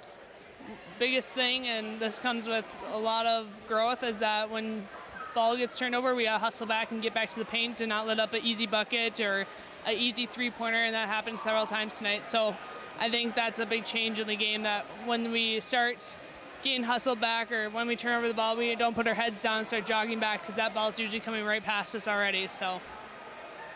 Biggest thing, and this comes with a lot of growth, is that when ball gets turned over, we gotta hustle back and get back to the paint and not let up an easy bucket or an easy three-pointer, and that happened several times tonight. So I think that's a big change in the game, that when we start getting hustled back or when we turn over the ball, we don't put our heads down and start jogging back, because that ball's usually coming right past us already. So.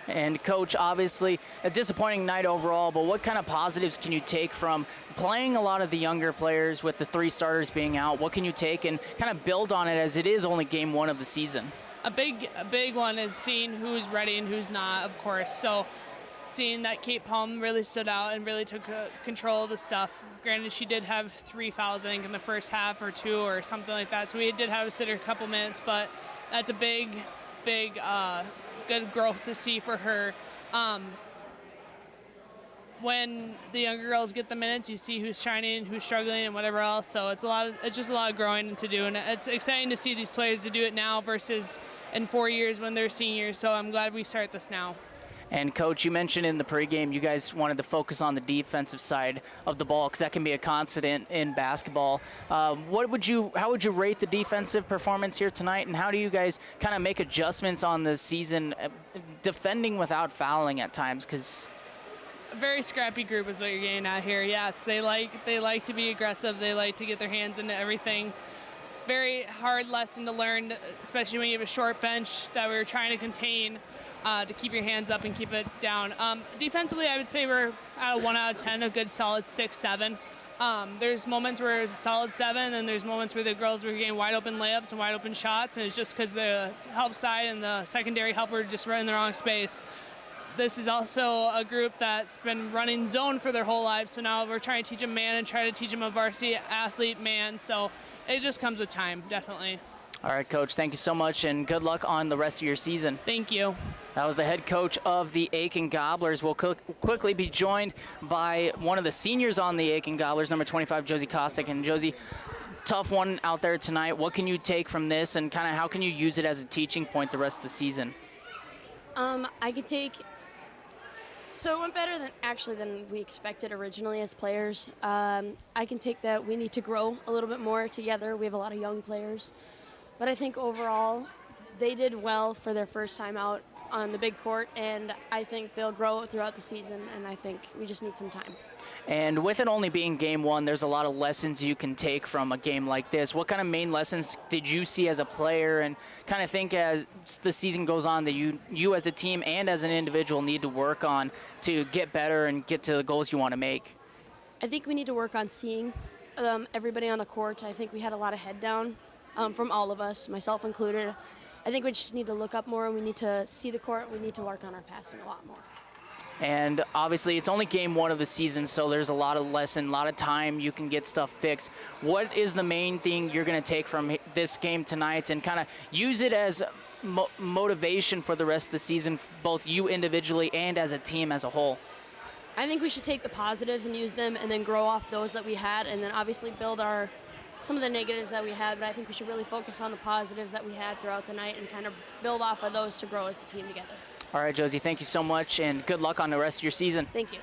And Coach, obviously a disappointing night overall, but what kind of positives can you take from playing a lot of the younger players with the 3 starters being out? What can you take and kind of build on it, as it is only game 1 of the season? A big one is seeing who's ready and who's not, of course. So seeing that Kate Palm really stood out and really took control of the stuff. Granted, she did have 3 fouls, I think, in the first half or 2 or something like that. So we did have to sit her a couple minutes, but that's a big good growth to see for her. When the younger girls get the minutes, you see who's shining, who's struggling, and whatever else. So it's just a lot of growing to do, and it's exciting to see these players to do it now versus in 4 years when they're seniors. So I'm glad we start this now. And Coach, you mentioned in the pregame you guys wanted to focus on the defensive side of the ball, because that can be a constant in basketball. How would you rate the defensive performance here tonight, and how do you guys kind of make adjustments on the season, defending without fouling at times? Because a very scrappy group is what you're getting at here. Yes, they like to be aggressive. They like to get their hands into everything. Very hard lesson to learn, especially when you have a short bench that we were trying to contain. To keep your hands up and keep it down. Defensively, I would say we're at a 1 out of 10, a good solid 6, 7. There's moments where it's a solid 7, and there's moments where the girls were getting wide open layups and wide open shots, and it's just because the help side and the secondary help were just right in the wrong space. This is also a group that's been running zone for their whole lives, so now we're trying to teach them man and try to teach them a varsity athlete man, so it just comes with time, definitely. All right, Coach, thank you so much, and good luck on the rest of your season. Thank you. That was the head coach of the Aitkin Gobblers. We'll quickly be joined by one of the seniors on the Aitkin Gobblers, number 25, Josie Kostick. And Josie, tough one out there tonight. What can you take from this, and kind of how can you use it as a teaching point the rest of the season? I could take... So it went better than we expected originally as players. I can take that we need to grow a little bit more together. We have a lot of young players. But I think overall, they did well for their first time out on the big court, and I think they'll grow throughout the season, and I think we just need some time. And with it only being game 1, there's a lot of lessons you can take from a game like this. What kind of main lessons did you see as a player, and kind of think as the season goes on that you as a team and as an individual need to work on to get better and get to the goals you want to make? I think we need to work on seeing everybody on the court. I think we had a lot of head down from all of us, myself included. I think we just need to look up more, and we need to see the court. We need to work on our passing a lot more. And obviously it's only game 1 of the season, so there's a lot of lesson, a lot of time you can get stuff fixed. What is the main thing you're going to take from this game tonight and kind of use it as motivation for the rest of the season, both you individually and as a team as a whole? I think we should take the positives and use them and then grow off those that we had, and then obviously build some of the negatives that we had, but I think we should really focus on the positives that we had throughout the night and kind of build off of those to grow as a team together. All right, Josie, thank you so much, and good luck on the rest of your season. Thank you.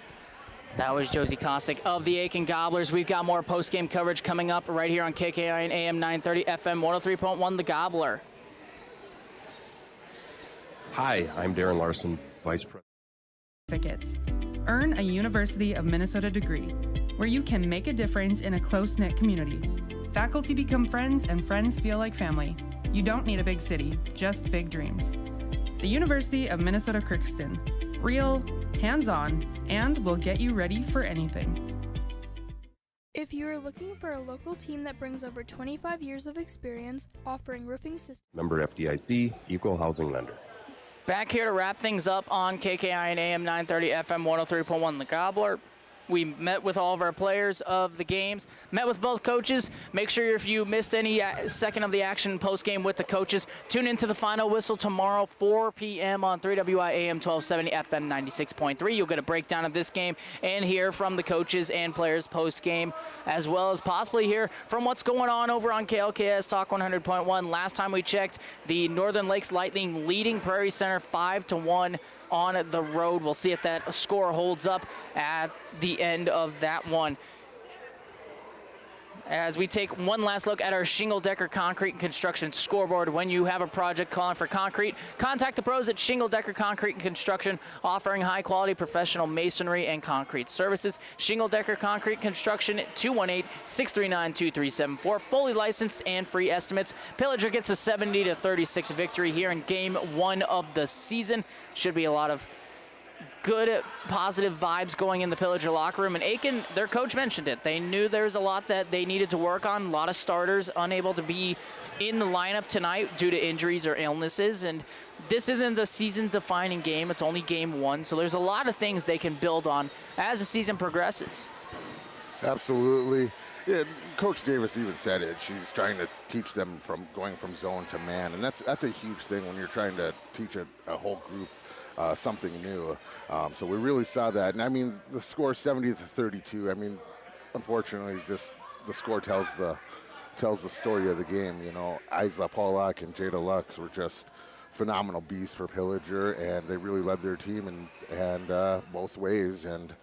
That was Josie Kostick of the Aitkin Gobblers. We've got more post-game coverage coming up right here on KKI and AM 930 FM 103.1 The Gobbler. Hi, I'm Darren Larson, Vice President. Certificates. Earn a University of Minnesota degree where you can make a difference in a close-knit community. Faculty become friends and friends feel like family. You don't need a big city, just big dreams. The University of Minnesota Crookston. Real, hands-on, and will get you ready for anything. If you are looking for a local team that brings over 25 years of experience offering roofing systems. Member FDIC, Equal Housing Lender. Back here to wrap things up on KKI and AM 930 FM 103.1 The Gobbler. We met with all of our players of the games, met with both coaches. Make sure if you missed any second of the action post-game with the coaches, tune into the final whistle tomorrow, 4 p.m. on 3WI AM 1270 FM 96.3. You'll get a breakdown of this game and hear from the coaches and players post-game, as well as possibly hear from what's going on over on KLKS Talk 100.1. Last time we checked, the Northern Lakes Lightning leading Prairie Center 5-1 on the road. We'll see if that score holds up at the end of that one. As we take one last look at our Shingle Decker Concrete and Construction scoreboard. When you have a project calling for concrete, contact the pros at Shingle Decker Concrete and Construction, offering high-quality professional masonry and concrete services. Shingle Decker Concrete Construction, 218-639-2374. Fully licensed and free estimates. Pillager gets a 70-36 victory here in Game 1 of the season. Should be a lot of good, positive vibes going in the Pillager locker room. And Aitkin, their coach mentioned it. They knew there was a lot that they needed to work on. A lot of starters unable to be in the lineup tonight due to injuries or illnesses. And this isn't a season-defining game. It's only Game 1. So there's a lot of things they can build on as the season progresses. Absolutely. Yeah, Coach Davis even said it. She's trying to teach them from going from zone to man. And that's a huge thing when you're trying to teach a whole group something new. So we really saw that. And I mean, the score 70-32. I mean, unfortunately, the score tells the story of the game. You know, Isla Pollock and Jada Lux were just phenomenal beasts for Pillager, and they really led their team and both ways. And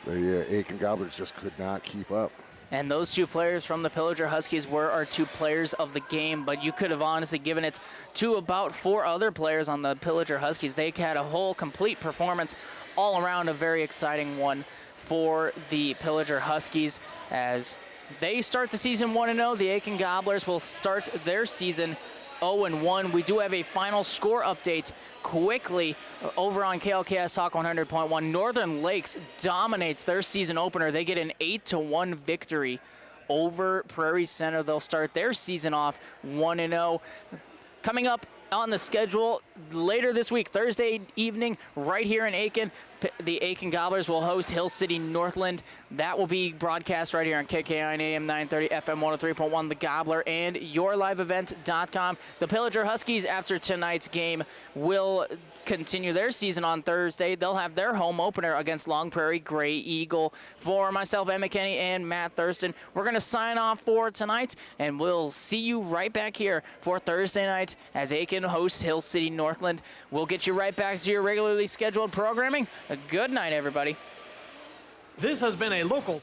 the Aitkin Gobblers just could not keep up. And those two players from the Pillager Huskies were our two players of the game, but you could have honestly given it to about 4 other players on the Pillager Huskies. They had a whole complete performance all around, a very exciting one for the Pillager Huskies as they start the season 1-0. The Aitkin Gobblers will start their season 0-1. We do have a final score update quickly over on KLKS Talk 100.1. Northern Lakes dominates their season opener. They get an 8-1 victory over Prairie Center. They'll start their season off 1-0. Coming up on the schedule later this week, Thursday evening, right here in Aitkin, the Aitkin Gobblers will host Hill City Northland. That will be broadcast right here on KKI and AM 930 FM 103.1 The Gobbler and yourliveevent.com. The Pillager Huskies, after tonight's game, will continue their season on Thursday. They'll have their home opener against Long Prairie Gray Eagle. For myself, Emma Kenny, and Matt Thurston, we're going to sign off for tonight, and we'll see you right back here for Thursday night as Aitkin hosts Hill City Northland. We'll get you right back to your regularly scheduled programming. A good night, everybody. This has been a local